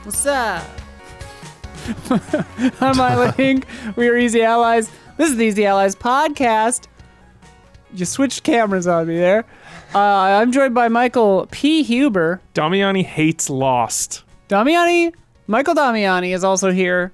What's up? I'm Eileen. We are Easy Allies. This is the Easy Allies podcast. You switched cameras on me there. I'm joined by Michael P. Huber. Damiani hates Lost. Michael Damiani is also here.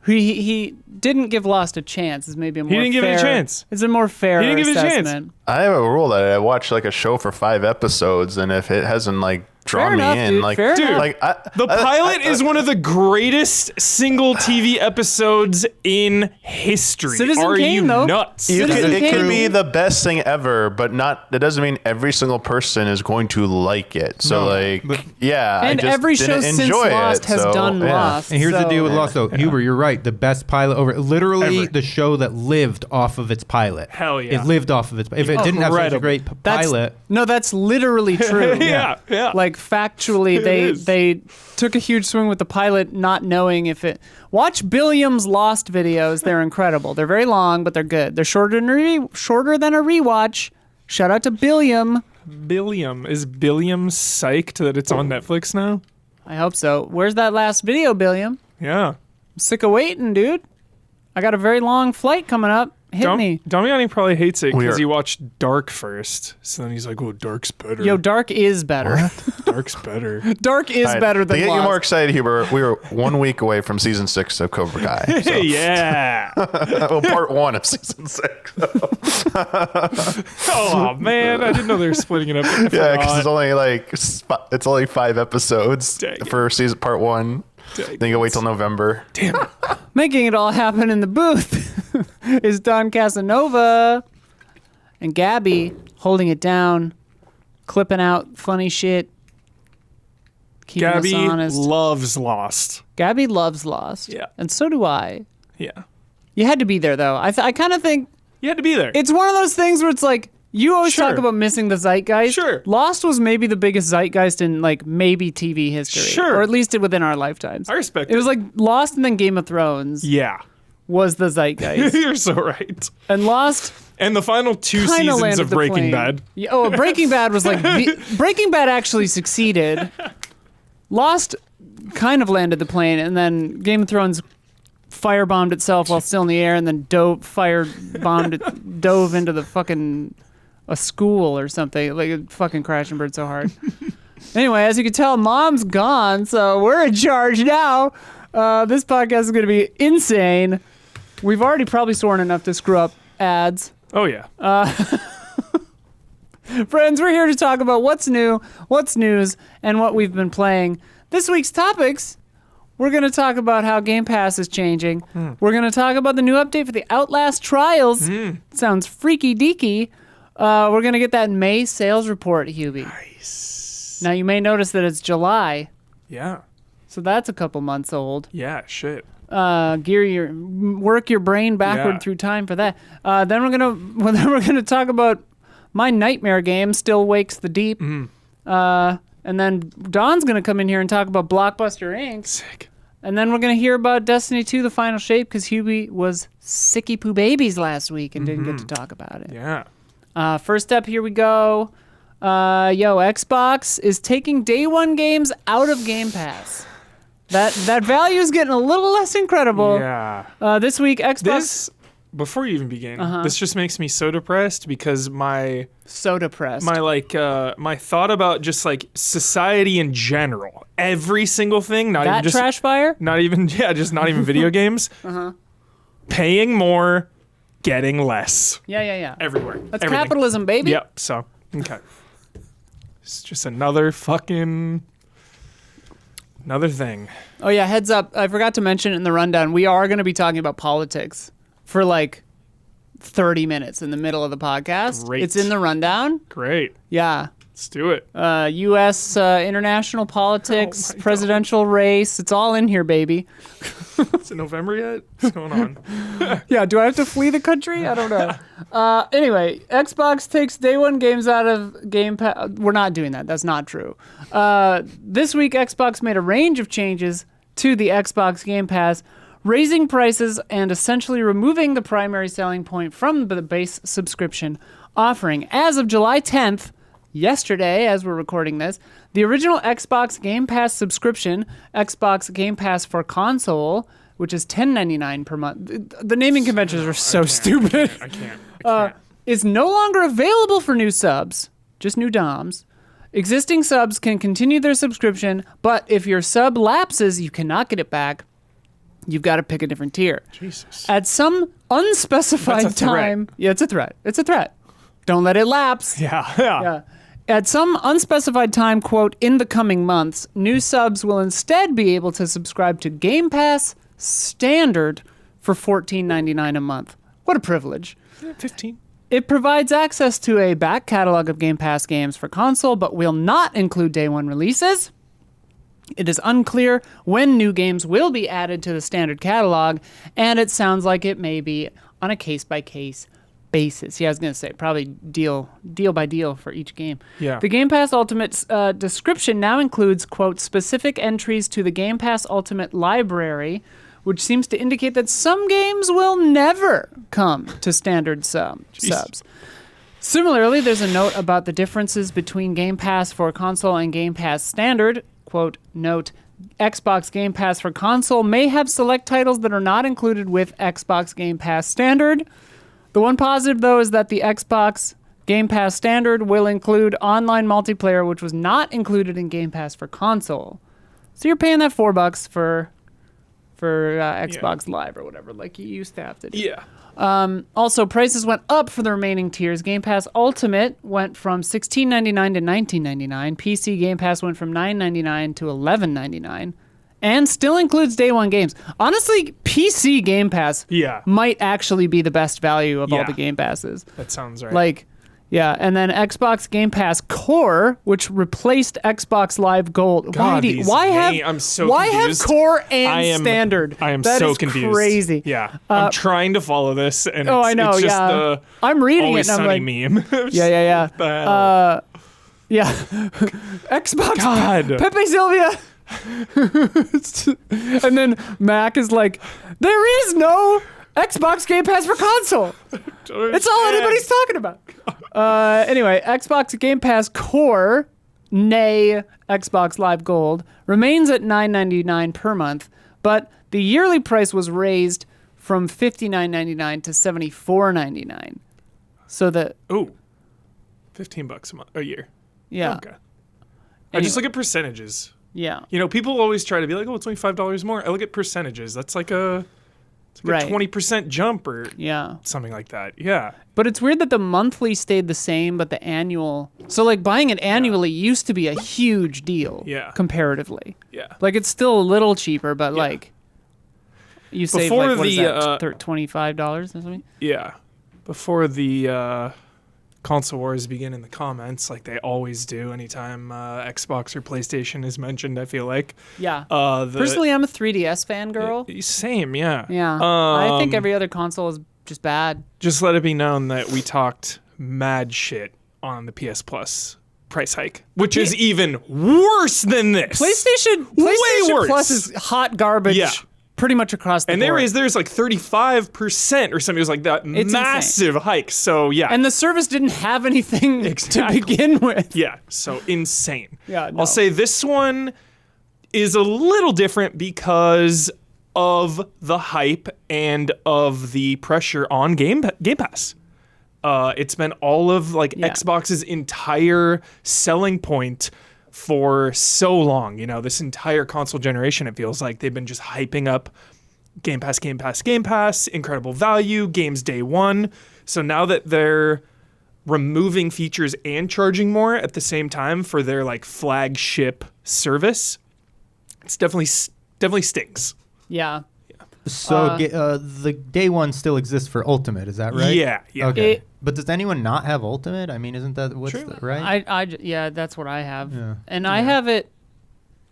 He didn't give Lost a chance. Is maybe a more He didn't give it a chance. It's a more fair He didn't give it a chance. assessment. I have a rule that I watch like a show for 5 episodes, and if it hasn't like drawn Fair me enough, in, dude. like, Fair enough. like The pilot is one of the greatest single TV episodes in history. Citizen Are Kane, you though. nuts? it Kane. could be the best thing ever, but that doesn't mean every single person is going to like it. So No, like, but- yeah, And I just every show didn't since enjoy Lost it, has so, done yeah. Lost. And here's the so- deal with Lost, though. Huber, you're right. The best pilot over, literally Ever. the show that lived off of its pilot. Hell yeah. It lived off of its. If it didn't have such a Incredible. great pilot, No, that's literally true. Yeah. Like factually, they took a huge swing with the pilot, not knowing if it. Watch Billiam's Lost videos; they're incredible. They're very long, but they're good. They're shorter than a rewatch. Shout out to Billiam. Billiam. Is Billiam psyched that it's on Netflix now? I hope so. Where's that last video, Billiam? Yeah. I'm sick of waiting, dude. I got a very long flight coming up. Hit me. Damiani probably hates it We because are- he watched Dark first. So then he's like, oh, Dark's better. Yo, Dark is better. Dark's better. Dark is All right, better to than get Lost. you more excited, Huber, we were 1 week away from season 6 of Cobra Kai. So. Yeah. Well, part 1 of season 6. Oh, man. I didn't know they were splitting it up. I Yeah, because forgot. it's only like it's only 5 episodes Dang it. for season part 1. Dang Then you wait till November. Damn it. Making it all happen in the booth is Don Casanova and Gabby holding it down, clipping out funny shit, keeping Gabby us honest. loves Lost. Gabby loves Lost. Yeah. And so do I. Yeah. You had to be there, though. I kind of think You had to be there. it's one of those things where it's like, you always Sure. talk about missing the zeitgeist. Sure. Lost was maybe the biggest zeitgeist in, like, maybe TV history. Sure. Or at least within our lifetimes. I respect It was like Lost and then Game of Thrones Yeah. was the zeitgeist. You're so right. And Lost And the final 2 kind of seasons landed of the Breaking plane. Bad. Yeah, oh, Breaking Bad was like Breaking Bad actually succeeded. Lost kind of landed the plane, and then Game of Thrones firebombed itself while still in the air, and then dove into the fucking a school or something. Like it fucking crashed and burned so hard. Anyway, as you can tell, Mom's gone, so we're in charge now. This podcast is going to be insane. We've already probably sworn enough to screw up ads. Oh, yeah. Friends, we're here to talk about what's new, what's news, and what we've been playing. This week's topics, we're going to talk about how Game Pass is changing. We're going to talk about the new update for the Outlast Trials. Sounds freaky deaky. We're going to get that May sales report, Hubie. Nice. Now, you may notice that it's July, Yeah. so that's a couple months old. Yeah, shit. Work your brain backward Yeah. through time for that. Then we're gonna talk about my nightmare game, Still Wakes the Deep. And then Don's gonna come in here and talk about Blockbuster Inc. Sick. And then we're gonna hear about Destiny 2: The Final Shape because Hubie was sicky poo babies last week and didn't get to talk about it. Yeah. First up, here we go. Xbox is taking day one games out of Game Pass. That value is getting a little less incredible. Yeah. This week, Xbox. Before you even begin, this just makes me so depressed because my So depressed. my thought about just like society in general, every single thing, not that even just trash fire? not even not even video games. Paying more, getting less Yeah. everywhere. That's Everything. capitalism, baby. Yep. So okay, it's just another thing. Oh, yeah, heads up. I forgot to mention it in the rundown. We are going to be talking about politics for like 30 minutes in the middle of the podcast. Great. It's in the rundown. Great. Yeah. Let's do it. U.S. International politics, Oh my presidential race. It's all in here, baby. Is it November yet? What's going on? Yeah, do I have to flee the country? I don't know. Anyway, Xbox takes day one games out of Game Pass. We're not doing that. That's not true. This week, Xbox made a range of changes to the Xbox Game Pass, raising prices and essentially removing the primary selling point from the base subscription offering. As of July 10th, yesterday, as we're recording this, the original Xbox Game Pass subscription, Xbox Game Pass for console, which is $10.99 per month. The naming conventions are so stupid. I can't. Is no longer available for new subs, just new DOMs. Existing subs can continue their subscription, but if your sub lapses, you cannot get it back. You've got to pick a different tier. Jesus. At some unspecified That's a threat. time. Yeah, it's a threat. It's a threat. Don't let it lapse. Yeah. At some unspecified time, quote, in the coming months, new subs will instead be able to subscribe to Game Pass Standard for $14.99 a month. What a privilege. 15. It provides access to a back catalog of Game Pass games for console, but will not include day one releases. It is unclear when new games will be added to the standard catalog, and it sounds like it may be on a case-by-case basis. Yeah, I was going to say, probably deal by deal for each game. Yeah. The Game Pass Ultimate description now includes, quote, specific entries to the Game Pass Ultimate library, which seems to indicate that some games will never come to standard subs. Similarly, there's a note about the differences between Game Pass for console and Game Pass Standard. Quote, note, Xbox Game Pass for console may have select titles that are not included with Xbox Game Pass Standard. The one positive, though, is that the Xbox Game Pass Standard will include online multiplayer, which was not included in Game Pass for console. So you're paying that $4 for Xbox Live or whatever, like you used to have to do. Yeah. Also, prices went up for the remaining tiers. Game Pass Ultimate went from $16.99 to $19.99. PC Game Pass went from $9.99 to $11.99. And still includes day one games. Honestly, PC Game Pass might actually be the best value of all the Game Passes. That sounds right. Like, yeah, and then Xbox Game Pass Core, which replaced Xbox Live Gold. God, why I'm so have confused. Core and Standard? I am That so is confused. Crazy. Yeah, I'm trying to follow this, and I know. it's just Yeah, the I'm reading Always it, and I'm Sunny like, meme. yeah. The hell? Yeah, Xbox. God. Pepe Sylvia. And then Mac is like, there is no Xbox Game Pass for console. It's all anybody's talking about. Anyway, Xbox Game Pass Core, nay Xbox Live Gold, remains at $9.99 per month, but the yearly price was raised from $59.99 to $74.99. So that $15 a year. Yeah. Okay. I just look at percentages. Yeah. You know, people always try to be like, "Oh, it's only $5 more." I look at percentages. That's like a Right. 20% jump or Yeah. something like that. Yeah. But it's weird that the monthly stayed the same, but the annual. So, like, buying it annually used to be a huge deal. Yeah. Comparatively. Yeah. Like, it's still a little cheaper, but, like, you save, Before like, what is the, that, $25 or something? Yeah. Before the console wars begin in the comments, like they always do anytime Xbox or PlayStation is mentioned, I feel like. Yeah. Personally, I'm a 3DS fangirl. Same, yeah. Yeah. I think every other console is just bad. Just let it be known that we talked mad shit on the PS Plus price hike, which is even worse than this. PlayStation worse. Plus is hot garbage. Yeah. Pretty much across the and board. there's like 35% or something. It was like that It's massive hike. So yeah. And the service didn't have anything to begin with. Yeah, so insane. Yeah, no. I'll say this one is a little different because of the hype and of the pressure on Game Pass. It's been all of Xbox's entire selling point for so long. You know, this entire console generation, it feels like they've been just hyping up Game Pass, incredible value, games day one. So now that they're removing features and charging more at the same time for their like flagship service, it's definitely stings. Yeah. So the day one still exists for Ultimate, is that right? Yeah. Okay. But does anyone not have Ultimate? I mean, isn't that what's right? Yeah, that's what I have. Yeah. And I have it.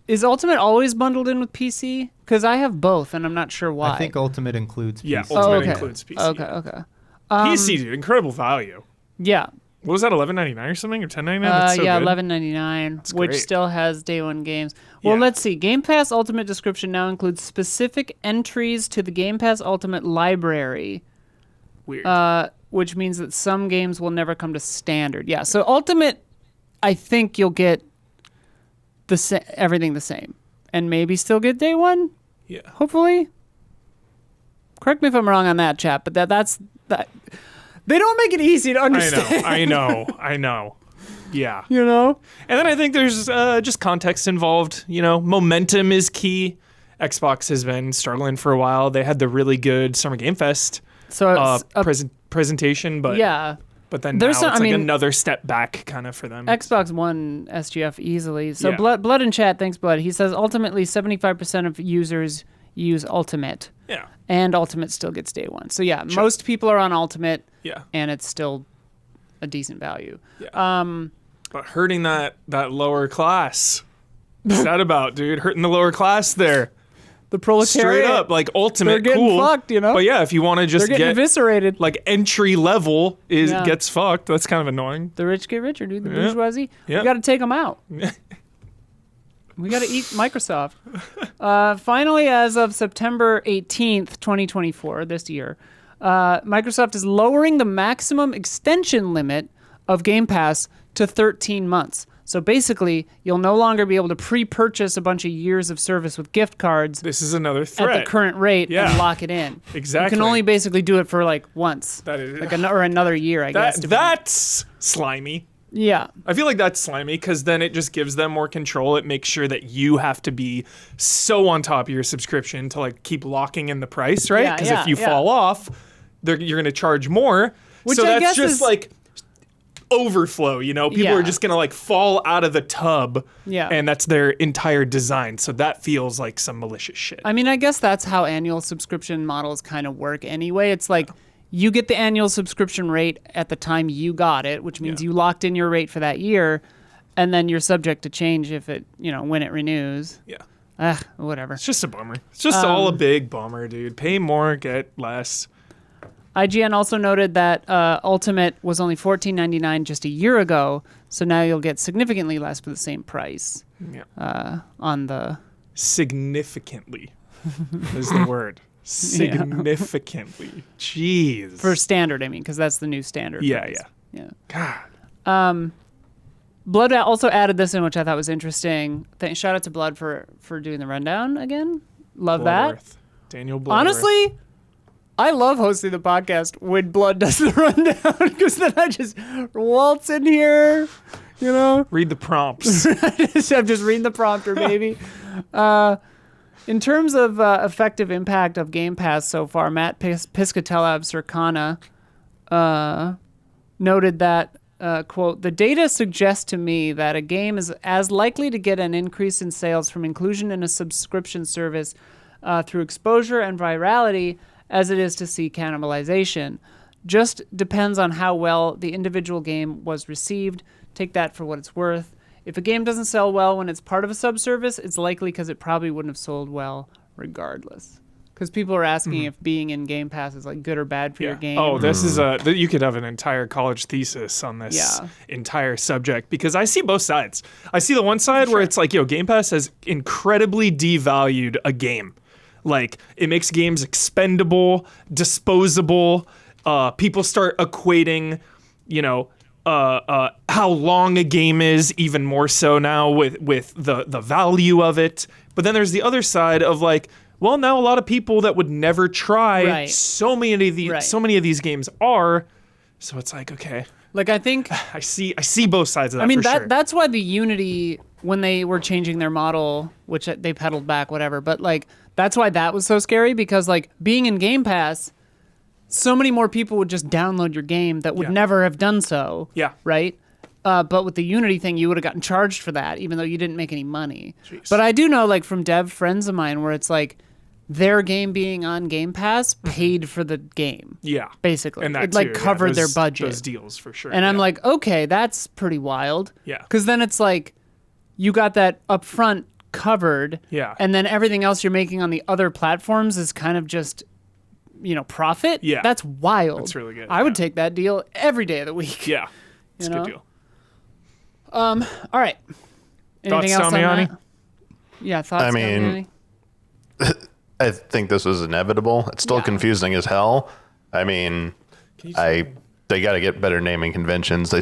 Is Ultimate always bundled in with PC? Because I have both, and I'm not sure why. I think Ultimate includes PC. Yeah, Ultimate includes PC. Okay. PC, dude, incredible value. Yeah. What was that, $11.99 or something, or $10.99? That's so yeah, good. $11.99, which great. still has day one games. Well, let's see. Game Pass Ultimate description now includes specific entries to the Game Pass Ultimate library. Weird. Which means that some games will never come to standard. Yeah, so Ultimate, I think you'll get everything the same, and maybe still get day one. Yeah. Hopefully. Correct me if I'm wrong on that, chat, but that's that. They don't make it easy to understand. I know. Yeah. You know? And then I think there's just context involved. You know, momentum is key. Xbox has been struggling for a while. They had the really good Summer Game Fest presentation, but yeah. But then now it's another step back kind of for them. Xbox won SGF easily. So Blood in chat, thanks Blood. He says ultimately 75% of users use Ultimate. Yeah. And Ultimate still gets day one. So yeah, most people are on Ultimate. Yeah. And it's still a decent value. Yeah. But hurting that lower class. What's that about, dude? Hurting the lower class there. The proletariat. Straight up, like Ultimate, they're getting cool. fucked, you know? But yeah, if you want to just get eviscerated. Like entry level gets fucked. That's kind of annoying. The rich get richer, dude. The bourgeoisie. Yeah. We got to take them out. We got to eat Microsoft. Finally, as of September 18th, 2024, this year, Microsoft is lowering the maximum extension limit of Game Pass to 13 months. So basically, you'll no longer be able to pre-purchase a bunch of years of service with gift cards. This is another threat. At the current rate and lock it in. Exactly. You can only basically do it for like once. That is, like another year, I guess. That's slimy. Yeah. I feel like that's slimy because then it just gives them more control. It makes sure that you have to be so on top of your subscription to like keep locking in the price, right? Because if you fall off, you're going to charge more. Which so I that's guess just is like overflow, you know? People are just going to like fall out of the tub and that's their entire design. So that feels like some malicious shit. I mean, I guess that's how annual subscription models kind of work anyway. It's like you get the annual subscription rate at the time you got it, which means you locked in your rate for that year, and then you're subject to change if it, when it renews. Yeah. Whatever. It's just a bummer. It's just all a big bummer, dude. Pay more, get less. IGN also noted that Ultimate was only $14.99 just a year ago, so now you'll get significantly less for the same price. Yeah. On the significantly is the word. Significantly. Jeez. For standard, I mean, because that's the new standard. Yeah. God. Blood also added this in, which I thought was interesting. Shout out to Blood for doing the rundown again. Love Bloodworth. that. Daniel Bloodworth. Honestly, I love hosting the podcast when Blood does the rundown because then I just waltz in here, Read the prompts. I'm just reading the prompter, baby. In terms of effective impact of Game Pass so far, Matt Piscatella of Circana noted that, quote, the data suggests to me that a game is as likely to get an increase in sales from inclusion in a subscription service through exposure and virality as it is to see cannibalization. Just depends on how well the individual game was received. Take that for what it's worth. If a game doesn't sell well when it's part of a subservice, it's likely because it probably wouldn't have sold well regardless. Because people are asking if being in Game Pass is like good or bad for your game. Oh, this is you could have an entire college thesis on this entire subject because I see both sides. I see the one side where it's like, Game Pass has incredibly devalued a game. Like, it makes games expendable, disposable. People start equating, how long a game is, even more so now with the value of it. But then there's the other side of like, well, now a lot of people that would never try so many of these games are. So it's like, okay. Like, I think I see both sides of that. I mean, for sure. That's why the Unity, when they were changing their model, which they pedaled back, whatever, but like that's why that was so scary because like being in Game Pass, so many more people would just download your game that would never have done so. Yeah. Right? But with the Unity thing, you would have gotten charged for that, even though you didn't make any money. Jeez. But I do know, like, from dev friends of mine, where it's like their game being on Game Pass paid for the game. Yeah. Basically. And that it, like, covered their budget. Those deals, for sure. And I'm like, okay, that's pretty wild. Yeah. Because then it's like you got that upfront covered. Yeah. And then everything else you're making on the other platforms is kind of just, profit. Yeah. That's wild. That's really good. I would take that deal every day of the week. Yeah. It's a good deal. All right. Anything else on that? Yeah, thoughts? I mean, I think this was inevitable. It's still confusing as hell. I mean, they got to get better naming conventions.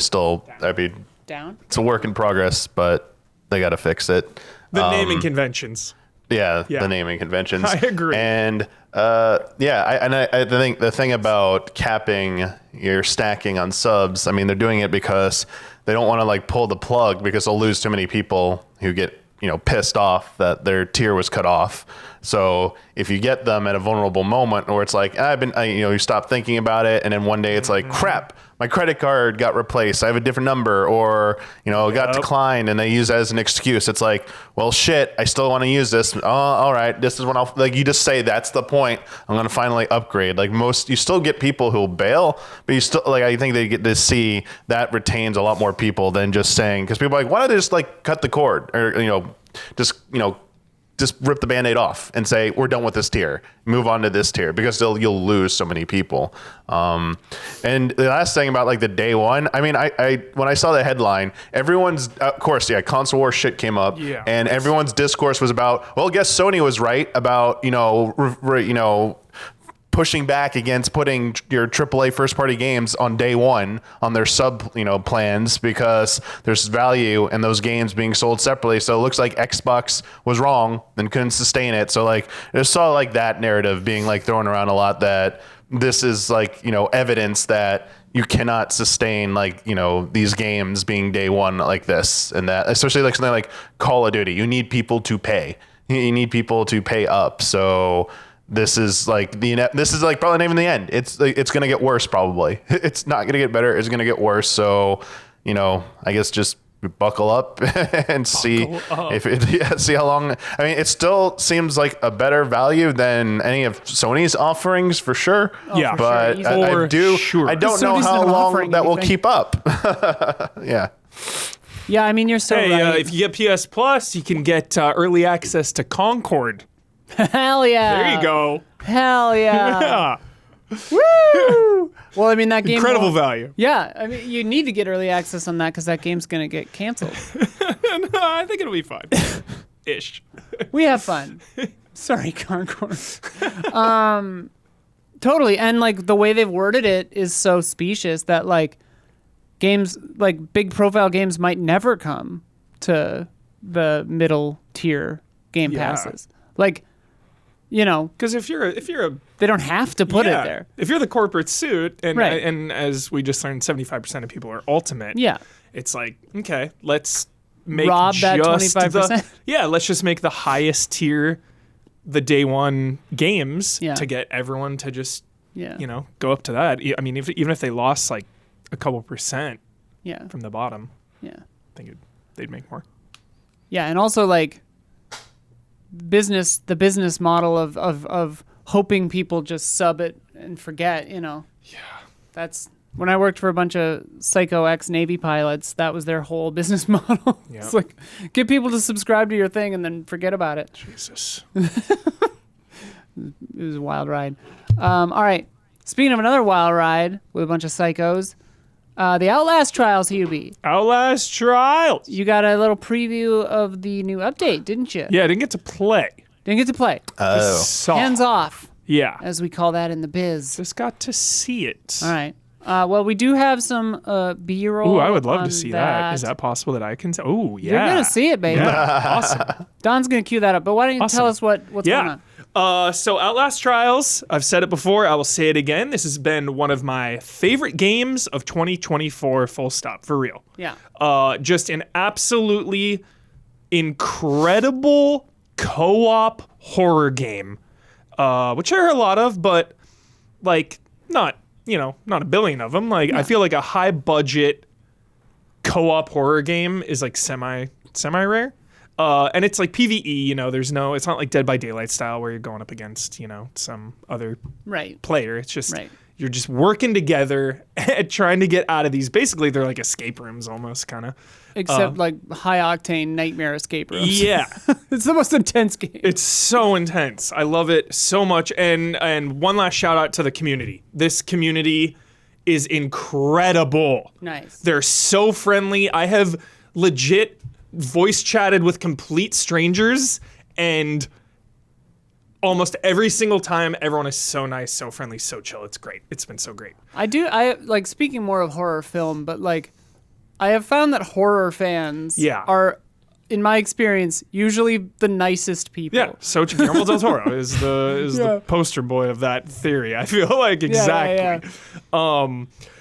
Down. It's a work in progress, but they got to fix it. The naming conventions. Yeah, the naming conventions. I agree. And I think the thing about capping your stacking on subs, I mean, they're doing it because they don't want to like pull the plug because they'll lose too many people who get pissed off that their tier was cut off. So if you get them at a vulnerable moment where it's like, you stop thinking about it, and then one day it's like, crap, my credit card got replaced. I have a different number, or it got declined, and they use that as an excuse. It's like, well, shit, I still want to use this. Oh, all right, this is when I'll like. You just say that's the point. I'm gonna finally upgrade. Like you still get people who'll bail, but you still like. I think they get to see that retains a lot more people than just saying, because people are like, why don't they just like cut the cord or just rip the Band-Aid off and say, we're done with this tier, move on to this tier, because you'll lose so many people. And the last thing about like the day one, I mean, I when I saw the headline, everyone's, of course, console war shit came up, and everyone's discourse was about, well, I guess Sony was right about, pushing back against putting your AAA first-party games on day one on their sub, plans, because there's value in those games being sold separately. So it looks like Xbox was wrong and couldn't sustain it. So like, I saw like that narrative being like thrown around a lot, that this is like, evidence that you cannot sustain like, these games being day one like this, and that, especially like something like Call of Duty, you need people to pay. You need people to pay up. So this is like probably not even the end. It's going to get worse. Probably it's not going to get better. It's going to get worse. So, I guess just buckle up and see how long. I mean, it still seems like a better value than any of Sony's offerings for sure. Yeah, but sure. I don't know how long that will keep up. Yeah. Yeah, I mean, you're so right. If you get PS Plus, you can get early access to Concord. Hell yeah. There you go. Hell yeah. Yeah. Woo! Well, I mean, that game... Incredible value. Yeah. I mean, you need to get early access on that because that game's going to get canceled. No, I think it'll be fine. Ish. We have fun. Sorry, Concord. Totally. And, like, the way they've worded it is so specious that, like, games, like, big profile games might never come to the middle tier game passes. Like... because if you're a, they don't have to put it there. If you're the corporate suit, and Right. and as we just learned, 75% of people are ultimate. Yeah, it's like, okay, let's make rob that 25%. Let's just make the highest tier, the day one games Yeah. to get everyone to just yeah, go up to that. I mean, even if they lost like a couple percent yeah, from the bottom, yeah, I think they'd make more. yeah, and also like the business model of hoping people just sub it and forget. Yeah, that's when I worked for a bunch of psycho ex-Navy pilots. That was their whole business model. Yep. It's like, get people to subscribe to your thing and then forget about it. Jesus. It was a wild ride. All right. Speaking of another wild ride with a bunch of psychos, the Outlast Trials, Hubie. Outlast Trials. You got a little preview of the new update, didn't you? Yeah, I didn't get to play. Didn't get to play. Saw. Hands off, Yeah. as we call that in the biz. Just got to see it. All right. Well, we do have some B-roll. Ooh, I would love on to see that. Is that possible that I can? Oh, yeah. You're gonna see it, baby. Yeah. Awesome. Don's gonna cue that up. But why don't you tell us what's going on? So Outlast Trials, I've said it before, I will say it again. This has been one of my favorite games of 2024, full stop, for real. Yeah. Just an absolutely incredible co-op horror game, which I heard a lot of, but like not a billion of them. Like I feel like a high budget co-op horror game is like semi rare. And it's like PvE, it's not like Dead by Daylight style where you're going up against, some other player. It's just, you're just working together and trying to get out of these. Basically, they're like escape rooms almost, kind of. Except like high-octane nightmare escape rooms. Yeah. It's the most intense game. It's so intense. I love it so much. And one last shout out to the community. This community is incredible. Nice. They're so friendly. I have legit voice chatted with complete strangers, and almost every single time everyone is so nice, so friendly, so chill. It's great. It's been so great. I like speaking more of horror film, but like I have found that horror fans are, in my experience, usually the nicest people. Yeah, so Guillermo del Toro is the poster boy of that theory. I feel like exactly.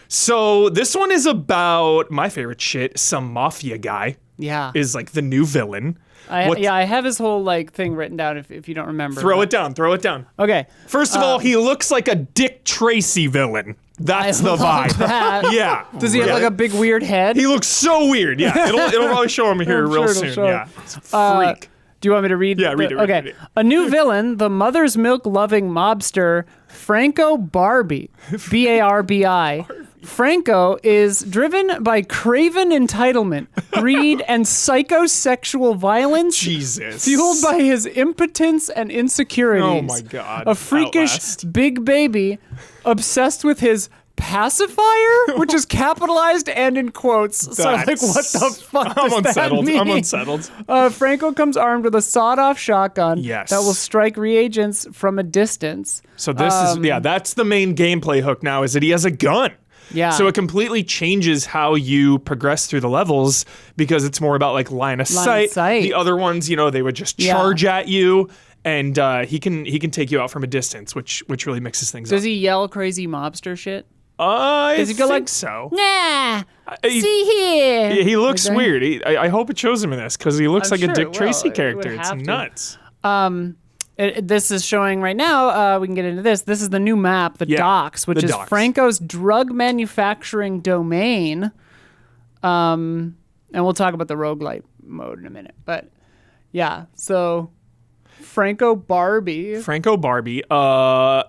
So this one is about my favorite shit. Some mafia guy. Yeah. Is like the new villain. I have his whole like thing written down. If you don't remember, throw it down. Okay. First of all, he looks like a Dick Tracy villain. That's the vibe. That. Yeah. Does he have like a big weird head? He looks so weird. Yeah. It'll probably show him here real soon. Yeah. It's a freak. Do you want me to read? Yeah, read it. Okay. Read it. A new villain, the mother's milk loving mobster Franco Barbie, Barbi. Franco is driven by craven entitlement, greed, and psychosexual violence. Jesus. Fueled by his impotence and insecurities. Oh my God. A freakish Outlast. big baby obsessed with his pacifier, which is capitalized and in quotes. So like, what the fuck does that mean? I'm unsettled. Franco comes armed with a sawed-off shotgun that will strike reagents from a distance. So this that's the main gameplay hook now, is that he has a gun. Yeah. So it completely changes how you progress through the levels because it's more about like line of sight. The other ones, they would just charge at you, and he can take you out from a distance, which really mixes things up. Does he yell crazy mobster shit? Does he go think like, so. Nah, see here. He looks weird. I hope it shows him in this because he looks like a Dick Tracy character. It's nuts. This is showing right now. We can get into this. This is the new map, the Docks, which is Franco's drug manufacturing domain. And we'll talk about the roguelite mode in a minute. But yeah, so Franco Barbie.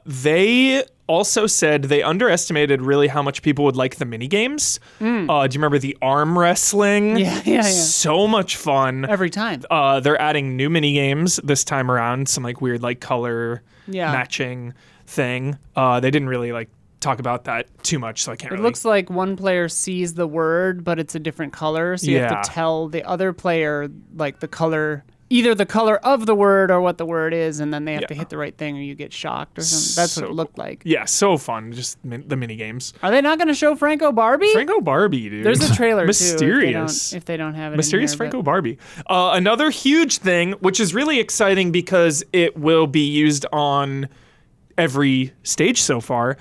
They also said they underestimated really how much people would like the mini games. Do you remember the arm wrestling? Yeah. So much fun every time. They're adding new mini games this time around. Some like weird like color matching thing. They didn't really like talk about that too much, so I can't. It looks like one player sees the word, but it's a different color, so you have to tell the other player like the color. Either the color of the word or what the word is, and then they have to hit the right thing or you get shocked or something. That's what it looked like. Yeah, so fun. Just the mini games. Are they not going to show Franco Barbie? Franco Barbie, dude. There's a trailer Mysterious. too. If they don't have it Mysterious in here, Franco Barbie. Another huge thing, which is really exciting because it will be used on every stage so far,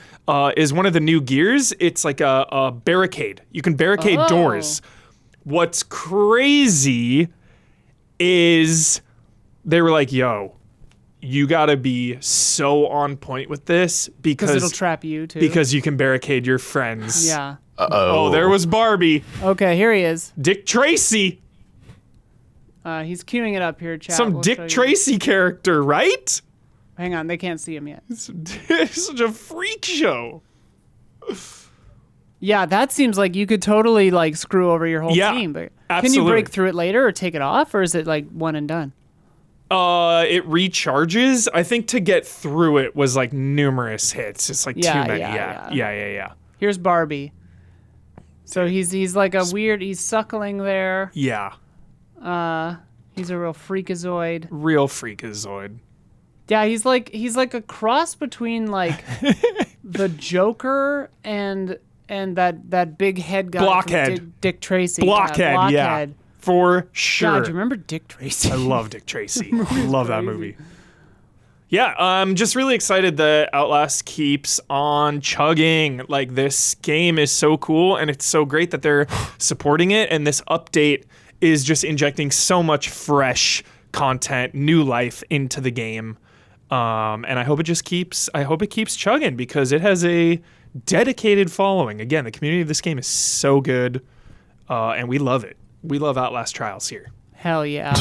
is one of the new gears. It's like a barricade. You can barricade doors. What's crazy is they were like, yo, you gotta be so on point with this because it'll trap you too. Because you can barricade your friends. Yeah. Oh, there was Barbie. Okay, here he is. Dick Tracy. He's queuing it up here, chat. Some Dick Tracy character, right? Hang on, they can't see him yet. It's such a freak show. Yeah, that seems like you could totally like screw over your whole team. But absolutely. Can you break through it later or take it off, or is it like one and done? It recharges. I think to get through it was like numerous hits. It's like too many. Yeah. Here's Barbie. So he's like a weird. He's suckling there. Yeah. He's a real freakazoid. Yeah, he's like a cross between like the Joker and that big head guy. Blockhead. Dick Tracy. Blockhead. Yeah. For sure. God, do you remember Dick Tracy? I love Dick Tracy. I love that movie. Yeah, I'm just really excited that Outlast keeps on chugging. Like, this game is so cool, and it's so great that they're supporting it, and this update is just injecting so much fresh content, new life into the game. And I hope it keeps chugging because it has a dedicated following. Again, the community of this game is so good, and we love it. We love Outlast Trials here. Hell yeah.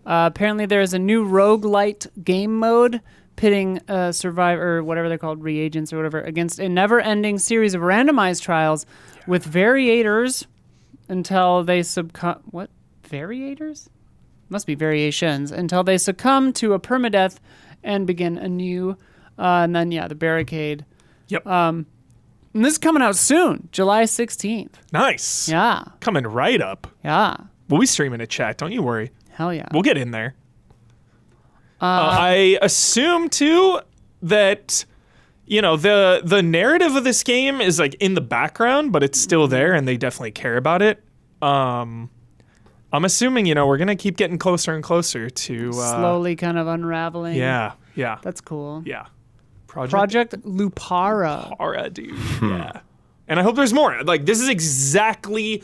Apparently there's a new roguelite game mode pitting survivor, or whatever they're called, reagents or whatever, against a never-ending series of randomized trials with variators until they succumb. What? Variators? Must be variations. Until they succumb to a permadeath and begin anew. And then, the barricade. Yep. And this is coming out soon, July 16th. Nice. Yeah. Coming right up. Yeah. We'll be streaming it, chat. Don't you worry. Hell yeah. We'll get in there. I assume, too, that, the narrative of this game is, like, in the background, but it's still there, and they definitely care about it. I'm assuming, we're going to keep getting closer and closer to... slowly kind of unraveling. Yeah. That's cool. Yeah. Project Lupara. Lupara, dude. Yeah. And I hope there's more. Like, this is exactly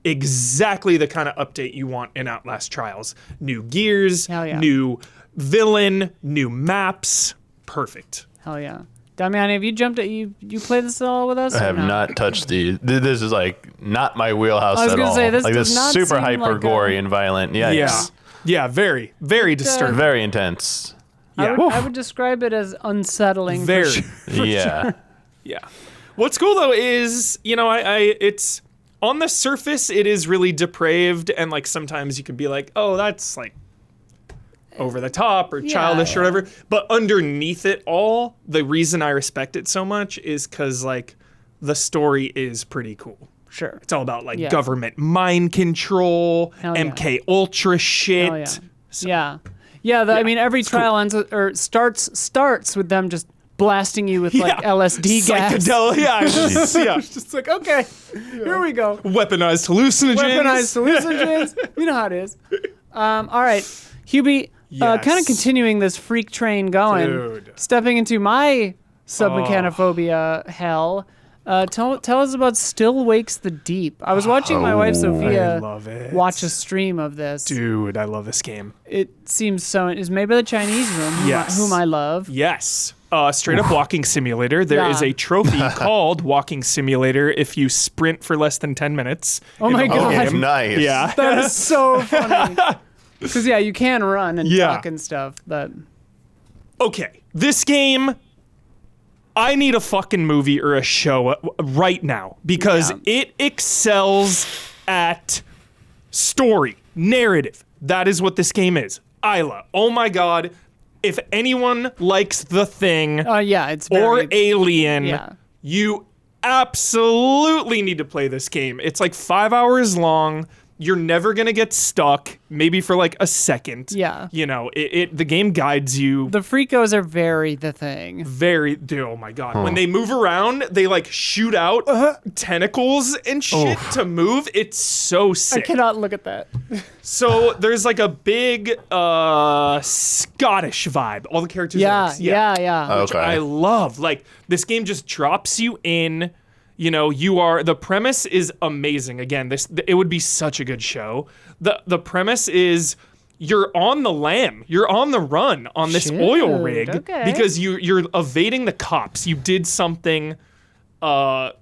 the kind of update you want in Outlast Trials. New gears, Hell yeah. new villain, new maps. Perfect. Hell yeah. Damiani, have you jumped at you played this at all with us? I have not touched these. This is like not my wheelhouse I was at gonna all. say, this like does this not super seem hyper like gory and violent. Yikes. Yeah. Yeah, very, very disturbing. Very intense. Yeah. I would describe it as unsettling. Very. For sure. Yeah. Yeah. What's cool though is, it's on the surface it is really depraved, and like sometimes you could be like, oh, that's like over the top or childish or whatever. But underneath it all, the reason I respect it so much is because like the story is pretty cool. Sure. It's all about like government mind control, Hell yeah. MK Ultra shit. Hell yeah. So, I mean, every trial ends with, or starts with them just blasting you with like LSD gas. Psychedelic, yeah. It's just like, okay, here we go. Weaponized hallucinogens. You know how it is. All right, Hubie, Yes. kind of continuing this freak train going, Dude. stepping into my submechanophobia hell. Tell us about Still Wakes the Deep. I was watching my wife I Sophia love it. watch a stream of this. Dude, I love this game. It seems so. It's made by the Chinese room, whom I love. Yes. Straight up walking simulator. There is a trophy called Walking Simulator if you sprint for less than 10 minutes. Oh my god, Okay, nice. Yeah. that is so funny. Because you can run and talk and stuff, but Okay, this game, I need a fucking movie or a show right now because it excels at story, narrative. That is what this game is. Isla, oh my god, if anyone likes The Thing it's very, or Alien, yeah. you absolutely need to play this game. It's like 5 hours long. You're never gonna get stuck, maybe for like a second. Yeah. The game guides you. The freakos are very The Thing. Oh my god. When they move around, they like shoot out tentacles and shit to move. It's so I sick. cannot look at that. So there's like a big Scottish vibe. All the characters are like, Okay. I love. Like this game just drops you in. The premise is amazing. Again, it would be such a good show. The premise is you're on the lam. You're on the run on this oil rig because you're evading the cops. You did something bad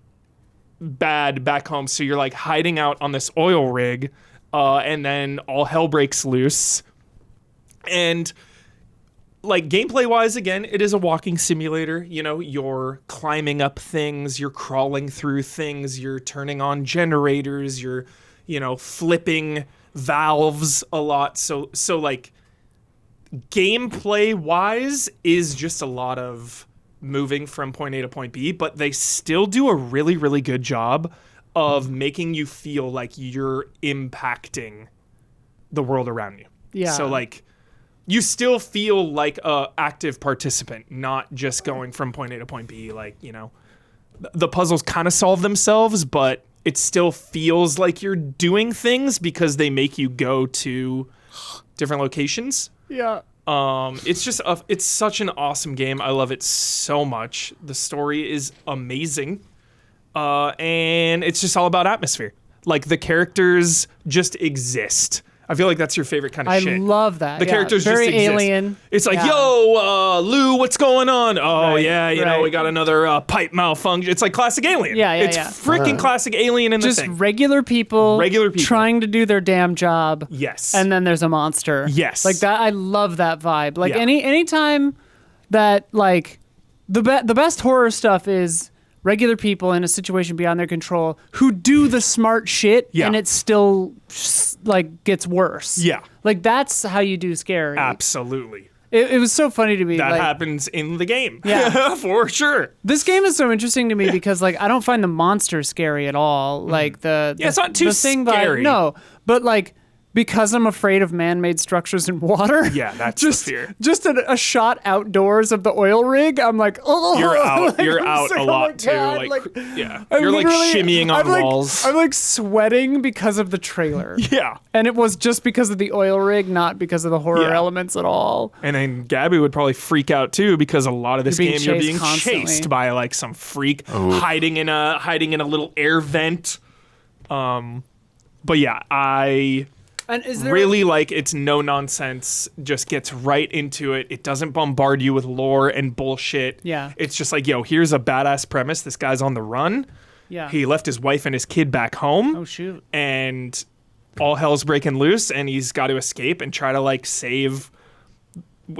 back home, so you're like hiding out on this oil rig, and then all hell breaks loose. And like gameplay wise, again, it is a walking simulator. You're climbing up things, you're crawling through things, you're turning on generators, you're, flipping valves a lot. So like gameplay wise is just a lot of moving from point A to point B, but they still do a really, really good job of making you feel like you're impacting the world around you. Yeah. So like, you still feel like a active participant, not just going from point A to point B. Like, the puzzles kind of solve themselves, but it still feels like you're doing things because they make you go to different locations. Yeah. It's just it's such an awesome game. I love it so much. The story is amazing. And it's just all about atmosphere. Like the characters just exist. I feel like that's your favorite kind of shit. I love that. The characters very just exist. alien. It's like, yo, Lou, what's going on? Oh, Right, we got another pipe malfunction. It's like classic Alien. It's freaking classic Alien in the Just thing. regular people Regular people. trying to do their damn job. Yes. And then there's a monster. Yes. Like that. I love that vibe. Like Yeah. anytime that like the best horror stuff is regular people in a situation beyond their control who do the smart shit and it still like gets worse. Yeah. Like that's how you do scary. Absolutely. It was so funny to me. That like, happens in the game. Yeah. For sure. This game is so interesting to me because like I don't find the monster scary at all. Like the it's not too the thing scary. No, but like because I'm afraid of man-made structures in water. Yeah, that's just the fear. Just a shot outdoors of the oil rig. I'm like, oh, You're out. like, You're I'm out like, a oh lot my too. God, Like, yeah, I'm you're like literally- shimmying on I'm walls. I'm like sweating because of the trailer. Yeah. And it was just because of the oil rig, not because of the horror Yeah. elements at all. And then Gabby would probably freak out too because a lot of this You're being game you're chased being constantly. chased by like some freak hiding in a little air vent. But yeah, I And is there really like it's no nonsense, just gets right into it. It doesn't bombard you with lore and bullshit. Yeah. It's just like, yo, here's a badass premise. This guy's on the run. Yeah. He left his wife and his kid back home. Oh shoot. And all hell's breaking loose and he's got to escape and try to like save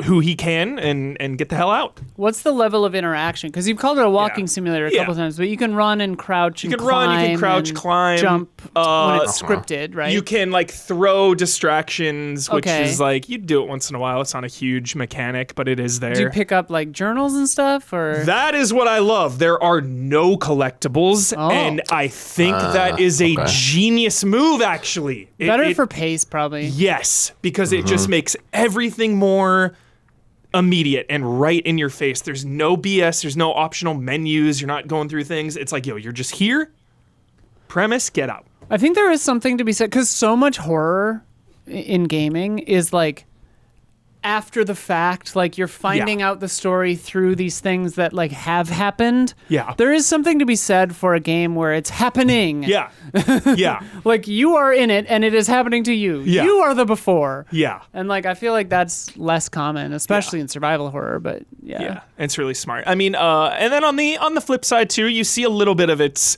who he can and get the hell out. What's the level of interaction? Because you've called it a walking simulator a couple times, but you can run and crouch and You can climb. run, you can crouch, and climb, jump when it's scripted, right? You can like throw distractions, which Okay. is like you do it once in a while. It's not a huge mechanic, but it is there. Do you pick up like journals and stuff, or That is what I love. There are no collectibles, Oh. and I think that is a genius move, actually. better for pace probably? Yes, because it just makes everything more immediate and right in your face. There's no BS. There's no optional menus. You're not going through things. It's like, yo, you're just here. Premise, get out. I think there is something to be said because so much horror in gaming is like after the fact, like you're finding out the story through these things that like have happened. Yeah. There is something to be said for a game where it's happening. Yeah. Yeah. Like you are in it and it is happening to you. Yeah. You are the before. Yeah. And like I feel like that's less common, especially in survival horror, but Yeah. It's really smart. I mean, and then on the flip side too, you see a little bit of its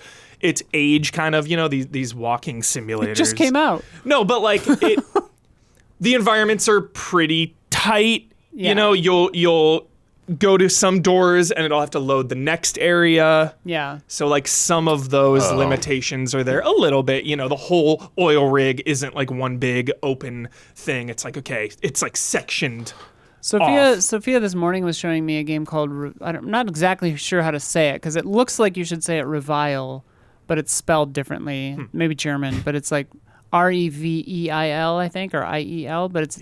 age kind of, these walking simulators. It just came out. No, but like the environments are pretty tight. Yeah. You'll go to some doors and it'll have to load the next area. Yeah. So like some of those limitations are there a little bit. The whole oil rig isn't like one big open thing. It's like, okay, it's like sectioned. Sophia this morning was showing me a game called I'm not exactly sure how to say it because it looks like you should say it Revile, but it's spelled differently. Maybe German, but it's like Reveil, I think, or IEL, but it's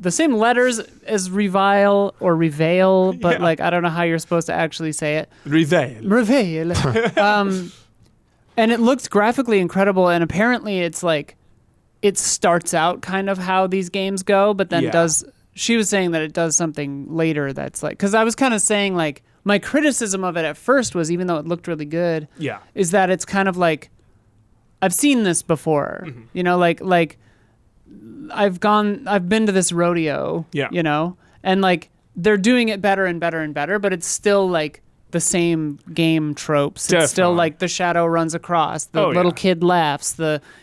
the same letters as Revile or Reveil, but like I don't know how you're supposed to actually say it. Reveil. And it looks graphically incredible, and apparently it's like it starts out kind of how these games go, but then she was saying that it does something later that's like, because I was kind of saying like my criticism of it at first was, even though it looked really good, is that it's kind of like I've seen this before. Like I've been to this rodeo, and like they're doing it better and better and better, but it's still like the same game tropes. Definitely. It's still like the shadow runs across, the little kid laughs,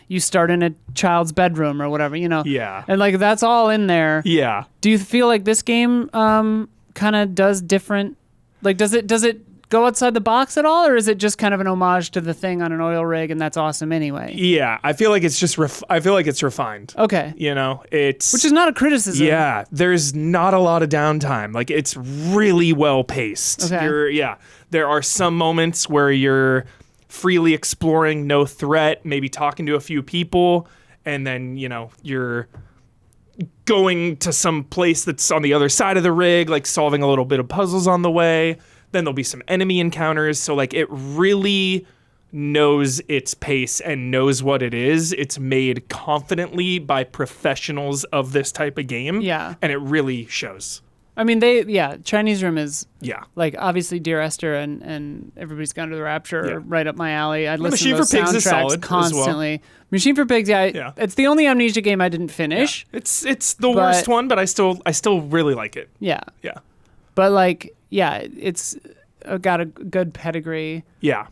you start in a child's bedroom or whatever, Yeah. And like that's all in there. Yeah. Do you feel like this game kind of does different? Like does it go outside the box at all, or is it just kind of an homage to the thing on an oil rig and that's awesome anyway? Yeah, I feel like it's just I feel like it's refined. Okay. It's Which is not a criticism. Yeah, there's not a lot of downtime. Like it's really well paced. Okay. There are some moments where you're freely exploring, no threat, maybe talking to a few people, and then, you're going to some place that's on the other side of the rig, like solving a little bit of puzzles on the way. Then there'll be some enemy encounters. So like it really knows its pace and knows what it is. It's made confidently by professionals of this type of game. Yeah. And it really shows. I mean, Chinese Room is like obviously Dear Esther and Everybody's Gone to the Rapture are right up my alley. I listen Machine to those for Pigs is soundtracks solid as well. constantly. Machine for Pigs, it's the only Amnesia game I didn't finish. Yeah. It's the worst one, but I still really like it. Yeah. Yeah. But like, it's got a good pedigree. Yeah.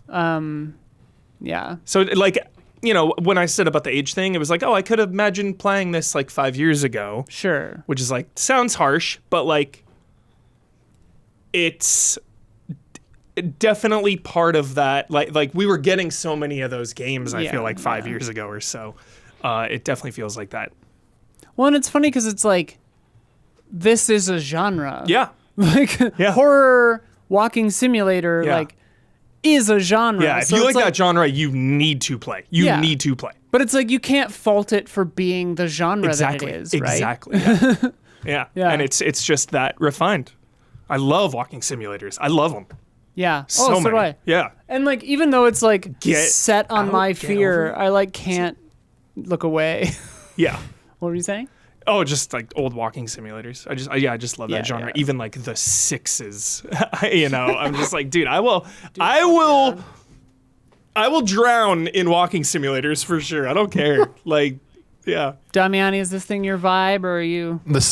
Yeah. So like, when I said about the age thing, it was like, oh, I could imagine playing this like 5 years ago. Sure. Which is like, sounds harsh, but like, it's definitely part of that. Like we were getting so many of those games, I feel like 5 years ago or so. It definitely feels like that. Well, and it's funny because it's like, this is a genre. Yeah. Like horror walking simulator, like is a genre. Yeah, if So you it's like that genre, you need to play. You need to play. But it's like you can't fault it for being the genre that it is, right? Exactly. Yeah. Yeah. And it's just that refined. I love walking simulators. I love them. Yeah. So so do many. I. Yeah. And like even though it's like Get set on out, my get fear, over it. I like can't look away. Yeah. What were you saying? Oh, just like old walking simulators. I just love that genre. yeah. Even like the sixes. I'm just like, dude, I will drown in walking simulators for sure. I don't care. Like, yeah. Damiani, is this thing your vibe, or are you? This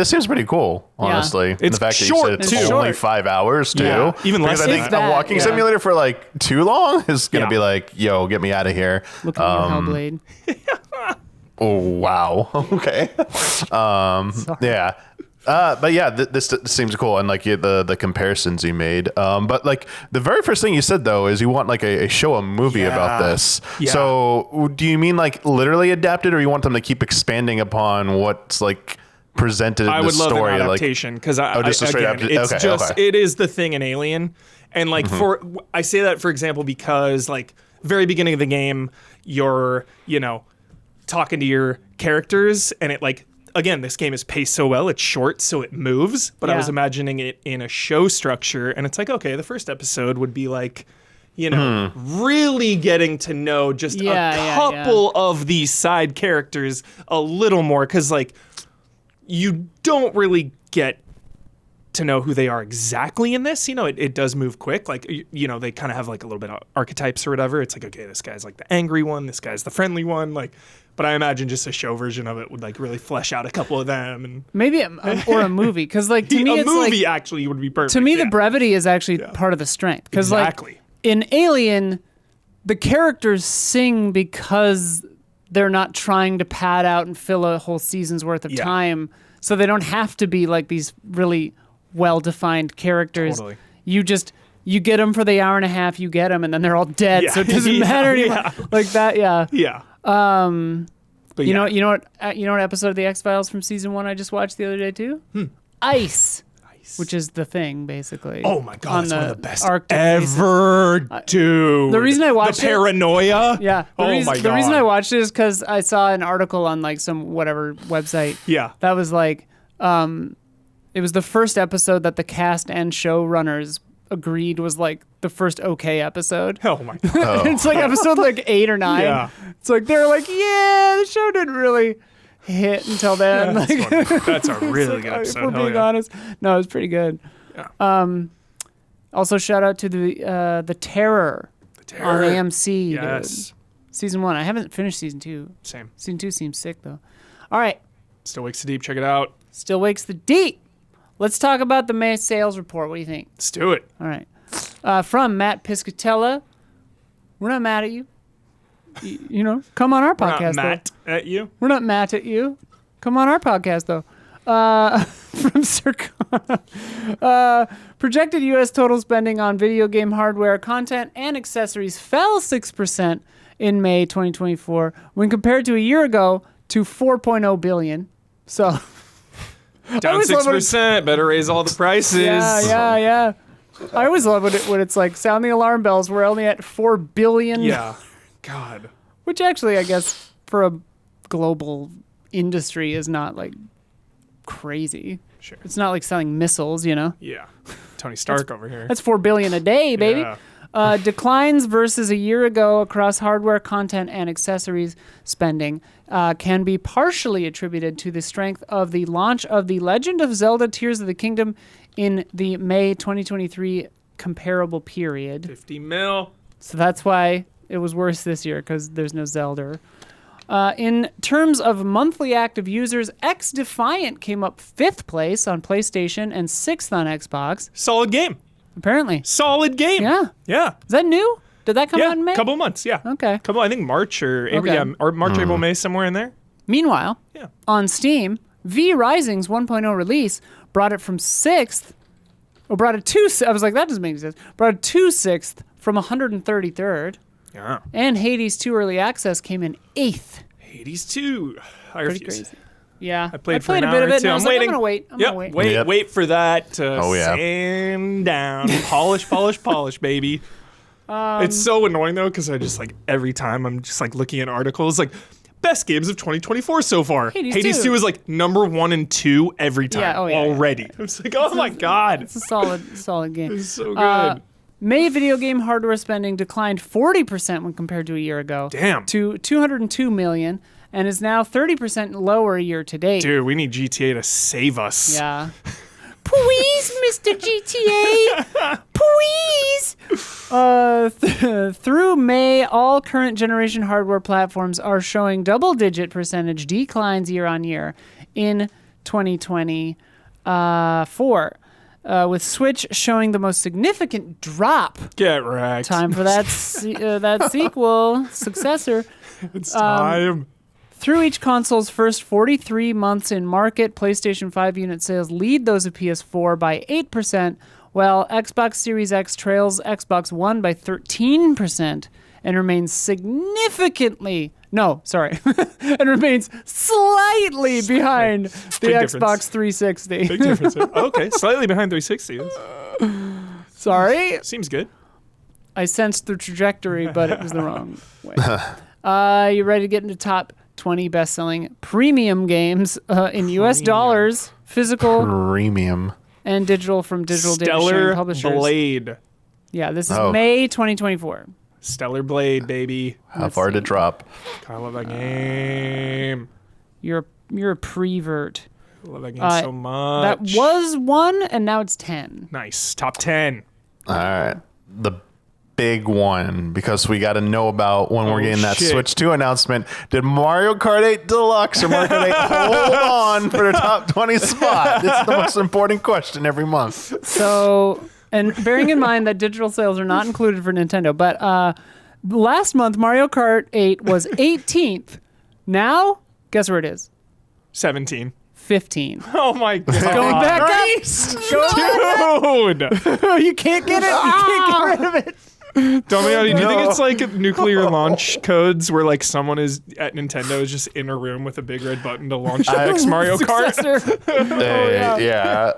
seems pretty cool, honestly. And It's the fact short, that you said too. it's only Short. 5 hours too. Yeah, even less Because I than think that. a walking Yeah. simulator for like too long is gonna Yeah. be like, yo, get me out of here. Look at your Hellblade. Oh wow. Okay. Yeah. But yeah, this seems cool, and like the comparisons you made. But like the very first thing you said though is you want like a show, a movie about this. Yeah. So do you mean like literally adapted, or you want them to keep expanding upon what's like presented in I the would love story? an Like, adaptation because just a straight it is the thing in Alien, and like I say that for example because like very beginning of the game you're talking to your characters and it like again this game is paced so well, it's short so it moves, but I Yeah. was imagining it in a show structure and it's like okay, the first episode would be like really getting to know just a couple of these side characters a little more because like you don't really get to know who they are exactly in this. It does move quick. Like, they kind of have like a little bit of archetypes or whatever. It's like, okay, this guy's like the angry one. This guy's the friendly one. Like, but I imagine just a show version of it would like really flesh out a couple of them. And Maybe or a movie, because like to me a it's movie like, actually would be perfect. to me yeah. the brevity is actually part of the strength. Because Exactly. like in Alien, the characters sing because they're not trying to pad out and fill a whole season's worth of Yeah. time, so they don't have to be like these really well-defined characters. Totally. You get them for the hour and a half, you get them, and then they're all dead, Yeah. so it doesn't Yeah, matter anymore. yeah. Like that, yeah. Yeah. But You know what episode of the X-Files from season 1 I just watched the other day too? Ice. Which is the thing, basically. Oh my god, on that's one of the best Arctic ever, dude. The reason I watched the it- paranoia. Yeah. Oh my god. The reason I watched it is because I saw an article on like some whatever website. Yeah. That was like, it was the first episode that the cast and showrunners agreed was like the first okay episode. Oh my god. It's like episode like 8 or 9. Yeah. It's like they're like, yeah, the show didn't really hit until then. That's Like, funny. That's a really good if episode. we're Hell being yeah. honest, no, it's pretty good. Yeah. Also, shout out to the Terror on AMC. Yes. Dude. Season 1. I haven't finished season 2. Same. Season 2 seems sick though. All right, Still Wakes the Deep. Check it out. Still Wakes the Deep. Let's talk about the May sales report. What do you think? Let's do it. All right. From Matt Piscatella. We're not mad at you. Come on our We're not podcast. mad at you. We're not mad at you. Come on our podcast, though. From Circana. Projected U.S. total spending on video game hardware, content, and accessories fell 6% in May 2024 when compared to a year ago to $4.0 billion. So, Down always love when 6%. Better raise all the prices. yeah. I always love when it's like sound the alarm bells. We're only at $4 billion. Yeah. God. Which actually, I guess, for a global industry is not like crazy. Sure. It's not like selling missiles, Yeah. Tony Stark over here. That's $4 billion a day, baby. Yeah. Declines versus a year ago across hardware, content, and accessories spending can be partially attributed to the strength of the launch of The Legend of Zelda Tears of the Kingdom in the May 2023 comparable period. 50 mil. So that's why it was worse this year, because there's no Zelda. In terms of monthly active users, X Defiant came up 5th place on PlayStation and 6th on Xbox. Solid game. Apparently. Solid game. Yeah. Yeah. Is that new? Did that come Yeah. out in May? Couple months. Yeah. Okay. I think March or April. Okay. Yeah. Or March, April, May, somewhere in there. Meanwhile, Yeah. on Steam, V Rising's 1.0 release brought it from 6th, or brought it to, I was like, that doesn't make sense, brought it to 6th from 133rd, Yeah. and Hades 2 Early Access came in 8th. Hades 2. I Pretty refuse. crazy. Yeah. I played for a an bit hour of or it, and two. I was I'm like, waiting. I'm going to wait. I'm Yep. going to wait. Yep. Wait for that to Oh, yeah. sand down. Polish, baby. It's so annoying though, because I just like every time I'm just like looking at articles like best games of 2024 so far. Hades 2 is like number 1 and 2 every time already. It's like, oh my god, it's a solid game. It's so good. May video game hardware spending declined 40% when compared to a year ago. Damn. To 202 million, and is now 30% lower year to date. Dude, we need GTA to save us. Yeah. Please, Mr. GTA. Please. Through May, all current generation hardware platforms are showing double-digit percentage declines year on year in 2024. With Switch showing the most significant drop. Get wrecked. Time for that that sequel successor. It's time. Through each console's first 43 months in market, PlayStation 5 unit sales lead those of PS4 by 8%, while Xbox Series X trails Xbox One by 13% and remains slightly behind the Xbox 360. Big difference. Okay, slightly behind 360. Sorry. Seems good. I sensed the trajectory, but it was the wrong way. You ready to get into top 20 best-selling premium games in U.S. dollars, physical, Premium. and digital from digital data sharing Stellar publishers. Blade. Yeah, this is May 2024. Stellar Blade, baby. How far to drop? I love that game. You're a prevert. I love that game so much. That was 1, and now it's 10. Nice. Top 10. All right. The big one, because we got to know about when we're getting that Switch 2 announcement. Did Mario Kart 8 Deluxe or Mario Kart 8 hold on for the top 20 spot? It's the most important question every month. So, and bearing in mind that digital sales are not included for Nintendo, but last month Mario Kart 8 was 18th. Now, guess where it is? 17. 15. Oh my god. Going back up. Dude. You can't get it. You can't get rid of it. Damiani, do you think it's like nuclear launch codes where like someone is at Nintendo is just in a room with a big red button to launch the next Mario Kart? Yeah.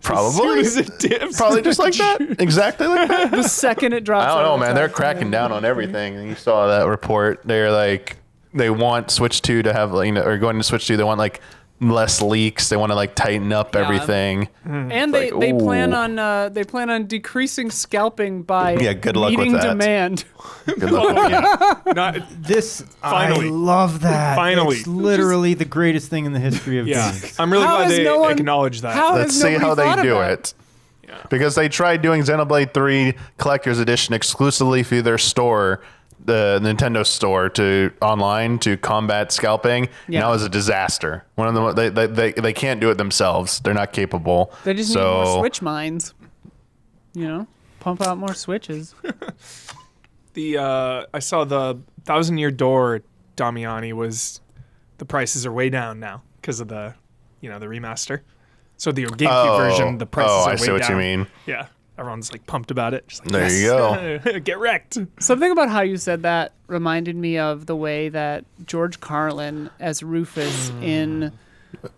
Probably. As soon as it dips. Probably just like that. Exactly like that. The second it drops. I don't know, man. They're cracking down on everything. And you saw that report. They're like, they want Switch 2 to have, or going to Switch 2, they want like less leaks. They want to like tighten up everything. And they plan on decreasing scalping by good luck meeting with that. demand. Good luck with that. Finally. I love that. Finally. It's literally the greatest thing in the history of Yeah. games. I'm really How glad has they no one- acknowledge that. Let's see how they do it. Yeah. Because they tried doing Xenoblade 3 Collector's Edition exclusively through their store, the Nintendo store, to online to combat scalping. Yeah. And that was a disaster. One of them, they can't do it themselves. They're not capable. They just need more Switch mines. You know, pump out more Switches. I saw the 1,000-Year Door, Damiani, was the prices are way down now because of the remaster. So the GameCube version, the prices are way down. I see what you mean. Yeah. Everyone's like pumped about it. Just like, There you go. Get wrecked. Something about how you said that reminded me of the way that George Carlin as Rufus in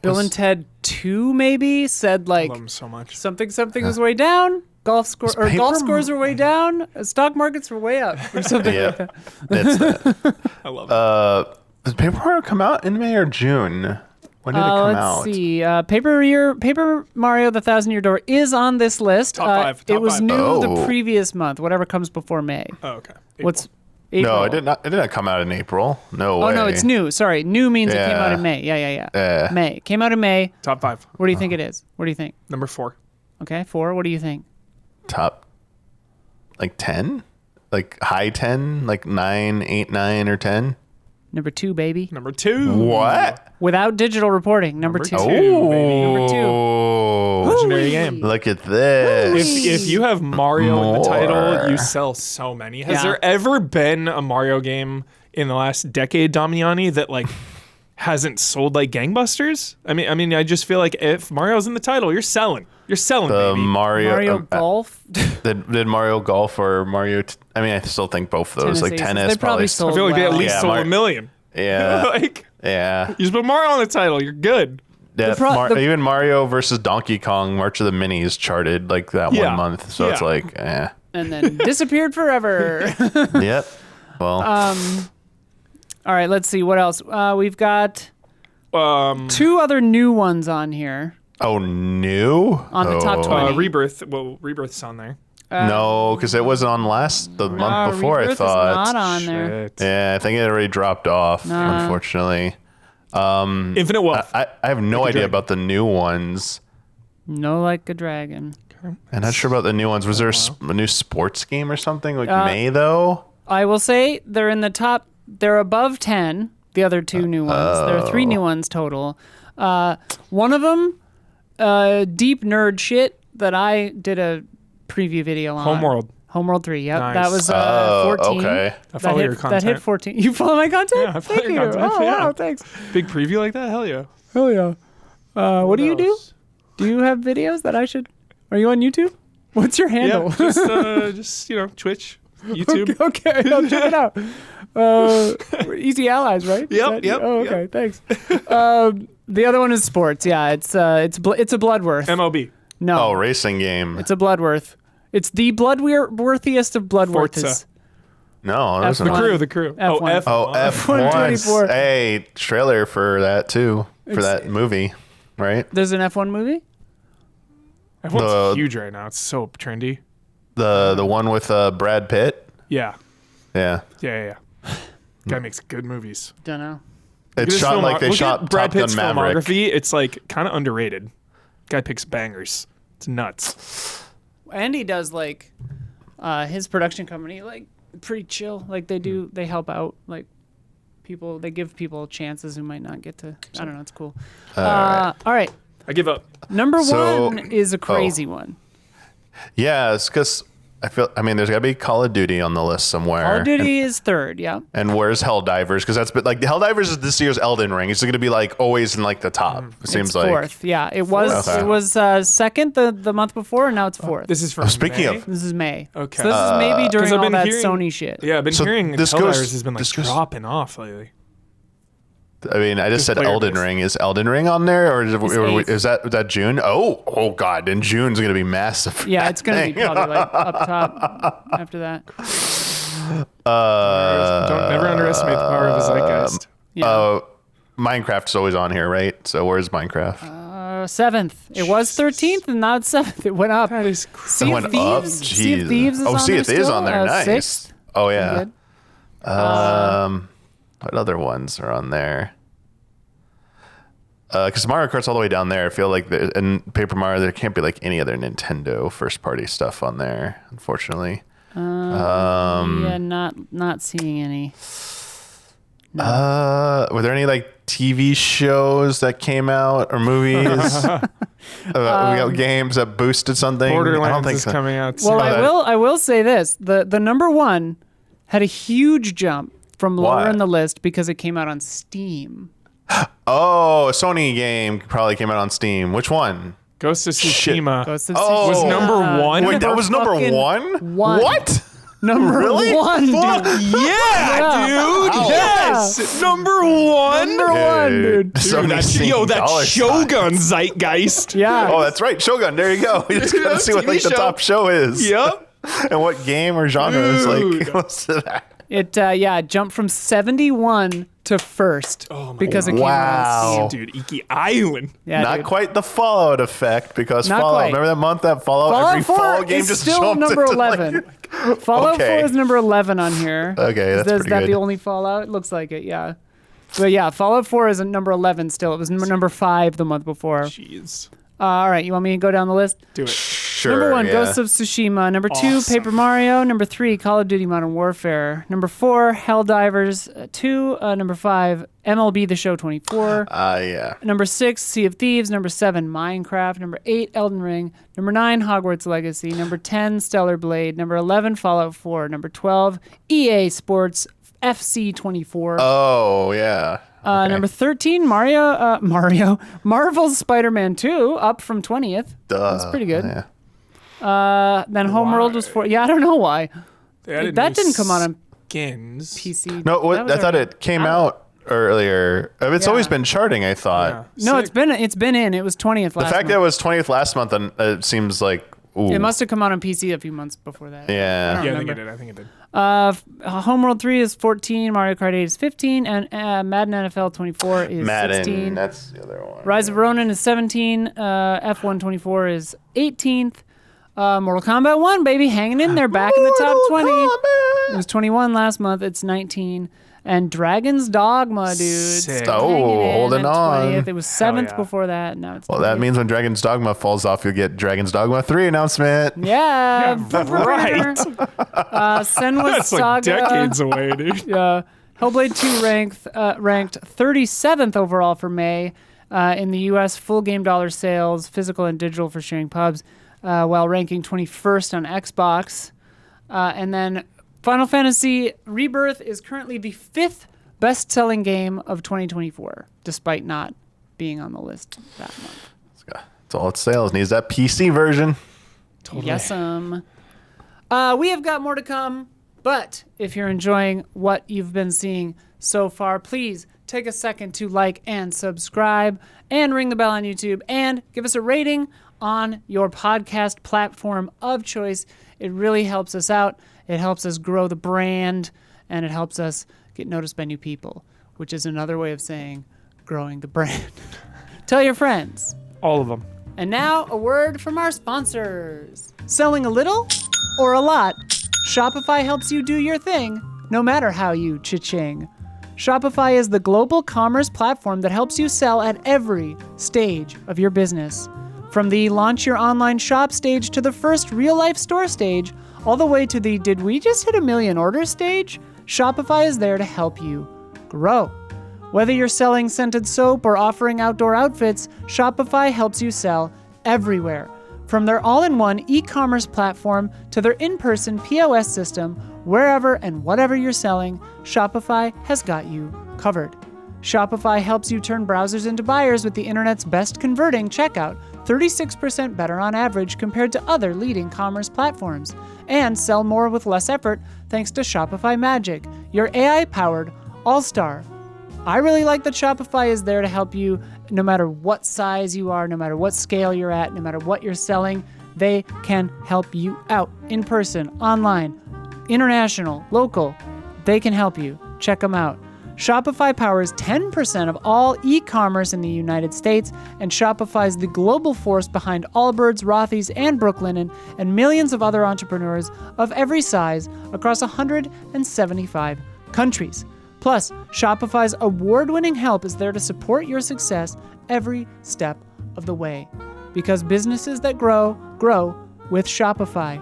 Bill and Ted 2 maybe said like I love him so much. something was way down. Golf scores are way down. Stock markets were way up or something like that. That's that. I love it. Does Paper Mario come out in May or June? When did it come out? Let's see. Paper Mario: The 1,000-Year Door is on this list. Top five. It was new the Oh. previous month. Whatever comes before May. Oh, okay. What's April? No, it did not. It did not come out in April. No way. Oh no, it's new. Sorry, new means it came out in Yeah. May. Yeah. May came out in May. Top 5. What do you think it is? What do you think? Number 4. Okay, 4. What do you think? Top, like 10, like high 10, like 9, 8, 9, or 10. Number 2, baby. Number 2. What? Without digital reporting. Number 2. Number 2, baby. Number 2. Oh, Legendary game. look at this. If you have Mario in the title, More. you sell so many. Has Yeah. there ever been a Mario game in the last decade, Damiani, that like hasn't sold like gangbusters? I mean, I just feel like if Mario's in the title, you're selling. You're selling, The baby. Mario Golf. Did Mario Golf or Mario? I mean, I still think both of those. Like Tennis tennis, They probably sold I feel like they at well. least Yeah, sold 1 million. Yeah, Like, yeah. you just put Mario on the title, you're good. Yeah, even Mario versus Donkey Kong March of the Minis charted like that 1 month. So it's like, eh. And then disappeared forever. Yep. Well. All right, let's see what else. We've got 2 other new ones on here. Oh, new? On the top 20. Rebirth. Well, Rebirth's on there. No, because it wasn't on the month before, Rebirth I thought. is not on there. Shit. Yeah, I think it already dropped off, unfortunately. Infinite Wealth. I have no idea about the new ones. No Like a Dragon. I'm not sure about the new ones. Was there a new sports game or something? Like May, though? I will say they're in the top. They're above 10. The other 2 new ones. There are 3 new ones total. One of them, deep nerd shit that I did a preview video on. Homeworld 3. Yep, Nice. that was 14. Okay. I follow your content. That hit 14. You follow my content? Yeah, I follow Thank your you. content. Oh, Yeah. wow, thanks. Big preview like that? Hell yeah. Hell yeah. What do you do? else? Do you have videos that I should? Are you on YouTube? What's your handle? Yeah, just Twitch, YouTube. Okay, I'll check it out. Easy Allies, right? Yep. Oh, okay, thanks. The other one is sports. Yeah, it's a Bloodworth. MLB. No, Oh, racing game. it's a Bloodworth. It's the Bloodworthiest of Bloodworths. Forza. No, there's F1. not. The crew. F1. Oh, F1. Oh, F1. 124. Hey, trailer for that, too. For that movie, right? There's an F1 movie. F1's huge right now. It's so trendy. The one with Brad Pitt? Yeah. Yeah. Guy makes good movies. Don't know. It's shot like they Look shot at Brad Top Gun Pitt's Maverick. filmography. It's like kind of underrated. Guy picks bangers. It's nuts. Andy does like his production company, like pretty chill. Like they help out like people. They give people chances who might not get to. I don't know. It's cool. All right. I give up. Number So- 1 is a crazy one. Yeah, it's because there's got to be Call of Duty on the list somewhere. Call of Duty is 3rd. Yeah. And where's Helldivers? Because that's like Helldivers is this year's Elden Ring. It's going to be like always in like the top. It seems It's like 4th. Yeah. It was. Okay. It was 2nd the month before, and now it's 4th. This is from speaking May? of- This is May. Okay. So this is maybe during 'Cause I've all been that hearing- Sony shit. Yeah, I've been So hearing this Helldivers goes- has been like this goes- dropping off lately. I just said player Elden base. Ring. Is Elden Ring on there, or It's is that June? Oh God! And June's going to be massive. Yeah, it's gonna be probably like up top after that. Don't never underestimate the power of a zeitgeist. Yeah. Minecraft's always on here, right? So where's Minecraft? 7th. It was 13th, and now it's 7th. It went up. That is Sea It of went up. Thieves. Sea of Jeez. Thieves is on Sea there of Thieves still. on there. Nice. 6th. Oh yeah. Good. What other ones are on there? Because Mario Kart's all the way down there. I feel like in Paper Mario there can't be like any other Nintendo first party stuff on there, unfortunately. Yeah, not seeing any. Were there any like TV shows that came out or movies? We got games that boosted something. I don't Borderlands think is so. coming out Well, soon. I will say this: the number 1 had a huge jump from lower Why? in the list because it came out on Steam. Oh, a Sony game probably came out on Steam. Which one? Ghost of Tsushima Ghost of Oh. was Tsushima. number 1. Wait, that was number fucking 1? one. What? Number Really? 1, dude. Yeah, dude. Wow. Yes. Number 1. Number 1, dude. That Shogun zeitgeist. Yeah. Oh, that's right. Shogun. There you go. You just gotta Yeah, see what TV like the show. top show is. Yep. And what game or genre is like Dude. close to that. It jumped from 71 to 1st because it came out Wow. on Steam. Dude, Iki Island. Yeah, Not dude. quite the Fallout effect because Not Fallout. quite. Remember that month that Fallout Fallout every 4 fall game is just still jumped number into, 11. Like, Fallout Okay. 4 is number 11 on here. Okay, that's Is pretty that good. the only Fallout? It looks like it, yeah. But yeah, Fallout 4 is at number 11 still. It was number 5 the month before. Jeez. All right, you want me to go down the list? Do it. Sure. Number 1, yeah. Ghost of Tsushima. Number 2, Awesome. Paper Mario. Number 3, Call of Duty Modern Warfare. Number 4, Helldivers 2. Number 5, MLB The Show 24. Yeah. Number 6, Sea of Thieves. Number 7, Minecraft. Number 8, Elden Ring. Number 9, Hogwarts Legacy. Number 10, Stellar Blade. Number 11, Fallout 4. Number 12, EA Sports FC 24. Oh yeah. Okay. Number 13, Marvel's Spider-Man 2, up from 20th. That's pretty good. Yeah. Then Homeworld was 4. Yeah, I don't know why. They added That new didn't come out on skins. PC. No, That was I thought already it came out earlier. It's Yeah. always been charting, I thought. Yeah. No, Sick. it's been in. It was 20th last The fact month. that it was 20th last month, and it seems like, ooh. It must have come out on PC a few months before that. Yeah. Yeah, I think it did. Homeworld 3 is 14, Mario Kart 8 is 15, and Madden NFL 24 is Madden, 16. that's the other one. Rise of Ronin is 17. F1 24 is 18th. Mortal Kombat 1, baby, hanging in there, back in the top 20. It was 21 last month. It's 19. And Dragon's Dogma, dude. Sick. Holding at on. 20th. It was 7th yeah. before that. And now it's Well, that 20th. means when Dragon's Dogma falls off, you'll get Dragon's Dogma 3 announcement. Yeah. right. Senua's That's like Saga. decades away, dude. Hellblade 2 ranked 37th overall for May in the U.S. full game dollar sales, physical and digital for sharing pubs, while ranking 21st on Xbox. And then Final Fantasy Rebirth is currently the 5th best-selling game of 2024, despite not being on the list that month. That's all it sells. Needs that PC version. Totally. Yes, we have got more to come, but if you're enjoying what you've been seeing so far, please take a second to like and subscribe and ring the bell on YouTube and give us a rating on your podcast platform of choice. It really helps us out. It helps us grow the brand, and it helps us get noticed by new people, which is another way of saying growing the brand. Tell your friends. All of them. And now, a word from our sponsors. Selling a little or a lot, Shopify helps you do your thing, no matter how you cha-ching. Shopify is the global commerce platform that helps you sell at every stage of your business. From the launch your online shop stage to the first real-life store stage, all the way to the did we just hit 1 million orders stage, Shopify is there to help you grow. Whether you're selling scented soap or offering outdoor outfits, Shopify helps you sell everywhere. From their all-in-one e-commerce platform to their in-person POS system, wherever and whatever you're selling, Shopify has got you covered. Shopify helps you turn browsers into buyers with the internet's best converting checkout, 36% better on average compared to other leading commerce platforms, and sell more with less effort thanks to Shopify Magic, your AI-powered all-star. I really like that Shopify is there to help you no matter what size you are, no matter what scale you're at, no matter what you're selling. They can help you out in person, online, international, local. They can help you. Check them out. Shopify powers 10% of all e-commerce in the United States, and Shopify is the global force behind Allbirds, Rothy's, and Brooklinen, and millions of other entrepreneurs of every size across 175 countries. Plus, Shopify's award-winning help is there to support your success every step of the way. Because businesses that grow, grow with Shopify.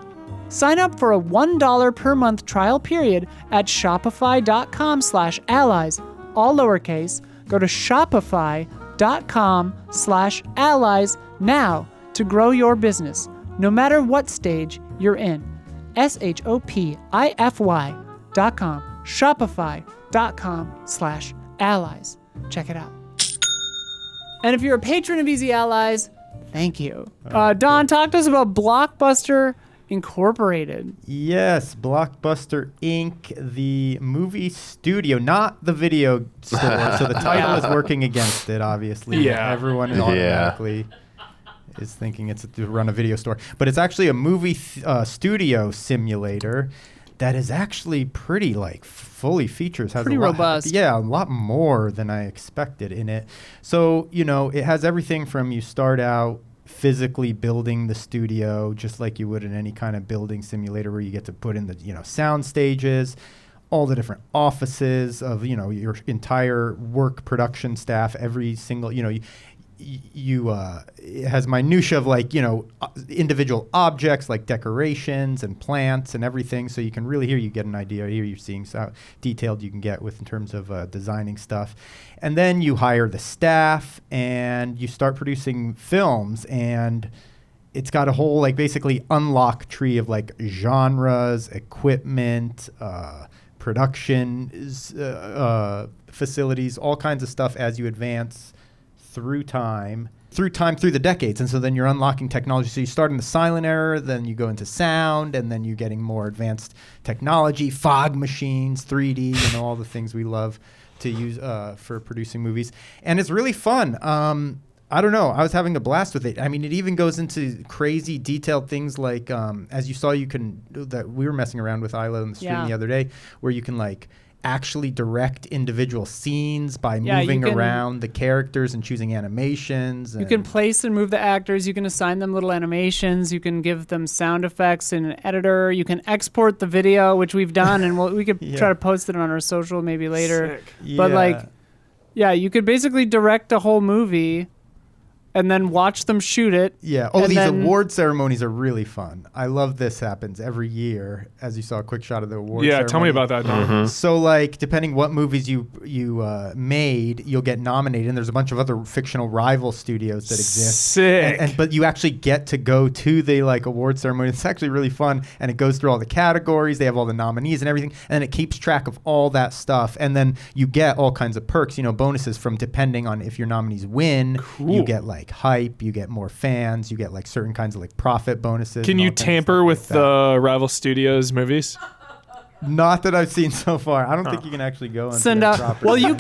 Sign up for a $1 per month trial period at shopify.com/allies, all lowercase. Go to shopify.com/allies now to grow your business, no matter what stage you're in. shopify.com, shopify.com/allies. Check it out. And if you're a patron of Easy Allies, thank you. Don, talk to us about Blockbuster Incorporated. Yes, Blockbuster Inc., the movie studio, not the video store. So the title is working against it, obviously. Yeah. Everyone automatically is thinking it's to run a video store. But it's actually a movie studio simulator that is actually pretty, fully features. Has Pretty a lot, robust. Yeah, a lot more than I expected in it. So, it has everything from you start out physically building the studio just like you would in any kind of building simulator where you get to put in the sound stages, all the different offices of your entire work production staff, every single it has minutia of individual objects like decorations and plants and everything, so you can really you get an idea. Here you're seeing how detailed you can get with in terms of designing stuff. And then you hire the staff and you start producing films, and it's got a whole basically unlock tree of genres, equipment, production facilities, all kinds of stuff as you advance through the decades. And so then you're unlocking technology. So you start in the silent era, then you go into sound, and then you're getting more advanced technology, fog machines, 3D, all the things we love to use for producing movies, and it's really fun. I don't know. I was having a blast with it. I mean, it even goes into crazy detailed things like, as you saw, that we were messing around with Isla on the stream the other day, where you can like actually direct individual scenes by moving around the characters and choosing animations. You can place and move the actors. You can assign them little animations. You can give them sound effects in an editor. You can export the video, which we've done, and we could try to post it on our social maybe later. Sick. But you could basically direct a whole movie and then watch them shoot it. Yeah. Oh, these award ceremonies are really fun. I love this happens every year, as you saw a quick shot of the award ceremony. Yeah, tell me about that, Don. So, like, depending what movies you made, you'll get nominated. And there's a bunch of other fictional rival studios that exist. Sick. But you actually get to go to the, like, award ceremony. It's actually really fun. And it goes through all the categories. They have all the nominees and everything. And it keeps track of all that stuff. And then you get all kinds of perks, bonuses from depending on if your nominees win. Cool. You get, like, hype, you get more fans, you get like certain kinds of like profit bonuses. Can you tamper with the rival studios movies? Not that I've seen so far. I don't think you can actually go into that property. Well, you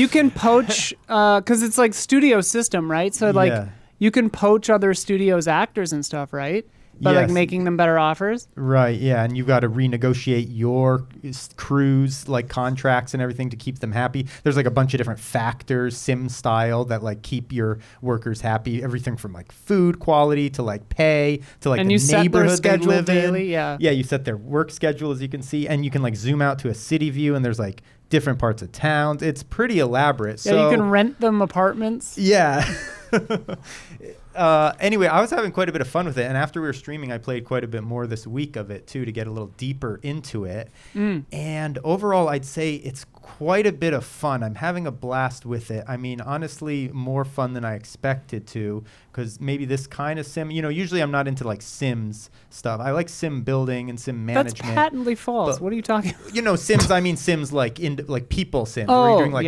can poach because it's like studio system, right? So you can poach other studios' actors and stuff, right? By like making them better offers. Right, yeah, and you've got to renegotiate your crews like contracts and everything to keep them happy. There's like a bunch of different factors, sim style, that like keep your workers happy. Everything from like food quality to like pay to like the neighborhood they live in. Yeah, you set their work schedule, as you can see, and you can like zoom out to a city view, and there's like different parts of towns. It's pretty elaborate. Yeah, so you can rent them apartments. Yeah. Anyway, I was having quite a bit of fun with it, and after we were streaming, I played quite a bit more this week of it too to get a little deeper into it. And overall, I'd say it's quite a bit of fun. I'm having a blast with it. I mean, honestly, more fun than I expected to, because maybe this kind of sim, usually I'm not into like Sims stuff. I like sim building and sim management. That's patently false. What are you talking about? Sims, I mean Sims like People Sims. Oh, where you're doing like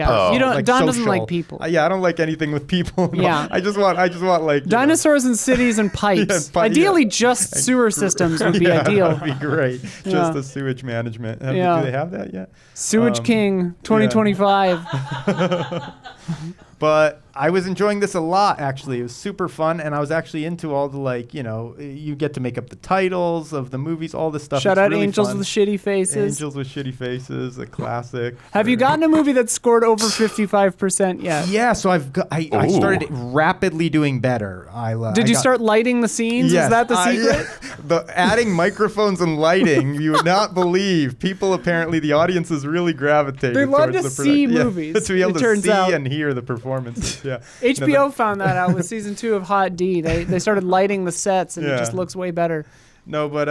Don doesn't like people. I don't like anything with people. Yeah. I just want like dinosaurs and cities and pipes. Ideally, just sewer systems would be ideal. That would be great. Just the sewage management. Do they have that yet? Sewage King 2025. But I was enjoying this a lot, actually. It was super fun, and I was actually into all the, you get to make up the titles of the movies, all this stuff. Shout it's out really Angels fun. with Shitty Faces. Angels with Shitty Faces, a classic. Have you gotten a movie that scored over 55% yet? Yeah, so I started rapidly doing better. Did you start lighting the scenes? Yes, Is that the secret? Adding microphones and lighting, you would not believe. People, apparently, the audience is really gravitating They love towards to see movies. To be able to see out. and hear the performances. Yeah. HBO found that out with season 2 of Hot D. They started lighting the sets, and it just looks way better. No, but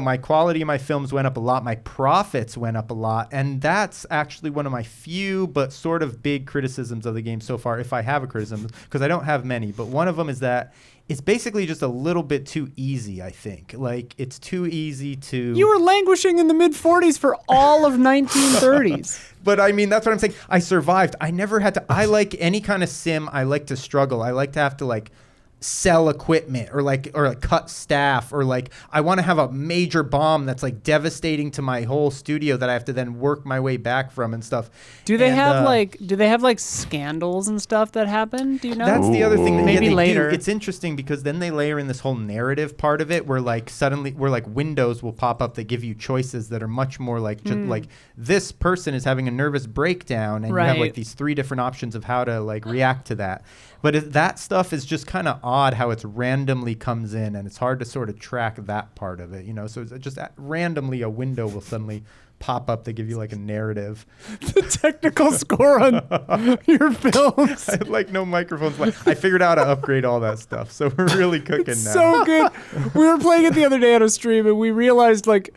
my quality of my films went up a lot. My profits went up a lot. And that's actually one of my few but sort of big criticisms of the game so far, if I have a criticism, because I don't have many. But one of them is that it's basically just a little bit too easy, I think. Like, it's too easy to... You were languishing in the mid-40s for all of 1930s. But I mean, that's what I'm saying. I survived. I never had to... I like any kind of sim. I like to struggle. I like to have to, like, sell equipment or cut staff, or like I want to have a major bomb that's like devastating to my whole studio that I have to then work my way back from and stuff. Do they have scandals and stuff that happen? Do you know? That's the other thing that maybe later. It's interesting because then they layer in this whole narrative part of it where like suddenly windows will pop up that give you choices that are much more like just like this person is having a nervous breakdown, and you have like these 3 different options of how to like react to that. But that stuff is just kind of odd how it's randomly comes in, and it's hard to sort of track that part of it, So it's just randomly a window will suddenly pop up to give you like a narrative. The technical score on your films. I had like no microphones. I figured out how to upgrade all that stuff, so we're really cooking now. So good. We were playing it the other day on a stream, and we realized like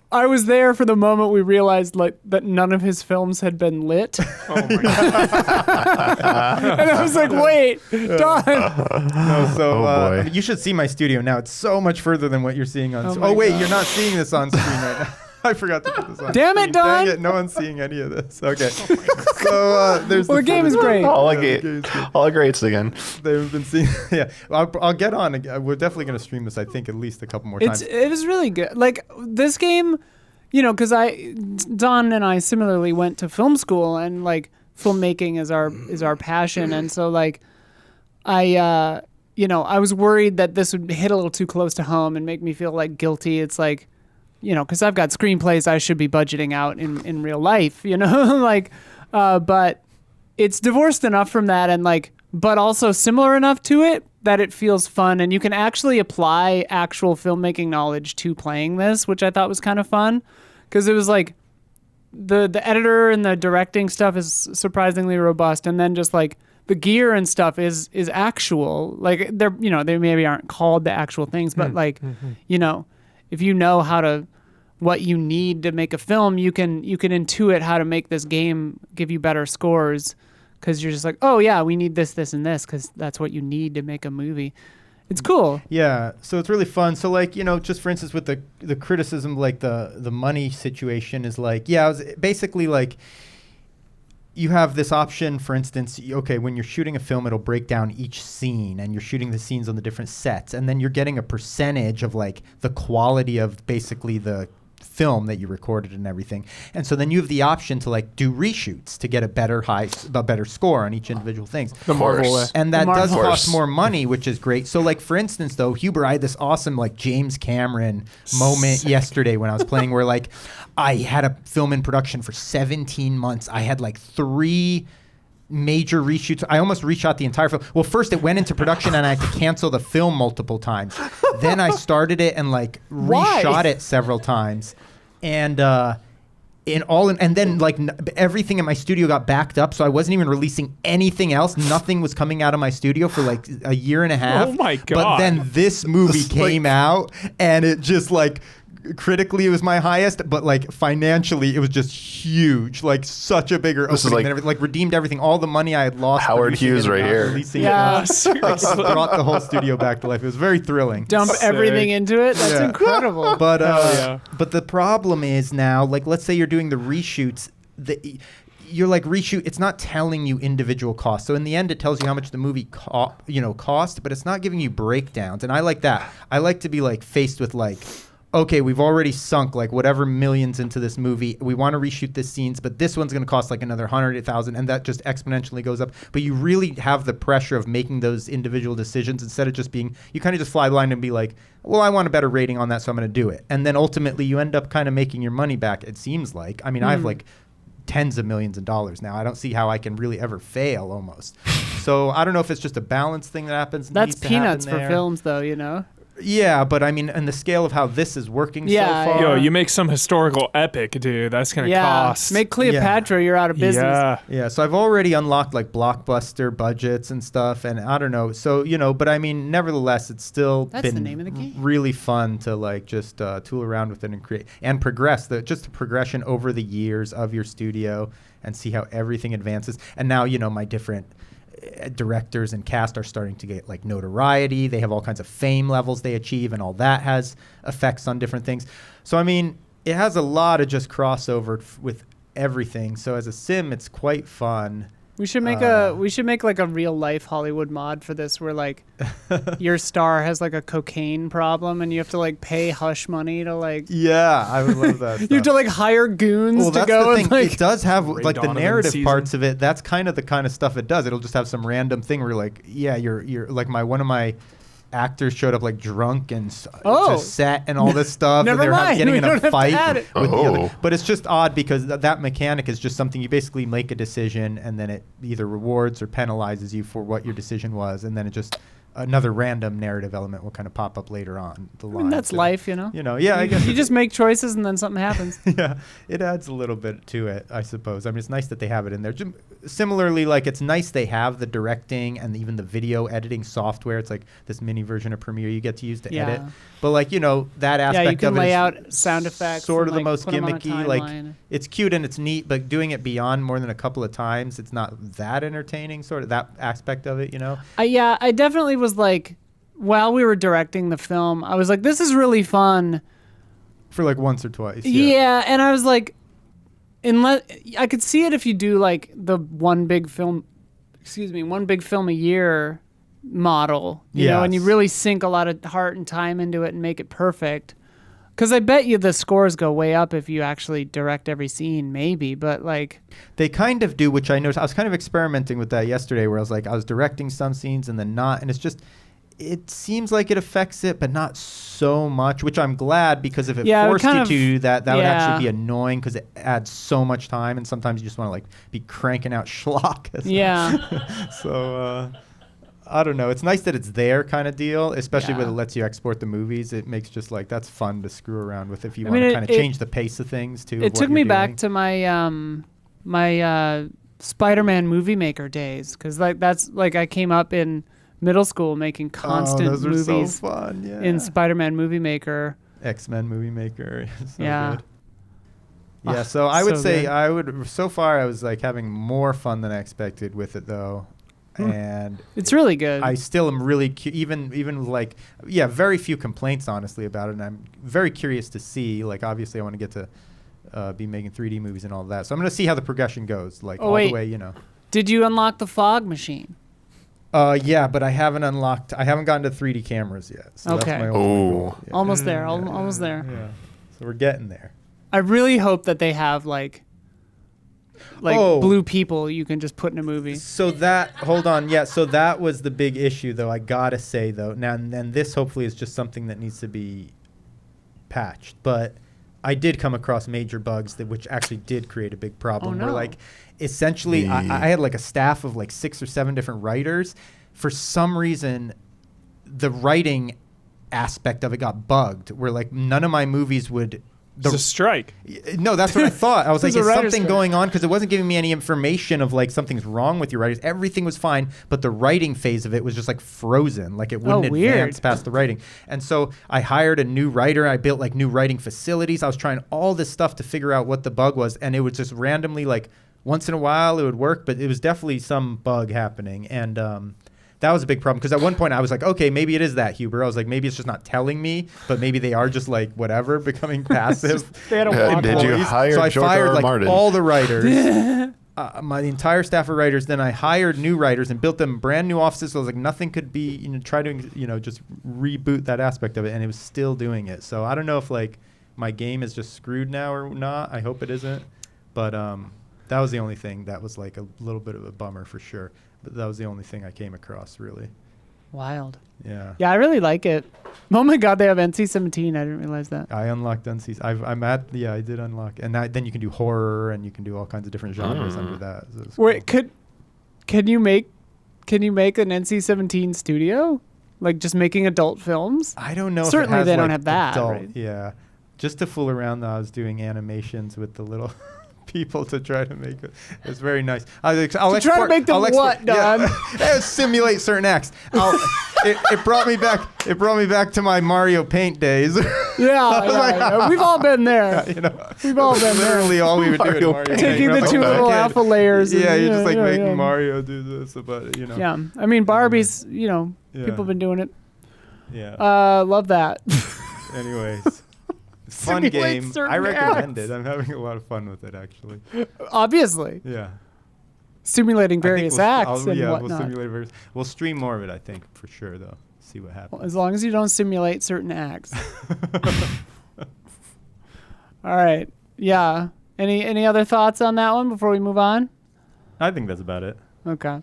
I was there for the moment we realized like that none of his films had been lit. Oh my god! And I was like, "Wait, Don." No, so you should see my studio now. It's so much further than what you're seeing on. God. You're not seeing this on screen right now. I forgot to put this on. Damn it, Don! Dang it, no one's seaing any of this. Okay. So there's the game is great. All greats again. They've been seeing. Yeah, I'll get on. We're definitely going to stream this. I think at least a couple more times. It was really good. Like this game, because Don and I similarly went to film school, and like filmmaking is our passion, and so like I was worried that this would hit a little too close to home and make me feel like guilty. It's like, because I've got screenplays I should be budgeting out in real life, like, but it's divorced enough from that, and like, but also similar enough to it that it feels fun, and you can actually apply actual filmmaking knowledge to playing this, which I thought was kind of fun, because it was like the editor and the directing stuff is surprisingly robust, and then just like the gear and stuff is actual. Like they maybe aren't called the actual things, but like if you know what you need to make a film, you can intuit how to make this game give you better scores, because you're just like, oh yeah, we need this, this, and this, because that's what you need to make a movie. It's cool. Yeah, so it's really fun. So like, just for instance with the criticism, like the money situation is like, yeah, it was basically like, you have this option, for instance, okay, when you're shooting a film, it'll break down each scene, and you're shooting the scenes on the different sets, and then you're getting a percentage of like the quality of basically the film that you recorded and everything. And so then you have the option to like do reshoots to get a better score on each individual things. The Marvel. And that does Marvel. cost more money, which is great. So like, for instance, though, Huber, I had this awesome like James Cameron moment yesterday when I was playing where like I had a film in production for 17 months. I had like 3 major reshoots. I almost reshot the entire film. Well, first it went into production and I had to cancel the film multiple times. Then I started it and like reshot it several times. And then like everything in my studio got backed up, so I wasn't even releasing anything else. Nothing was coming out of my studio for like a year and a half. Oh my God. But then this movie came out, and it just like critically it was my highest, but like financially it was just huge, like such a bigger This is opening than everything, like redeemed everything, all the money I had lost. Howard Hughes right here. Yeah. Seriously. Brought the whole studio back to life. It was very thrilling. Dump everything into it. That's Yeah. incredible. But yeah. but the problem is now, like, let's say you're doing the reshoots, you're like reshoot. It's not telling you individual costs. So in the end, it tells you how much the movie cost, but it's not giving you breakdowns. And I like that. I like to be like faced with like, okay, we've already sunk like whatever millions into this movie. We want to reshoot this scenes, but this one's going to cost like another 100,000, and that just exponentially goes up. But you really have the pressure of making those individual decisions instead of just being, you kind of just fly blind and be like, well, I want a better rating on that, so I'm going to do it. And then ultimately you end up kind of making your money back, it seems like. I mean, I have like tens of millions of dollars now. I don't see how I can really ever fail almost. So I don't know if it's just a balance thing that happens. That's needs to happen peanuts for there. films, though, Yeah, but I mean, and the scale of how this is working Yeah, so far. Yo, you make some historical epic, dude. That's gonna cost. Make Cleopatra, you're out of business. Yeah. Yeah, so I've already unlocked like blockbuster budgets and stuff, and I don't know. So, but I mean, nevertheless, it's still That's been the name of the game. really fun to like just tool around with it and create and progress just the progression over the years of your studio and see how everything advances. And now, my different directors and cast are starting to get like notoriety. They have all kinds of fame levels they achieve, and all that has effects on different things. So I mean, it has a lot of just crossover with everything. So as a sim, it's quite fun. We should make like a real life Hollywood mod for this, where like your star has like a cocaine problem and you have to like pay hush money to like. Yeah, I would love that. You have to like hire goons Well, to that's go the and thing. like. It does have Ray like the Donovan narrative season. parts of it. That's kind of the kind of stuff it does. It'll just have some random thing where like, yeah, you're like one of my actors showed up like drunk and to set and all this stuff. Never and they're mind. getting We in don't a have to fight add it. with the other. Oh. But it's just odd because that mechanic is just something you basically make a decision and then it either rewards or penalizes you for what your decision was, and then it just another random narrative element will kind of pop up later on the line. That's So, life, yeah, I guess You just make choices and then something happens. yeah, it adds a little bit to it, I suppose. I mean, it's nice that they have it in there. Similarly, like, it's nice they have the directing and even the video editing software. It's like this mini version of Premiere you get to use to Yeah. edit. But, like, that aspect Yeah, you can of it lay is out sound effects. sort and, of the like, most put 'em on a gimmicky. Like, timeline. it's cute and it's neat, but doing it beyond more than a couple of times, it's not that entertaining, sort of that aspect of it, I definitely was like, while we were directing the film, I was like, this is really fun. For, like, once or twice. Yeah, and I was like, unless I could see it if you do like the one big film a year model, and you Yes. really sink a lot of heart and time into it and make it perfect. Because I bet you the scores go way up if you actually direct every scene, maybe. But like, They kind of do, which I noticed. I was kind of experimenting with that yesterday, where I was like, I was directing some scenes and then not, and it's just, it seems like it affects it, but not so much. Which I'm glad, because if it forced you to do that, that would actually be annoying, because it adds so much time, and sometimes you just want to like be cranking out schlock. Yeah. So I don't know. It's nice that it's there, kind of deal, especially when it lets you export the movies. It makes just like, that's fun to screw around with if you want to kind of change the pace of things too. It took me back to my my Spider-Man movie maker days, because like that's like I came up in middle school making constant those are movies so fun. Yeah. in Spider-Man movie maker. X-Men movie maker. So Yeah. good. Yeah, so I would so say good. so far I was like having more fun than I expected with it though. And It's really good. I still am really even like very few complaints honestly about it, and I'm very curious to see, like, obviously I want to get to be making 3D movies and all of that. So I'm going to see how the progression goes, like the way, you know. Did you unlock the fog machine? Yeah, but I haven't gotten to 3D cameras yet. So that's my only goal. Yeah. Almost there. Almost there. Yeah. So we're getting there. I really hope that they have like blue people you can just put in a movie. So hold on. Yeah, so that was the big issue though, I got to say though. Now and then this hopefully is just something that needs to be patched, but I did come across major bugs which actually did create a big problem. Oh, no. Where like essentially I had like a staff of like 6 or 7 different writers. For some reason, the writing aspect of it got bugged, where like none of my movies would. It's a strike. No, that's what I thought. I was like, There's is a writer's something strike. going on? Because it wasn't giving me any information of like something's wrong with your writers. Everything was fine, but the writing phase of it was just like frozen. Like it wouldn't advance past the writing. And so I hired a new writer. I built like new writing facilities. I was trying all this stuff to figure out what the bug was. And it would just randomly, like once in a while it would work, but it was definitely some bug happening. And that was a big problem, because at one point I was like, okay, maybe it is that, Huber. I was like, maybe it's just not telling me, but maybe they are just like whatever, becoming passive. They had a Did you hire So I George fired R. like Martin? all the writers, my entire staff of writers. Then I hired new writers and built them brand new offices. So I was like, nothing could be, try to, just reboot that aspect of it, and it was still doing it. So I don't know if like my game is just screwed now or not. I hope it isn't, but that was the only thing that was like a little bit of a bummer for sure. But that was the only thing I came across, really. Wild. Yeah. Yeah, I really like it. Oh my God, they have NC-17. I didn't realize that. I unlocked NCs. I did unlock, and then you can do horror, and you can do all kinds of different genres under that. So it's Wait, cool. can you make an NC-17 studio? Like just making adult films? I don't know. Certainly if it has they don't like have that, adult, right? Yeah, just to fool around, though, I was doing animations with the little people to try to make it. It's very nice. I'll To try to make them what, Don? Yeah, simulate certain acts. It brought me back. It brought me back to my Mario Paint days. Yeah. We've all been there. We've all been there. Literally all we would do in Mario Paint. Taking the When I was two a little kid. alpha layers. Yeah, and, you're just like making yeah. Mario do this, but Yeah, I mean Barbie's. Yeah. People have been doing it. Yeah. Love that. Anyways. Fun Simulate game. certain I recommend acts. it. I'm having a lot of fun with it, actually. Obviously, Yeah. simulating I think various we'll, acts and we'll whatnot. simulate various. We'll stream more of it, I think, for sure, though. See what happens. As long as you don't simulate certain acts. All right. Yeah. Any other thoughts on that one before we move on? I think that's about it. Okay.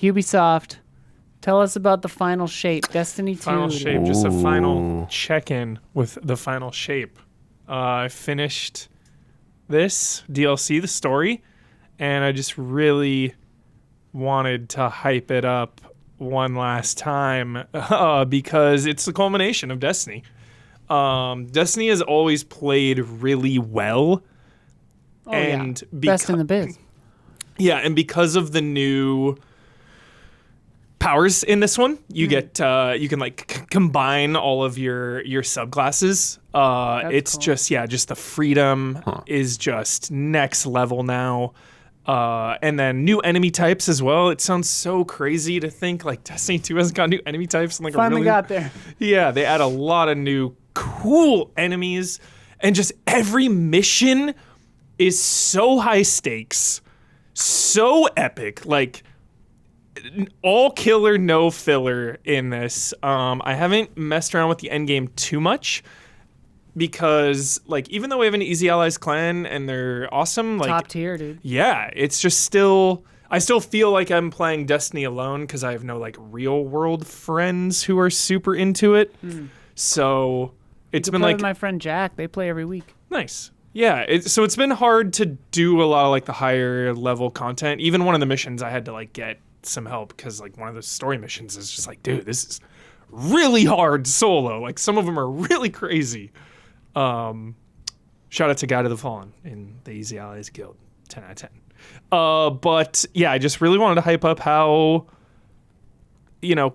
Ubisoft, tell us about the final shape, Destiny 2. Final shape, just a final check-in with the final shape. I finished this DLC, the story, and I just really wanted to hype it up one last time because it's the culmination of Destiny. Destiny has always played really well. And best in the biz. Yeah, and because of the new powers in this one, you get you can like combine all of your subclasses. It's cool. just the freedom is just next level now. And then new enemy types as well. It sounds so crazy to think like Destiny 2 hasn't got new enemy types. And, like Finally got there. Yeah, they add a lot of new cool enemies, and just every mission is so high stakes, so epic. Like all killer, no filler in this. I haven't messed around with the end game too much because, like, even though we have an Easy Allies clan and they're awesome, like Top tier, dude. yeah, it's just still. I still feel like I'm playing Destiny alone because I have no like real world friends who are super into it. So it's been Play like with my friend Jack. They play every week. nice. Yeah, so it's been hard to do a lot of like the higher level content. Even one of the missions I had to like get some help because like one of the story missions is just like, dude, this is really hard solo. Like some of them are really crazy. Shout out to Guide of the Fallen in the Easy Allies Guild. 10 out of 10. But yeah, I just really wanted to hype up how,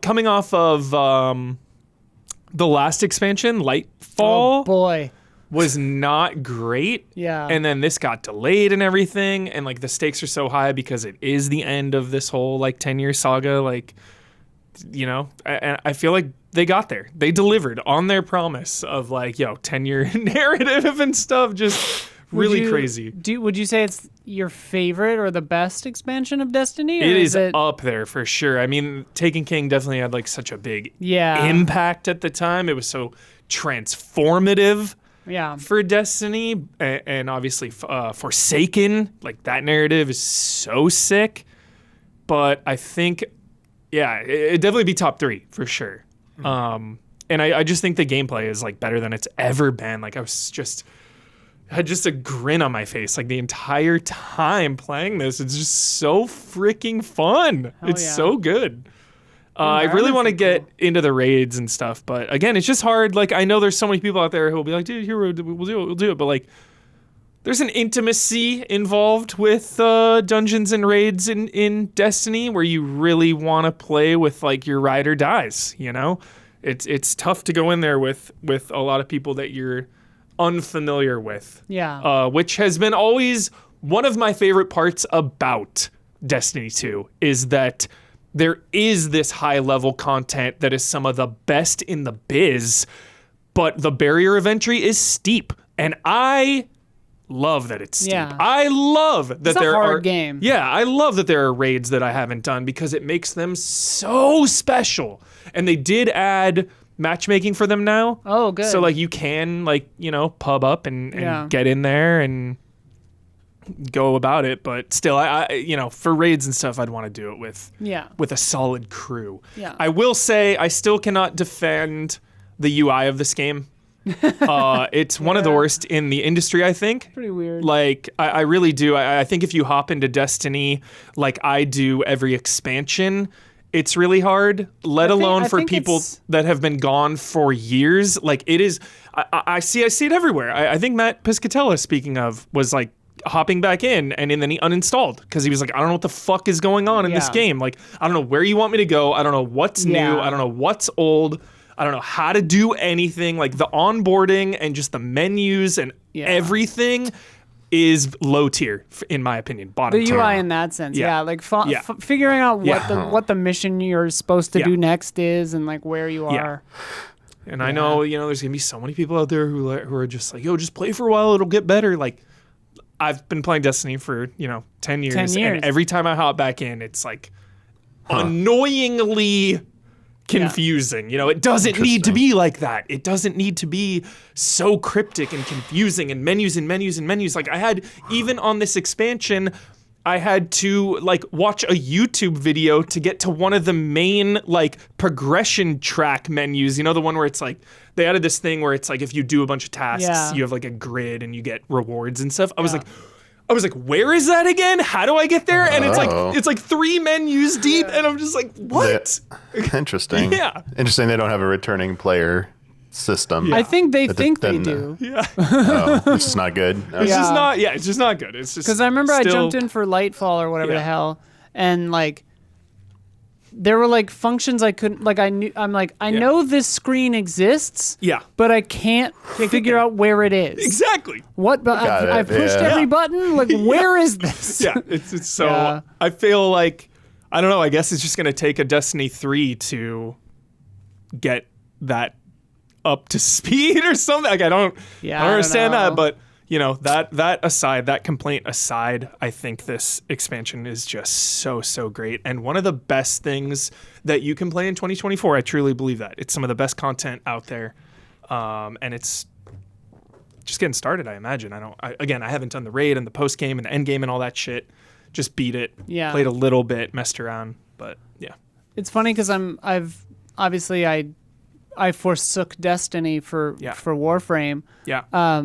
coming off of the last expansion, Lightfall. Oh boy. Was not great. Yeah. And then this got delayed and everything. And like the stakes are so high because it is the end of this whole like 10-year saga. Like, and I feel like they got there. They delivered on their promise of like, 10-year narrative and stuff. Just really crazy. Would you say it's your favorite or the best expansion of Destiny? Or It is up there for sure. I mean, Taken King definitely had like such a big impact at the time. It was so transformative. Yeah. For Destiny, and obviously Forsaken, like that narrative is so sick. But I think, it'd definitely be top 3 for sure. And I just think the gameplay is like better than it's ever been. Like I had just a grin on my face like the entire time playing this. It's just so freaking fun. It's so good. I really want to get into the raids and stuff, but again, it's just hard. Like, I know there's so many people out there who will be like, dude, here, we'll do it. But like, there's an intimacy involved with dungeons and raids in Destiny where you really want to play with like your ride or dies, It's tough to go in there with a lot of people that you're unfamiliar with. Yeah. Which has been always one of my favorite parts about Destiny 2 is that there is this high-level content that is some of the best in the biz, but the barrier of entry is steep. And I love that it's steep. Yeah. I love that It's a there hard are game. Yeah, I love that there are raids that I haven't done because it makes them so special. And they did add matchmaking for them now. Oh, good. So like you can like, pub up and get in there and go about it, but still, I for raids and stuff, I'd want to do it with a solid crew. Yeah. I will say I still cannot defend the UI of this game. It's one of the worst in the industry, I think. Pretty weird. Like, I really do. I think if you hop into Destiny like I do every expansion, it's really hard, let alone for people that have been gone for years. Like, it is, I see it everywhere. I think Matt Piscatella, speaking of, was like, hopping back in and then he uninstalled because he was like, I don't know what the fuck is going on in this game. Like, I don't know where you want me to go. I don't know what's new. I don't know what's old. I don't know how to do anything. Like the onboarding and just the menus and everything is low tier in my opinion. Bottom tier. The UI in that sense. Like figuring out what the mission you're supposed to do next is and like where you are. And I know, there's going to be so many people out there who are just like, just play for a while. It'll get better. Like, I've been playing Destiny for, 10 years. 10 years. And every time I hop back in, it's like annoyingly confusing. It doesn't need to be like that. It doesn't need to be so cryptic and confusing and menus and menus and menus. Like I had, even on this expansion, I had to like watch a YouTube video to get to one of the main like progression track menus. The one where it's like, they added this thing where it's like if you do a bunch of tasks, you have like a grid and you get rewards and stuff. I was like, where is that again? How do I get there? And it's like 3 menus deep, and I'm just like, what? Interesting. Yeah. Interesting. They don't have a returning player system. I think they do. Yeah. It's just not good. It's just not. Yeah, it's just not good. It's just because I remember I jumped in for Lightfall or whatever the hell, and like there were like functions I couldn't like. I know this screen exists. Yeah. But I can't figure out where it is. Exactly. What? But I pushed every button. Like, where is this? Yeah. It's so. Yeah. I feel like I don't know. I guess it's just gonna take a Destiny 3 to get that up to speed or something. Like I don't understand that, but you know, that aside, that complaint aside, I think this expansion is just so great. And one of the best things that you can play in 2024, I truly believe that. It's some of the best content out there. And it's just getting started, I imagine. I haven't done the raid and the post game and the end game and all that shit. Just beat it. Yeah. Played a little bit, messed around, but yeah. It's funny because I forsook Destiny for Warframe. Yeah.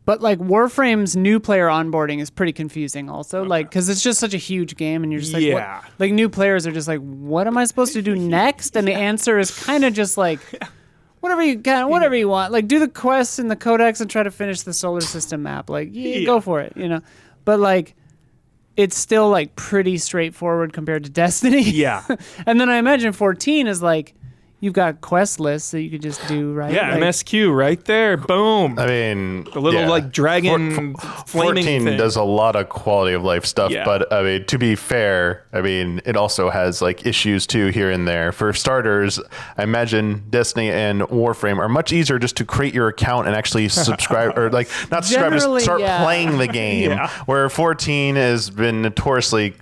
But like Warframe's new player onboarding is pretty confusing also, like because it's just such a huge game and you're just like, Yeah. what? Like new players are just like, what am I supposed to do next? And the answer is kind of just like, whatever you want. Like do the quests in the codex and try to finish the solar system map. Like go for it, you know. But like, it's still like pretty straightforward compared to Destiny. Yeah. And then I imagine 14 is like, you've got quest lists that you could just do, right? Yeah, like, MSQ right there. Boom. I mean, The little like dragon flaming 14 thing. does a lot of quality of life stuff, Yeah. but I mean, to be fair, I mean, it also has like issues too here and there. For starters, I imagine Destiny and Warframe are much easier just to create your account and actually subscribe or like not subscribe, just Generally, start yeah. playing the game. Yeah. Where 14 has been notoriously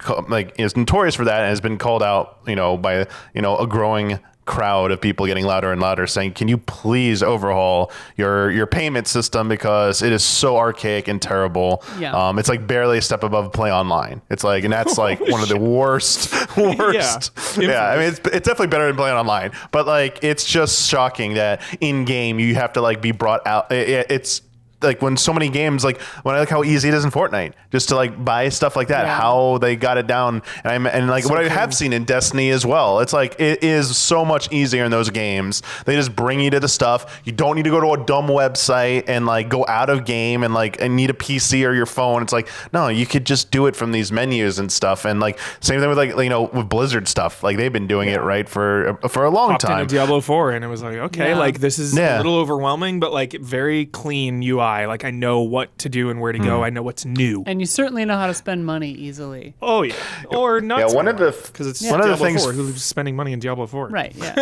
is notorious for that and has been called out, you know, by a growing crowd of people getting louder and louder saying, can you please overhaul your payment system because it is so archaic and terrible. Yeah. It's like barely a step above play online. It's like, and that's like one of the worst. Yeah. I mean, it's definitely better than playing online, but like, it's just shocking that in game you have to like be brought out. It's like when so many games, like when I like how easy it is in Fortnite just to like buy stuff like that, Yeah. how they got it down. And like what I have seen in Destiny as well, it's like it is so much easier in those games. They just bring you to the stuff. You don't need to go to a dumb website and like go out of game and like and need a PC or your phone. It's like, no, you could just do it from these menus and stuff. And like same thing with like, with Blizzard stuff. Like they've been doing it right for a long Hopped time. into Diablo 4 and it was like, okay, Yeah. like this is Yeah. a little overwhelming, but like very clean UI. Like I know what to do and where to go. I know what's new. And you certainly know how to spend money easily. Oh yeah, or not. Yeah, one of the because it's one of the Diablo things 4. Who's spending money in Diablo 4? Right, yeah.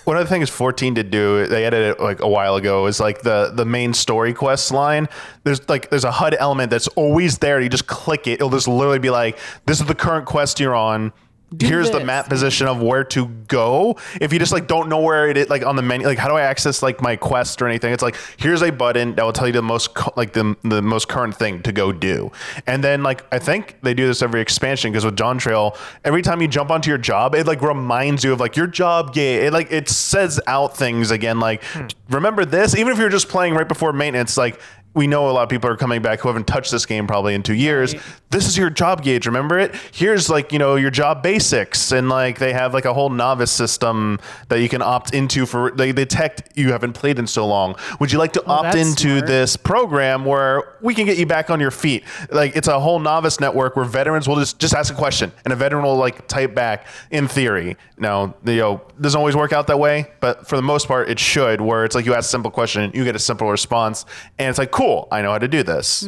One of the things 14 did do, they added it like a while ago, is like the main story quest line. There's a HUD element that's always there. You just click it. It'll just literally be like, this is the current quest you're on. Here's the this. map position of where to go. If you just like don't know where it is, like on the menu, like how do I access like my quest or anything? It's like, here's a button that will tell you the most the most current thing to go do. And then like I think they do this every expansion because with Dawn Trail, every time you jump onto your job, it like reminds you of like your job gate. It says out things again, like remember this. Even if you're just playing right before maintenance, like. We know a lot of people are coming back who haven't touched this game probably in 2 years. Right. This is your job gauge. Remember it? Here's like, your job basics. And like they have like a whole novice system that you can opt into for. They detect you haven't played in so long. Would you like to opt that's into smart. this program where we can get you back on your feet? Like it's a whole novice network where veterans will just ask a question and a veteran will like type back in theory. Now, doesn't always work out that way, but for the most part it should, where it's like you ask a simple question, you get a simple response, and it's like, cool, I know how to do this.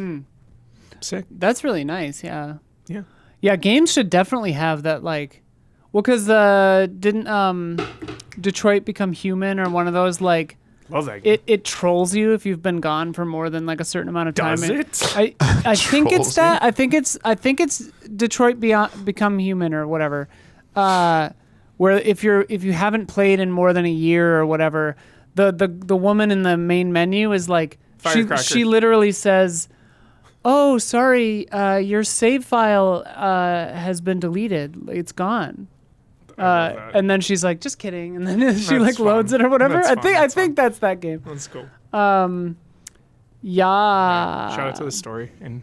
Sick. That's really nice, yeah. Yeah. Yeah, games should definitely have that, like, well, because didn't Detroit Become Human or one of those, like, Love that game. it trolls you if you've been gone for more than like a certain amount of time. Does it? I think it's Trolls that. I think it's Detroit Become Human or whatever. Where if you haven't played in more than a year or whatever, the woman in the main menu is like Firecracker. she literally says, "Oh, sorry, your save file has been deleted. It's gone." love that. And then she's like, "Just kidding," and then she That's like loads fun. it or whatever. That's I fun. think That's I think that's that game. That's cool. Yeah. Shout out to the story and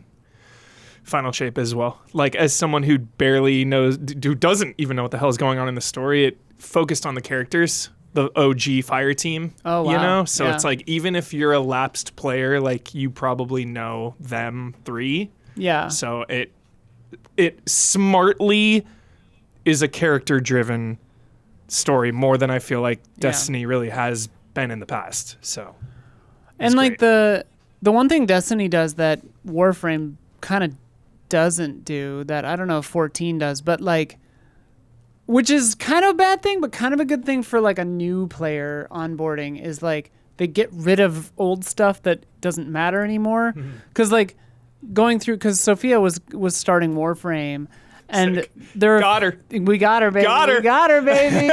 Final Shape as well. Like as someone who barely knows, who doesn't even know what the hell is going on in the story, it focused on the characters, the OG fire team. Oh, wow. You know, so Yeah. it's like even if you're a lapsed player, like you probably know them three. Yeah. So it smartly is a character driven story more than I feel like Destiny really has been in the past. So And like great. the one thing Destiny does that Warframe kind of doesn't do, that I don't know if 14 does, but like, which is kind of a bad thing, but kind of a good thing for like a new player onboarding, is like they get rid of old stuff that doesn't matter anymore. Because like going through, because Sophia was starting Warframe, and Sick. there Got her. We got her, baby. Got her. We got her, baby.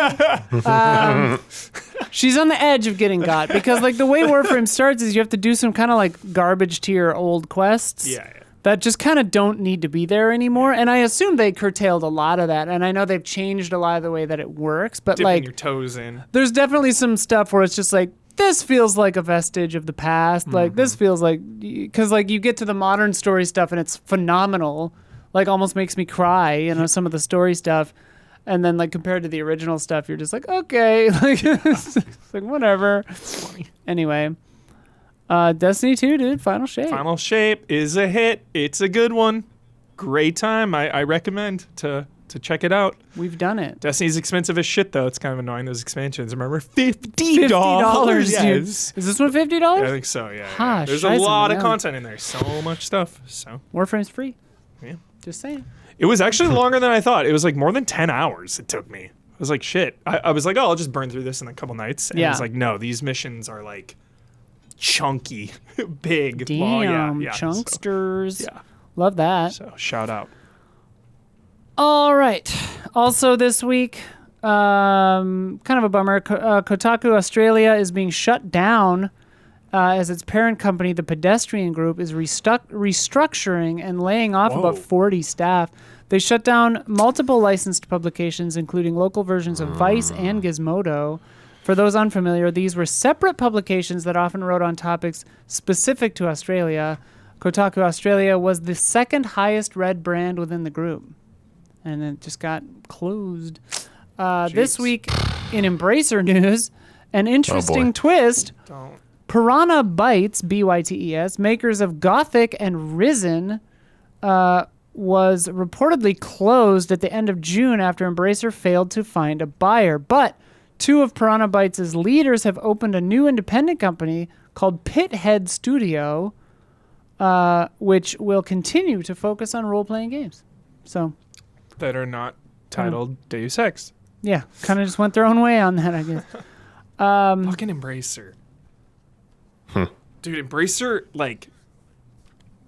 She's on the edge of getting got, because like the way Warframe starts is you have to do some kind of like garbage tier old quests. Yeah. That just kind of don't need to be there anymore. And I assume they curtailed a lot of that. And I know they've changed a lot of the way that it works. But Dipping like, your toes in. there's definitely some stuff where it's just like, this feels like a vestige of the past. Like, this feels like, because like you get to the modern story stuff and it's phenomenal. Like, almost makes me cry, you know, some of the story stuff. And then like compared to the original stuff, you're just like, okay. Like, it's like, whatever. It's funny. Anyway. Destiny 2, dude. Final Shape. Final Shape is a hit. It's a good one. Great time. I recommend to check it out. We've done it. Destiny's expensive as shit, though. It's kind of annoying, those expansions. Remember, $50. $50, Yes. dude. Is this one $50? I think so, yeah. Ha, There's a shiza, lot of man. content in there. So much stuff. So Warframe's free. yeah. Just saying. It was actually longer than I thought. It was like more than 10 hours it took me. I was like, shit. I was like, oh, I'll just burn through this in a couple nights. And Yeah. it's like, no, these missions are like chunky, big. Damn, long, yeah. chunksters. So, yeah. Love that. So shout out. All right. Also this week, kind of a bummer. Kotaku Australia is being shut down as its parent company, the Pedestrian Group, is restructuring and laying off about 40 staff. They shut down multiple licensed publications, including local versions of Vice and Gizmodo. For those unfamiliar, these were separate publications that often wrote on topics specific to Australia. Kotaku Australia was the second highest read brand within the group, and it just got closed. This week in Embracer news, an interesting twist. Don't. Piranha Bytes, BYTES, makers of Gothic and Risen, was reportedly closed at the end of June after Embracer failed to find a buyer. But two of Piranha Bytes' leaders have opened a new independent company called Pithead Studio, which will continue to focus on role-playing games. So, That are not titled Deus Ex. yeah, kind of just went their own way on that, I guess. Fucking Embracer. Dude, Embracer, like,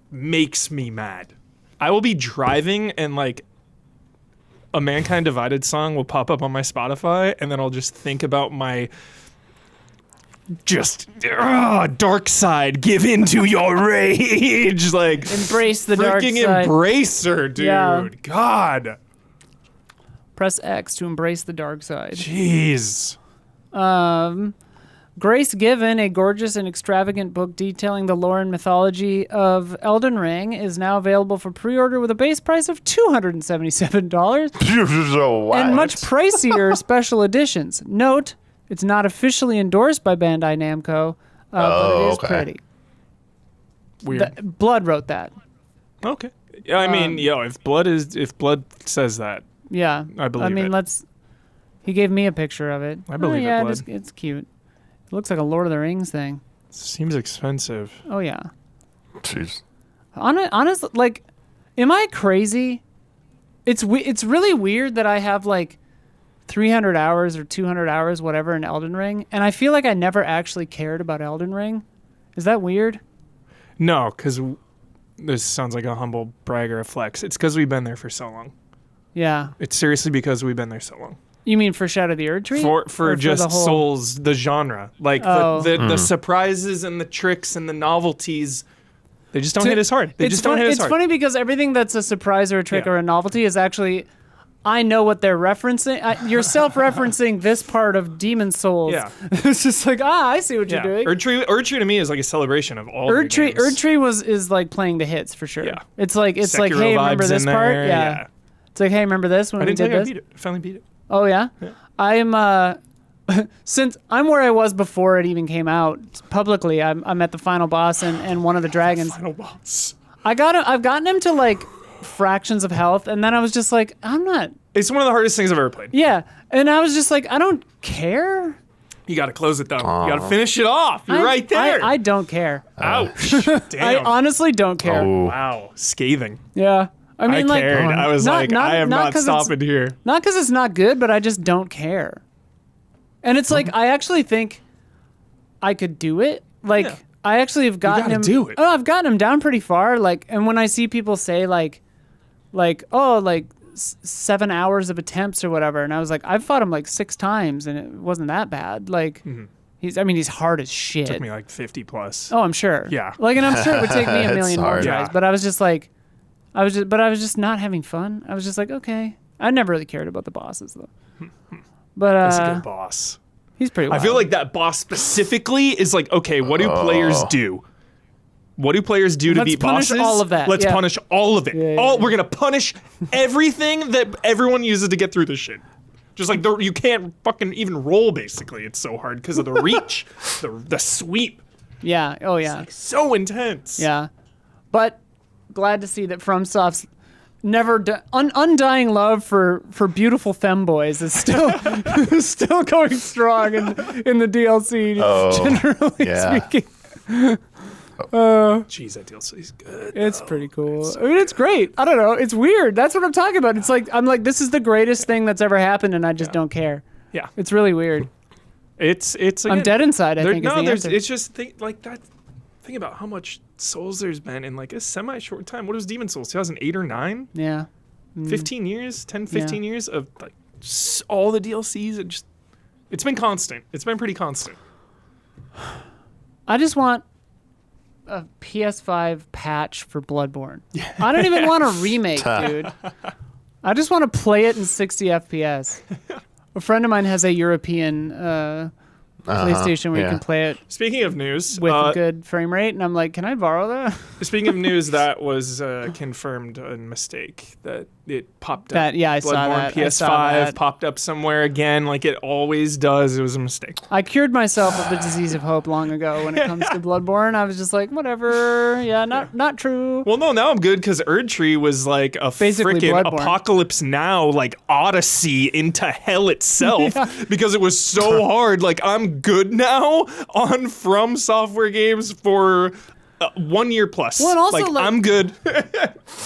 makes me mad. I will be driving and, like, a Mankind Divided song will pop up on my Spotify, and then I'll just think about my dark side. Give in to your rage. Like, Embrace the dark freaking side. Embracer, dude. Yeah. God. Press X to embrace the dark side. Jeez. Grace Given, a gorgeous and extravagant book detailing the lore and mythology of Elden Ring, is now available for pre-order with a base price of $277 So what? and much pricier special editions. Note, it's not officially endorsed by Bandai Namco, but it is okay. pretty. Weird. Blood wrote that. Okay. Yeah, I mean, if blood says that, Yeah. I believe I mean, it. he gave me a picture of it. I believe it, yeah, Blood. it's cute. It looks like a Lord of the Rings thing. seems expensive. Oh, yeah. Jeez. Honestly, like, am I crazy? It's really weird that I have like 300 hours or 200 hours, whatever, in Elden Ring, and I feel like I never actually cared about Elden Ring. Is that weird? No, because this sounds like a humble brag or a flex. It's because we've been there for so long. Yeah. It's seriously because we've been there so long. You mean for Shadow of the Erd Tree? For Or just the whole... Souls, the genre. Like Oh. the surprises and the tricks and the novelties, they just don't hit as hard. They It's just don't hit as hard. It's funny because everything that's a surprise or a trick Yeah. or a novelty is actually, I know what they're referencing. You're self-referencing this part of Demon Souls. Yeah. It's just like, I see what you're doing. Erd Tree to me is like a celebration of all Erd Tree games. is like playing the hits for sure. Yeah. It's like Sekiro hey, remember vibes this in part? there, Yeah. yeah. It's like, hey, remember this when I we didn't tell did you I this? beat it. I finally beat it. Oh yeah? I am since I'm where I was before it even came out publicly. I'm at the final boss and one of the dragons. Final boss. I've gotten him to like fractions of health, and then I was just like, I'm not. It's one of the hardest things I've ever played. Yeah, and I was just like, I don't care. You got to close it though. You got to finish it off. You're right there. I don't care. Ouch. Damn. I honestly don't care. Oh. Wow. Scathing. Yeah. I mean, like, cared. I was I am not 'cause it's- stopping here. Not because it's not good, but I just don't care. And it's like, I actually think, I could do it. Like Yeah. I actually have gotten gotta him. do it. Oh, I've gotten him down pretty far. Like, and when I see people say like 7 hours of attempts or whatever, and I was like, I've fought him like 6 times, and it wasn't that bad. Like, he's hard as shit. Took me like 50 plus. Oh, I'm sure. Yeah. Like, and I'm sure it would take me a It's million more hard. tries. Yeah. But I was just like, I was just not having fun. I was just like, okay. I never really cared about the bosses though. But He's a good boss. he's pretty wild. I feel like that boss specifically is like, okay, what do players do? What do players do to Let's beat punish bosses? all of that, Let's yeah. punish all of it. Yeah, all yeah. We're gonna punish everything that everyone uses to get through this shit. Just like you can't fucking even roll. Basically, it's so hard because of the reach, the sweep. Yeah. Oh yeah. So intense. Yeah. But glad to see that FromSoft's undying love for beautiful femboys is still going strong in the DLC. Generally yeah. speaking. Jeez, that DLC is good. It's pretty cool. I mean, it's great. I don't know. It's weird. That's what I'm talking about. It's like I'm like, this is the greatest thing that's ever happened, and I just don't care. Yeah. It's really weird. It's. I'm Again, dead inside. I think. Is the answer. It's just like that. Think about how much Souls there's been in like a semi-short time. What was Demon Souls? 2008 or 9? Yeah. 15 years? 10, 15 years of like all the DLCs. It's been constant. It's been pretty constant. I just want a PS5 patch for Bloodborne. I don't even want a remake, dude. I just want to play it in 60 FPS. A friend of mine has a European PlayStation where you can play it Speaking of news, with a good frame rate, and I'm like, can I borrow that? speaking of news, that was confirmed a mistake that it popped up. That- yeah, I saw Bloodborne that. I saw PS5 that. popped up somewhere again, like it always does. It was a mistake. I cured myself of the disease of hope long ago when it comes to Bloodborne. I was just like, whatever. Yeah, not true. Well, no, now I'm good because Erdtree was like a Basically freaking Bloodborne. Apocalypse Now, like Odyssey into hell itself because it was so hard. Like, I'm good now on From Software games for 1 year plus. Well, and also, like- I'm good.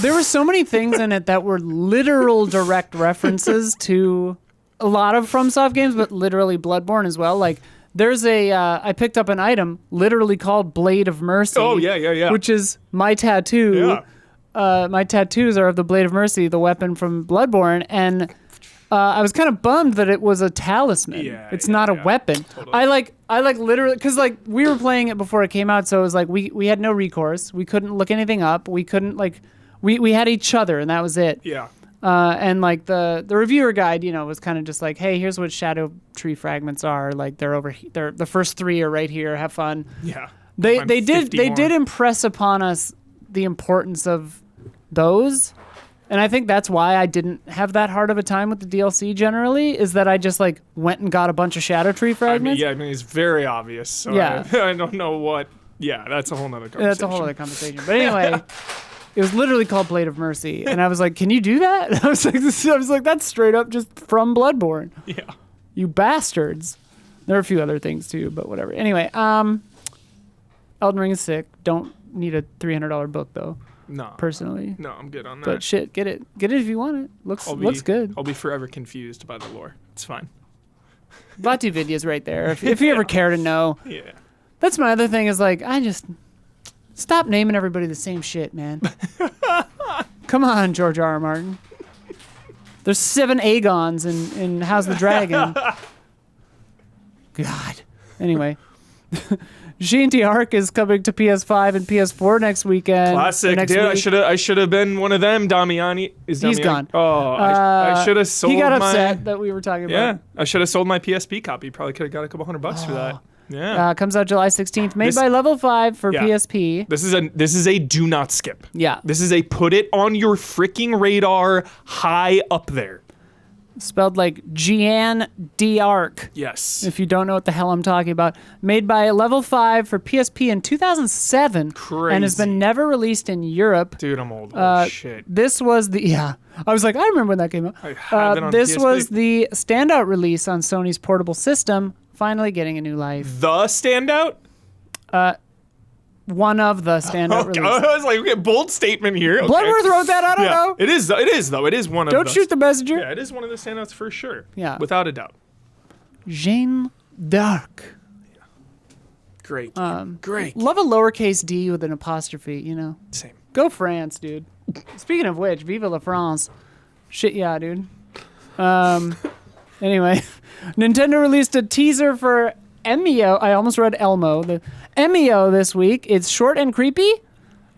There were so many things in it that were literal direct references to a lot of FromSoft games, but literally Bloodborne as well. Like, there's I picked up an item literally called Blade of Mercy. Oh, yeah. Which is my tattoo. Yeah. My tattoos are of the Blade of Mercy, the weapon from Bloodborne, and I was kind of bummed that it was a talisman. Yeah, it's yeah, not a yeah. weapon. Totally. I like literally, because like we were playing it before it came out, so it was like we had no recourse. We couldn't look anything up. We couldn't like we had each other, and that was it. Yeah. And like the reviewer guide, was kind of just like, hey, here's what shadow tree fragments are. Like they're over here. They're the first 3 are right here. Have fun. Yeah. They Find did 50 more. impress upon us the importance of those. And I think that's why I didn't have that hard of a time with the DLC generally, is that I just like went and got a bunch of shadow tree fragments. I mean, it's very obvious. So Yeah. I don't know what. Yeah, that's a whole nother conversation. That's a whole other conversation. But anyway, it was literally called Blade of Mercy, and I was like, "Can you do that?" I was like, "That's straight up just from Bloodborne." Yeah. You bastards. There are a few other things too, but whatever. Anyway, Elden Ring is sick. Don't need a $300 book though, No. personally. No, I'm good on that. But shit, get it if you want it. Looks good. I'll be forever confused by the lore. It's fine. Batu Vidya's right there. If you ever care to know. Yeah. That's my other thing is like, I just stop naming everybody the same shit, man. Come on, George R. R. Martin. There's 7 Aegons in House of the Dragon. God. Anyway. G&T Arc is coming to PS5 and PS4 next weekend. Classic, next dude. week. I should have been one of them. Damiani is Damiani. He's gone. Oh, I should have sold. He got my, upset that we were talking about. Yeah, I should have sold my PSP copy. Probably could have got a couple $100 for that. Yeah. Comes out July 16th. Made This- by Level 5 for Yeah. PSP. This is a do not skip. Yeah. This is a put it on your freaking radar high up there. Spelled like Gian D'Arc. Yes. If you don't know what the hell I'm talking about. Made by Level 5 for PSP in 2007. And has been Crazy. never released in Europe. Dude, I'm old. Oh, shit. This was the... Yeah. I was like, I remember when that came out. I have it on this PSP. was the standout release on Sony's portable system, finally getting a new life. The standout? One of the standout Okay, releases. I was like, okay, bold statement here. Okay. Bloodworth wrote that? I don't know. It is, though. It is one of Don't the... shoot the messenger. Yeah, it is one of the standouts for sure. Yeah. Without a doubt. Jeanne d'Arc. Great game. Great. Love a lowercase d with an apostrophe, you know. Same. Go France, dude. Speaking of which, vive la France. Shit, yeah, dude. Anyway, Nintendo released a teaser for Emio. I almost read Elmo. The Emio this week. It's short and creepy.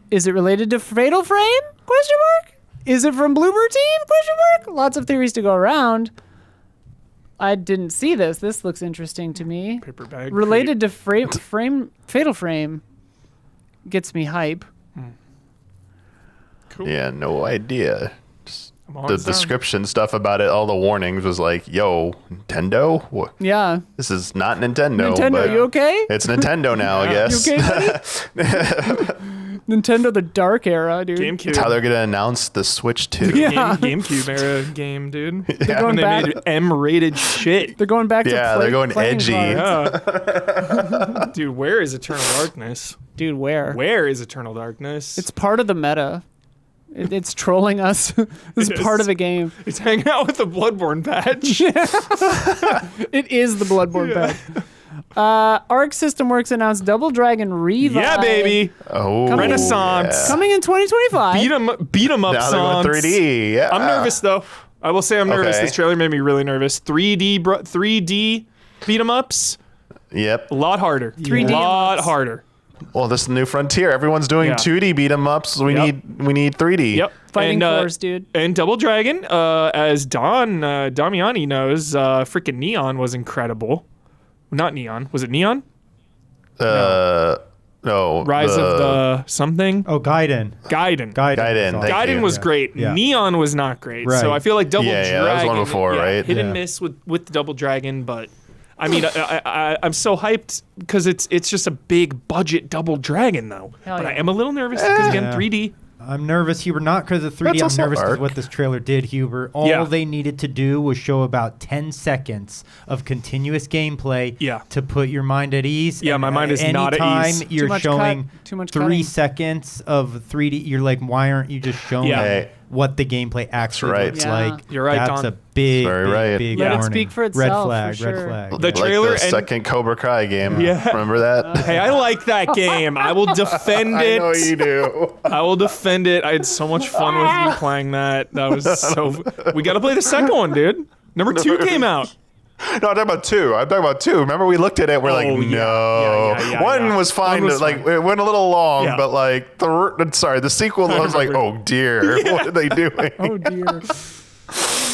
Is it related to Fatal Frame? Question mark. Is it from Bloober Team? Question mark. Lots of theories to go around. I didn't see this. This looks interesting to me. Paper bag. Related to Fatal Frame gets me hype. Cool. Yeah, no idea. I'm on The its own. description stuff about it, all the warnings was like, "Yo, Nintendo, what? Yeah. This is not Nintendo." Nintendo, but you okay? It's Nintendo now, I You guess. okay, buddy? Nintendo, the dark era, dude. GameCube. That's how they're gonna announce the Switch 2. Yeah. GameCube era game, dude. They're going When they back. made M-rated shit. They're going back to Yeah, they're going playing edgy. cards. Yeah. Dude, where is Eternal Darkness? Dude, where? Where is Eternal Darkness? It's part of the meta. It's trolling us. This is part of the game. It's hanging out with the Bloodborne patch. It is the Bloodborne patch. Arc System Works announced Double Dragon Revive. Yeah, baby. Oh, Renaissance. yeah. Coming in 2025. Beat 'em up Now songs. they're going 3D. Yeah. I'm nervous though. I will say I'm nervous. Okay. This trailer made me really nervous. 3D beat 'em ups. Yep. A lot harder. 3D A lot em-ups. harder. Well, this is the new frontier. Everyone's doing Yeah. 2D beat 'em ups. We Yep. need 3D. Yep. Fighting and, Force, dude. And Double Dragon, as Damiani knows, freaking Neon was incredible. Not Neon. Was it Neon? No. Rise of the something? Oh, Gaiden. Gaiden. Gaiden, was thank awesome. you. Gaiden was Yeah. great. Yeah. Neon was not great. Right. So I feel like Double Yeah, Dragon. yeah, that was one before, right? Hit and Yeah. miss with Double Dragon, but I mean, I'm so hyped because it's just a big budget Double Dragon though. Hell But yeah. I am a little nervous because again, Yeah. 3D. I'm nervous, Huber, not because of 3D. That's I'm also nervous because Arc. what this trailer did, Huber. All Yeah. they needed to do was show about 10 seconds of continuous gameplay Yeah. to put your mind at ease. Yeah, And my mind is not at anytime ease. you're Too much showing cut, too much 3 cutting. seconds of 3D, you're like, why aren't you just showing Yeah. Hey. what the gameplay actually right. looks Yeah. like? You're right, That's Don. a big, Very big, right. big Let it warning. speak for Red itself, flag, for red sure. flag. The Like trailer the and second Cobra Kai game. Yeah. Remember that? Hey, I like that game. I will defend I it. know you do. I will defend it. I had so much fun with you playing that. That was so. We got to play the second one, dude. Number 2 came out. No, I'm talking about 2. I'm talking about 2. Remember we looked at it. We're like, Oh, no. yeah. Yeah, One yeah. was fine. One was like fine. it went a little long, Yeah. but like the sequel. I was like, remember. oh dear, what are they doing? Oh, dear.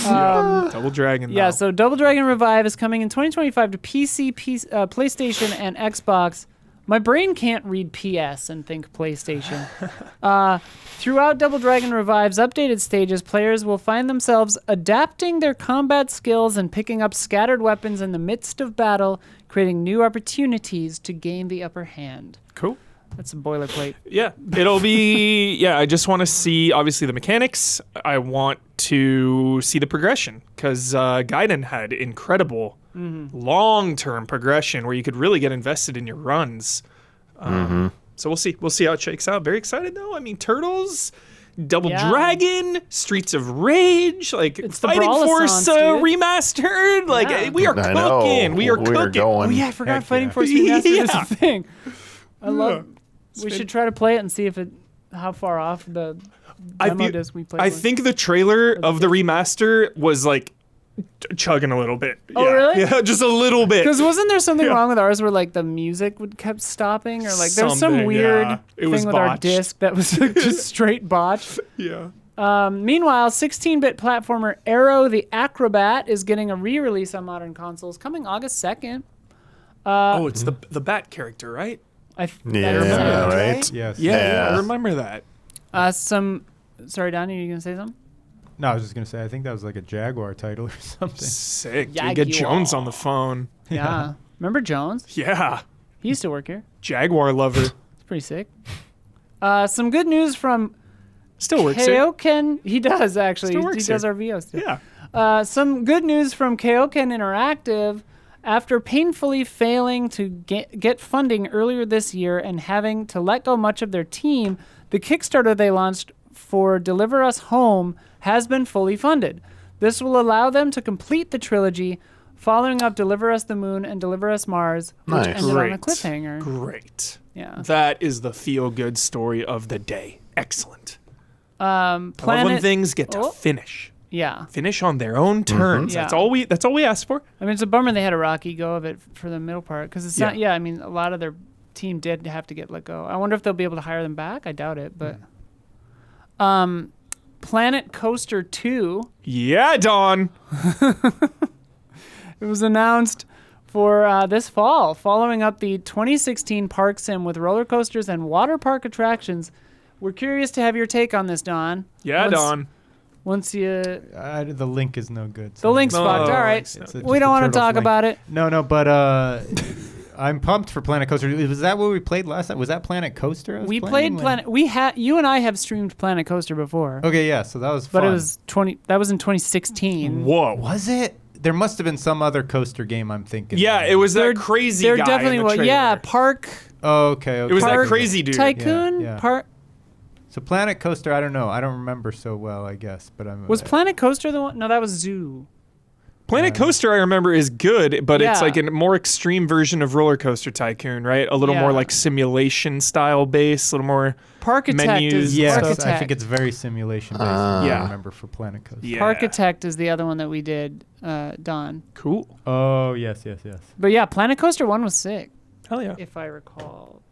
Double Dragon. Yeah, though. so Double Dragon Revive is coming in 2025 to PC, PlayStation, and Xbox. My brain can't read PS and think PlayStation. Throughout Double Dragon Revive's updated stages, players will find themselves adapting their combat skills and picking up scattered weapons in the midst of battle, creating new opportunities to gain the upper hand. Cool. That's a boilerplate. Yeah, it'll be. Yeah, I just want to see obviously the mechanics. I want to see the progression because Gaiden had incredible long-term progression where you could really get invested in your runs. So we'll see. We'll see how it shakes out. Very excited though. I mean, Turtles, Double Yeah. Dragon, Streets of Rage, like It's the Fighting Force Brawlaissance, dude. remastered. Like Yeah. we are I know. cooking. We are We're cooking. going. Oh yeah, I forgot Heck Fighting yeah. Force Remastered is Yeah. a thing. I love. We been- should try to play it and see if it how far off the demo disc we played. I was. think the trailer of the remaster was like chugging a little bit. Oh, yeah. really? Yeah, just a little bit. Because wasn't there something Yeah. wrong with ours where like the music would kept stopping or like there was some Something, weird yeah. It thing was with our botched. disc that was like, just straight botched. Yeah. Meanwhile, 16-bit platformer Arrow the Acrobat is getting a re-release on modern consoles coming August 2nd. Oh, it's the Bat character, right? That Yeah, sounds right. Yes. Yeah, Yeah. I remember that. Sorry, Donnie, you gonna say something? No, I was just going to say, I think that was like a Jaguar title or something. Sick. Dude. Jaguar. Get Jones on the phone. Yeah. Remember Jones? Yeah. He used to work here. Jaguar lover. It's pretty sick. Some good news from Still works here. Kaoken. He does actually. Still He works does here. our VOs too. Yeah. Some good news from Kaoken Interactive. After painfully failing to get funding earlier this year and having to let go much of their team, the Kickstarter they launched for Deliver Us Home has been fully funded. This will allow them to complete the trilogy following up Deliver Us the Moon and Deliver Us Mars, which Nice. ended on a Great. cliffhanger. Great. Yeah. That is the feel-good story of the day. Excellent. I love when Planet. things get to Oh. finish. Yeah. Finish on their own terms. Yeah. That's all we asked for. I mean, it's a bummer they had a rocky go of it for the middle part because it's not. Yeah, I mean, a lot of their team did have to get let go. I wonder if they'll be able to hire them back. I doubt it, but. Planet Coaster 2. Yeah, Dawn. It was announced for this fall, following up the 2016 Park Sim with roller coasters and water park attractions. We're curious to have your take on this, Don. Yeah, Dawn. Once you. The link is no good. The link's fucked. All right. it's It's We just don't a want to Turtles talk link. about it. No, but I'm pumped for Planet Coaster. Was that what we played last time? Was that Planet Coaster? I was We playing played Planet. We had you and I have streamed Planet Coaster before, Okay, yeah. So that was but fun. it was 20. That was in 2016. Whoa. Was it? There must have been some other coaster game I'm thinking. Yeah, of. it was They're- that crazy They're guy definitely in the trailer. yeah. Park Oh, okay. It was that Park crazy dude. Tycoon. Yeah. Park So Planet Coaster, I don't know. I don't remember so well, I guess. But I'm. was Planet Coaster the one? No, that was Zoo. Planet Coaster, I remember, is good, but it's Yeah. like a more extreme version of Roller Coaster Tycoon, right? A little Yeah. more like simulation style base, a little more. Parkitect Menus. is Yes, Parkitect. I think it's very simulation based. Yeah. I remember for Planet Coaster. Yeah. Parkitect is the other one that we did, Don. Cool. Oh yes. But yeah, Planet Coaster 1 was sick, Hell yeah. if I recall.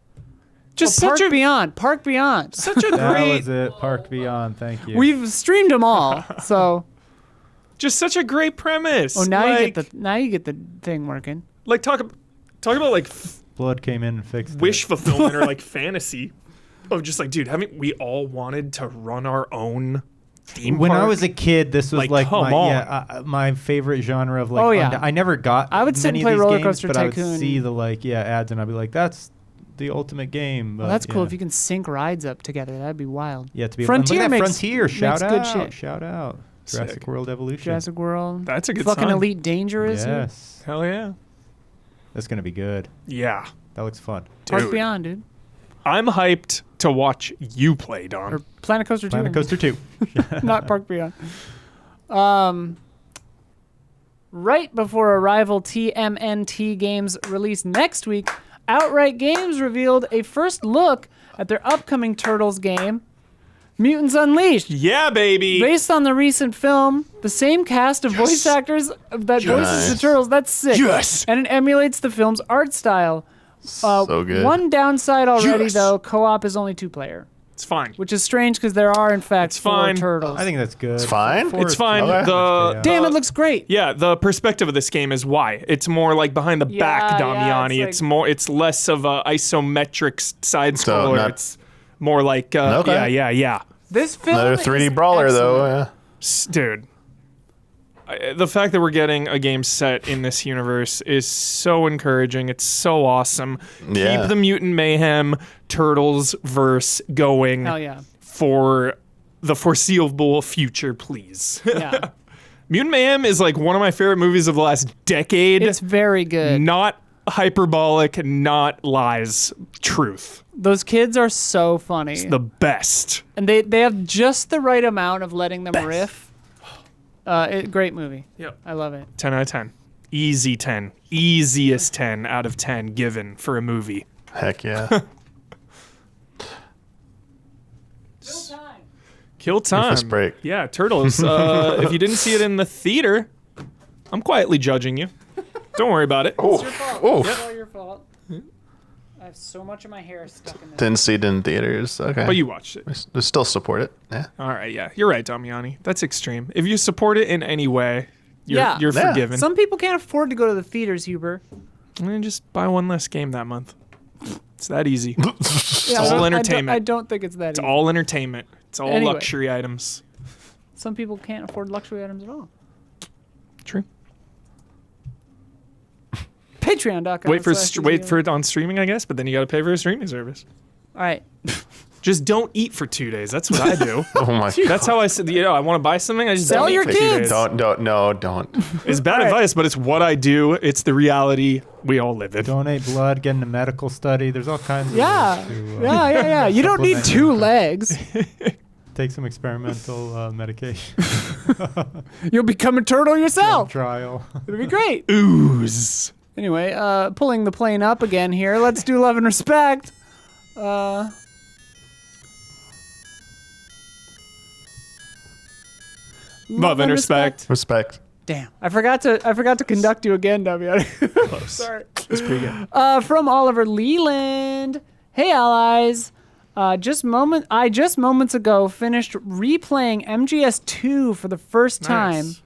Just Park such a Beyond. Park Beyond. such a That great was it. Park Beyond. Thank you. We've streamed them all, so. just such a great premise. Oh, now like, you get the thing working. like talk about like Blood came in and fixed wish it. fulfillment or like fantasy of just like, dude, haven't we all wanted to run our own theme When I park? was a kid, this was Like, like come my, on. my favorite genre of like. Oh, yeah. I never got. I would sit and many of play these Roller games, Coaster but I would Tycoon. see the ads, and I'd be like, "That's the ultimate game." Well, but, that's cool yeah. if you can sync rides up together. That'd be wild. Yeah, to be Frontier look at that makes- Frontier. Shout makes out! good shit. Shout out! Sick. Jurassic World Evolution. Jurassic World. That's a good Fucking sign. Elite Dangerous. Yes, Hell yeah. that's gonna be good. Yeah. That looks fun. Park Dude. Beyond, dude. I'm hyped to watch you play, Don. Or Planet Coaster 2. Planet Coaster 2. Not Park Beyond. Right before Arrival TMNT games release next week, Outright Games revealed a first look at their upcoming Turtles game, Mutants Unleashed. Yeah, baby. Based on the recent film, the same cast of voice actors that voices the Turtles. That's sick. Yes. And it emulates the film's art style. So good. One downside already, Yes. though, co-op is only 2 player, It's fine. which is strange because there are, in fact, It's 4 fine. Turtles. I think that's good. It's fine? It's fine. Okay. The Damn, it looks great. yeah, the perspective of this game is why it's more like behind the back, Yeah, Damiani. yeah, it's it's less of a isometric side So scroller. not- It's more like Okay. yeah. This film Another 3D is brawler, though. excellent. Yeah. Dude. The fact that we're getting a game set in this universe is so encouraging. It's so awesome. Yeah. Keep the Mutant Mayhem Turtles verse going Hell yeah. for the foreseeable future, please. Yeah. Mutant Mayhem is like one of my favorite movies of the last decade. It's very good. Not hyperbolic, not lies, truth. Those kids are so funny. The best. And they have just the right amount of letting them riff. Great movie. Yep. I love it. 10 out of 10. Easy 10. Easiest 10 out of 10 given for a movie. Heck yeah. Kill time. Rufus break. Yeah, Turtles. If you didn't see it in the theater, I'm quietly judging you. Don't worry about it. It's your fault. Oh. It's all your fault. I have so much of my hair stuck in this. Didn't see it in theaters. Okay. But you watched it. We still support it. Yeah. All right, yeah. You're right, Damiani. That's extreme. If you support it in any way, you're, Yeah. you're Yeah. forgiven. Some people can't afford to go to the theaters, Huber. And just buy one less game that month. It's that easy. Yeah, all I don't- entertainment. I don't think it's that It's easy. all entertainment. It's all Anyway. luxury items. Some people can't afford luxury items at all. True. Patreon.com. Wait for it on streaming, I guess, but then you got to pay for a streaming service. All right. Just don't eat for 2 days. That's what I do. Oh my god. That's how I said, I want to buy something. I just Sell don't eat your for 2 kids. days. Don't. It's bad advice, but it's what I do. It's the reality we all live in. Donate blood, get into medical study. There's all kinds of Yeah. ways to, Yeah. You don't need supplement 2 your- legs. Take some experimental medication. You'll become a turtle yourself. Trial. It'll be great. Ooze. Anyway, pulling the plane up again here. Let's do love and respect. Love and respect. Respect. Damn, I forgot to conduct you again, W. Close. Sorry. That's pretty good. From Oliver Leland. Hey, allies. I just moments ago finished replaying MGS2 for the first time Nice.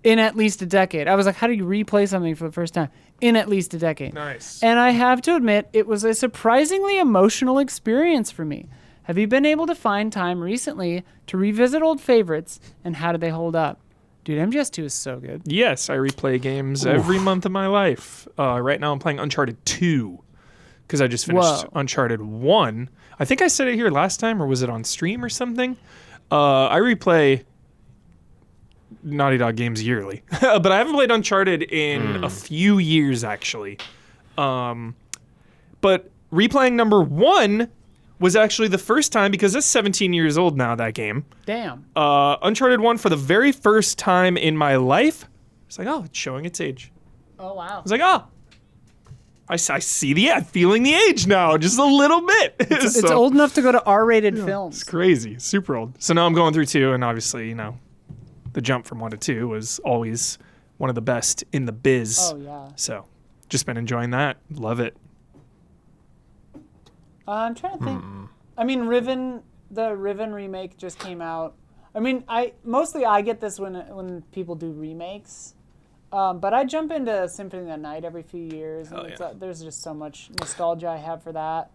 in at least a decade. I was like, how do you replay something for the first time in at least a decade? Nice. And I have to admit, it was a surprisingly emotional experience for me. Have you been able to find time recently to revisit old favorites, and how did they hold up? Dude, MGS2 is so good. Yes, I replay games every month of my life. Right now I'm playing Uncharted 2 because I just finished Uncharted 1. I think I said it here last time, or was it on stream or something? I replay Naughty Dog games yearly, but I haven't played Uncharted in a few years, actually. But replaying number 1 was actually the first time, because it's 17 years old now, that game. Damn. Uncharted 1 for the very first time in my life. It's like, oh, it's showing its age. Oh, wow. I was like, oh, I see I'm feeling the age now, just a little bit. It's old enough to go to R-rated films. It's crazy, super old. So now I'm going through 2, and obviously, the jump from 1 to 2 was always one of the best in the biz. Oh, yeah. So just been enjoying that. Love it. I'm trying to think. I mean, the Riven remake just came out. I mean, I get this when people do remakes. But I jump into Symphony of the Night every few years. And there's just so much nostalgia I have for that.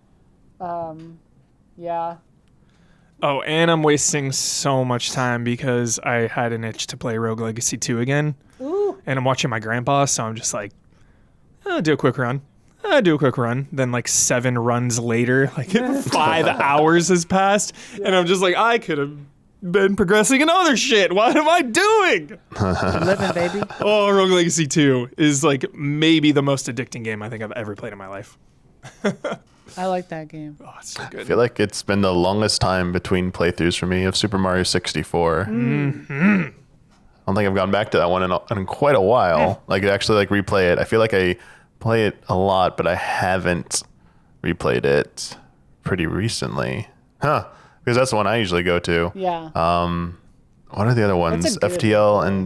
Yeah. Oh, and I'm wasting so much time because I had an itch to play Rogue Legacy 2 again. Ooh. And I'm watching my grandpa, so I'm just like, I'll do a quick run. Then like 7 runs later, like 5 hours has passed. Yeah. And I'm just like, I could have been progressing in other shit. What am I doing? Living, baby. Oh, Rogue Legacy 2 is like maybe the most addicting game I think I've ever played in my life. I like that game. Oh, it's so good. I feel like it's been the longest time between playthroughs for me of Super Mario 64. Mm-hmm. I don't think I've gone back to that one in quite a while. Like actually like replay it. I feel like I play it a lot, but I haven't replayed it pretty recently. Because that's the one I usually go to. Yeah. What are the other ones? FTL and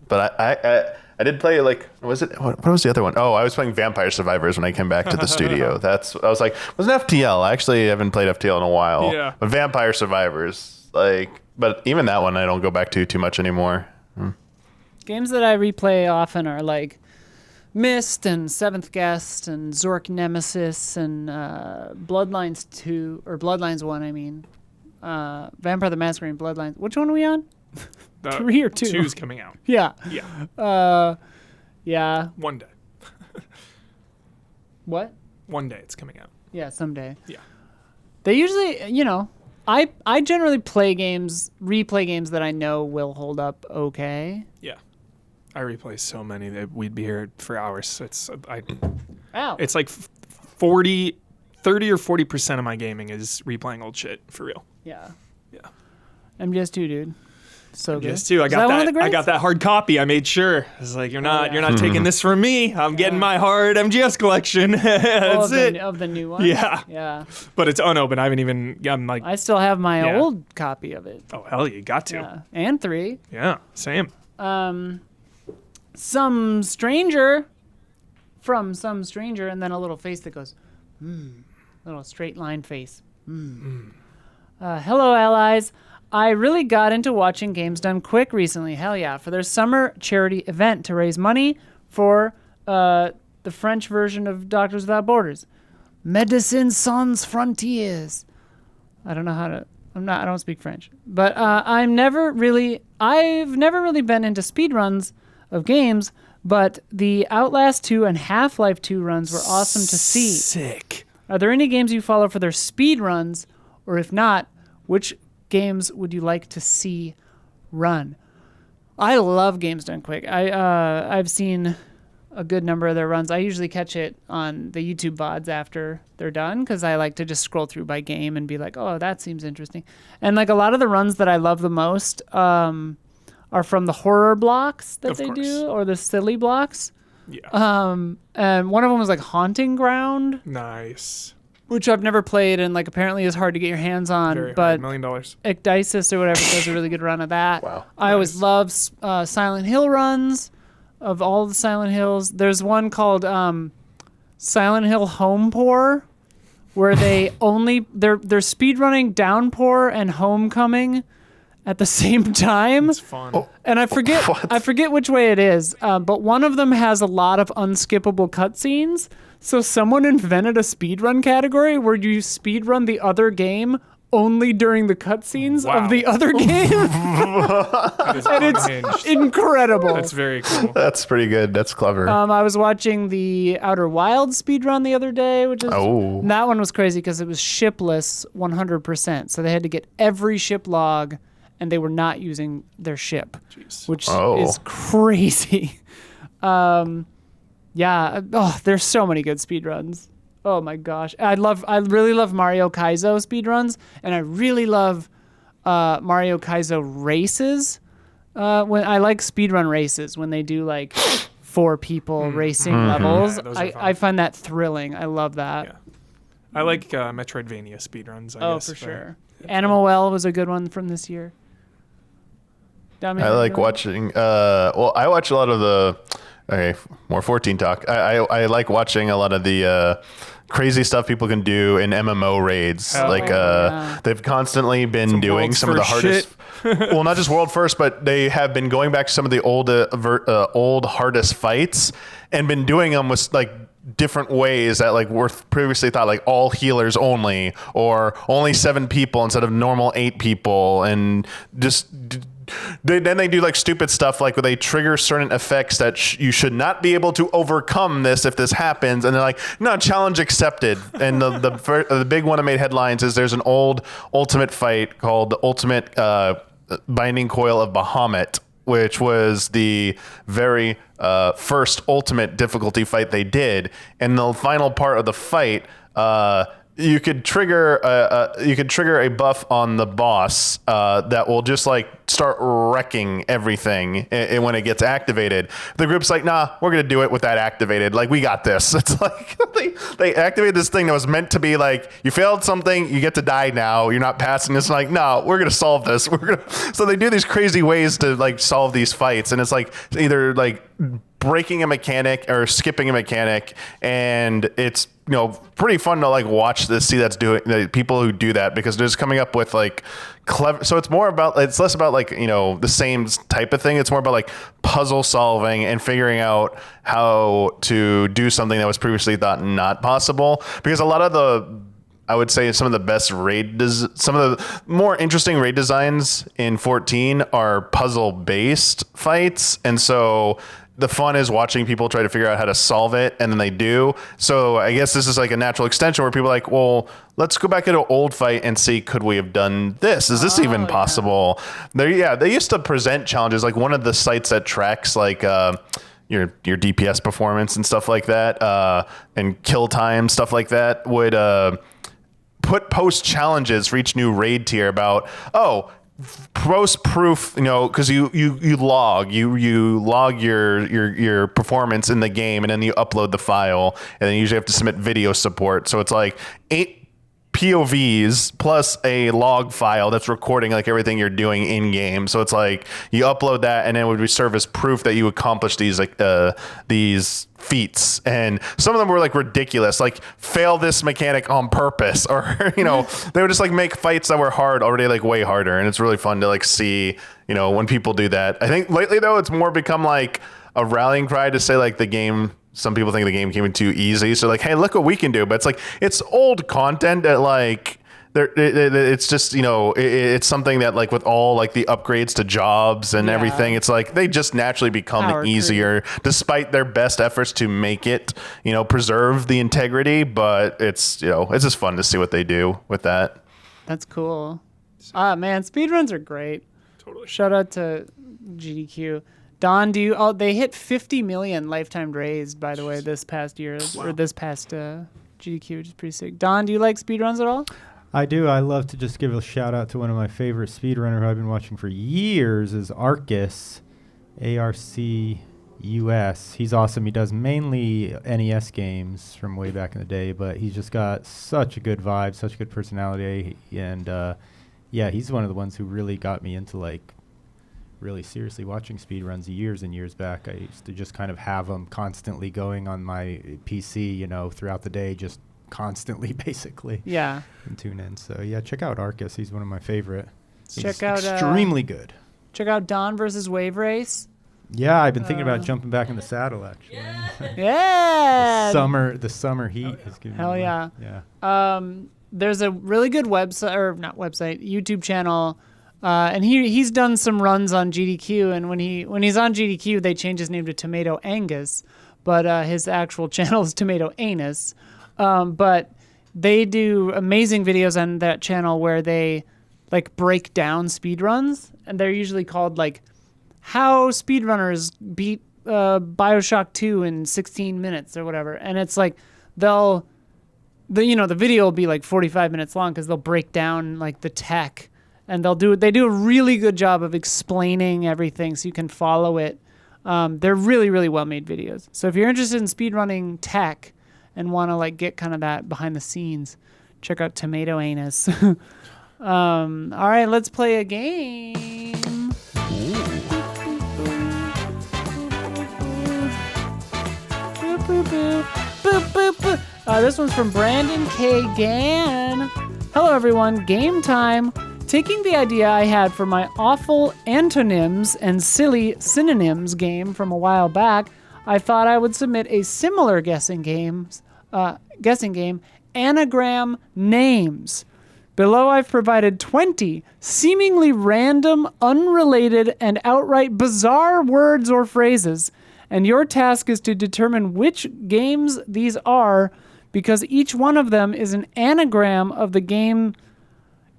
but I did play like what was the other one? Oh, I was playing Vampire Survivors when I came back to the studio. I was like, was an FTL. I actually haven't played FTL in a while. Yeah. But Vampire Survivors, but even that one I don't go back to too much anymore. Games that I replay often are like Myst and Seventh Guest and Zork Nemesis and Bloodlines 2, or Bloodlines 1, I mean. Vampire the Masquerade and Bloodlines. Which one are we on? 3 or 2? 2's coming out. Yeah. Yeah. Yeah. One day. What? One day it's coming out. Yeah, someday. Yeah. They usually, I generally replay games that I know will hold up okay. Yeah. I replay so many that we'd be here for hours. It's like 30 or 40% of my gaming is replaying old shit for real. Yeah. Yeah. MGS2, dude. So good. MGS2. I got that hard copy. I made sure. I was like, you're not taking this from me. I'm getting my hard MGS collection. That's it. Of the new one? Yeah. Yeah. But it's unopened. I still have my old copy of it. Oh, hell, you got to. Yeah. And 3. Yeah, same. Some stranger, and then a little face that goes, little straight line face. Hello, allies. I really got into watching Games Done Quick recently. Hell yeah. For their summer charity event to raise money for the French version of Doctors Without Borders. Médecins Sans Frontières. I don't know how to... I don't speak French. But I've never really been into speedruns of games, but the Outlast 2 and Half-Life 2 runs were awesome to see. Sick. Are there any games you follow for their speed runs? Or if not, which games would you like to see run? I love Games Done Quick. I've seen a good number of their runs. I usually catch it on the YouTube VODs after they're done because I like to just scroll through by game and be like, oh, that seems interesting. And like a lot of the runs that I love the most are from the horror blocks that they do or the silly blocks. Yeah. And one of them was like Haunting Ground, Nice. which I've never played and like apparently is hard to get your hands on. Very but hard. $1 million. Ecdysis or whatever does a really good run of that. Wow. I always love Silent Hill runs of all the Silent Hills. There's one called Silent Hill Home Pour, where they're speedrunning Downpour and Homecoming at the same time. It's fun. And I forget which way it is, but one of them has a lot of unskippable cutscenes. So someone invented a speedrun category where you speedrun the other game only during the cutscenes Wow. of the other game. That is And it's unhinged. incredible. That's very cool. That's pretty good. That's clever. I was watching the Outer Wilds speedrun the other day, which is Oh. that one was crazy because it was shipless 100%. So they had to get every ship log, and they were not using their ship, Jeez. which Oh. is crazy. Yeah. Oh, there's so many good speedruns. Oh my gosh. I really love Mario Kaizo speedruns, and I really love Mario Kaizo races. When I like speedrun races when they do like 4 people racing levels. Yeah, those are fun. I find that thrilling. I love that. Yeah. I like Metroidvania speedruns, I guess. For but- sure. Animal Well was a good one from this year. Dami, I like watching. I watch a lot of the. Okay, more 14 talk. I like watching a lot of the crazy stuff people can do in MMO raids. yeah. They've constantly been doing world's some of the first hardest. Well, not just world first, but they have been going back to some of the old hardest fights and been doing them with like different ways that like were previously thought like all healers only or only 7 people instead of normal 8 people, and just then they do like stupid stuff like where they trigger certain effects that you should not be able to overcome this if this happens, and they're like, no, challenge accepted. And the big one that made headlines is there's an old ultimate fight called the Ultimate Binding Coil of Bahamut, which was the very first ultimate difficulty fight they did. And the final part of the fight, you could trigger a buff on the boss that will just like start wrecking everything when it gets activated. The group's like, nah, we're gonna do it with that activated. Like, we got this. It's like they activated this thing that was meant to be like, you failed something, you get to die now. You're not passing. It's like, no, we're gonna solve this. So they do these crazy ways to like solve these fights, and it's like either like breaking a mechanic or skipping a mechanic, and it's pretty fun to like watch this, see that's doing the people who do that, because they're just coming up with like clever. So it's less about like the same type of thing. It's more about like puzzle solving and figuring out how to do something that was previously thought not possible. Because a lot of I would say some of the best some of the more interesting raid designs in 14 are puzzle based fights, and so the fun is watching people try to figure out how to solve it, and then they do. So I guess this is like a natural extension where people are like, well, let's go back into an old fight and see, could we have done this? Is this even possible? They used to present challenges. Like one of the sites that tracks like your DPS performance and stuff like that, and kill time, stuff like that, would post challenges for each new raid tier about, post proof, because you log your performance in the game, and then you upload the file, and then you usually have to submit video support. So it's like 8 POVs plus a log file that's recording like everything you're doing in game. So it's like you upload that, and then it would serve as proof that you accomplished these feats. And some of them were like ridiculous, like fail this mechanic on purpose, or they would just like make fights that were hard already like way harder. And it's really fun to like see when people do that. I think lately though it's more become like a rallying cry to say like the game, some people think the game came in too easy, so like, hey, look what we can do. But it's like, it's old content that like it's just it's something that like with all like the upgrades to jobs and everything, it's like they just naturally become easier despite their best efforts to make it preserve the integrity. But it's it's just fun to see what they do with that. That's cool. Man, speedruns are great. Totally. Shout out to GDQ. Don, they hit 50 million lifetime raised, by the way, this past year, or this past GDQ, which is pretty sick. Don, do you like speedruns at all? I do. I love to just give a shout out to one of my favorite speedrunner who I've been watching for years is Arcus, ARCUS. He's awesome. He does mainly NES games from way back in the day, but he's just got such a good vibe, such a good personality, and yeah, he's one of the ones who really got me into like really seriously watching speedruns years and years back. I used to just kind of have them constantly going on my PC, you know, throughout the day, just constantly basically. Yeah. And tune in. So yeah, check out Arcus. He's one of my favorite. Check out extremely good. Check out Don versus Wave Race. Yeah, I've been thinking about jumping back in the saddle actually. Yeah. The summer heat is good. Hell yeah. Yeah. There's a really good YouTube channel, and he's done some runs on GDQ. And when he's on GDQ, they change his name to Tomato Angus, but his actual channel is Tomato Anus. But they do amazing videos on that channel where they like break down speedruns, and they're usually called like how speedrunners beat BioShock 2 in 16 minutes or whatever. And it's like the video will be like 45 minutes long because they'll break down like the tech, and they do a really good job of explaining everything so you can follow it. They're really, really well made videos. So if you're interested in speedrunning tech and want to like get kind of that behind the scenes, check out Tomato Anus. All right, let's play a game. Boop, boop, boop, boop, boop. This one's from Brandon K. Gann. Hello, everyone. Game time. Taking the idea I had for my awful antonyms and silly synonyms game from a while back, I thought I would submit a similar guessing game, Anagram Names. Below, I've provided 20 seemingly random, unrelated, and outright bizarre words or phrases, and your task is to determine which games these are, because each one of them is an anagram of the game.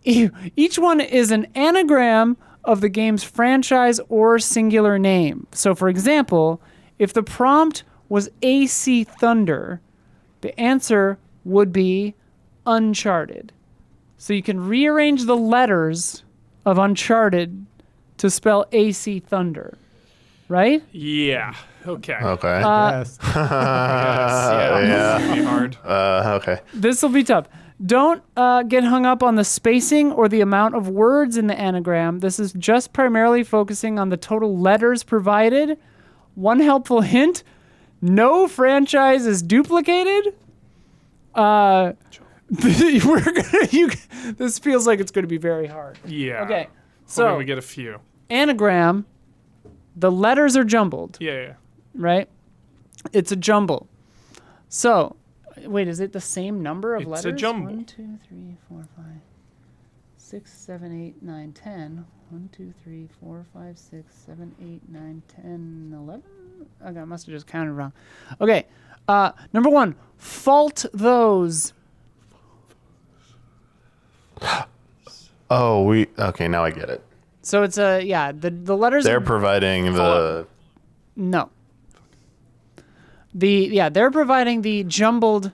Each one is an anagram of the game's franchise or singular name. So, for example, if the prompt was AC Thunder, the answer would be Uncharted. So you can rearrange the letters of Uncharted to spell AC Thunder, right? Yeah. Okay. Okay. Yes. Yes, yeah. This will be hard. Okay. This will be tough. Don't get hung up on the spacing or the amount of words in the anagram. This is just primarily focusing on the total letters provided. One helpful hint, no franchise is duplicated. This feels like it's going to be very hard. Yeah. Okay. So So we get a few. anagram, the letters are jumbled, Yeah. right? It's a jumble. So, wait, is it the same number of It's a letters? jumble. 1, 2, 3, 4, 5, 6, 7, 8, 9, 10. 1, 2, 3, 4, 5, 6, 7, 8, 9, 10, 11? Okay, I must have just counted wrong. Okay. Number 1, fault those. Oh, okay, now I get it. So it's the letters They're are, providing the no. They're providing the jumbled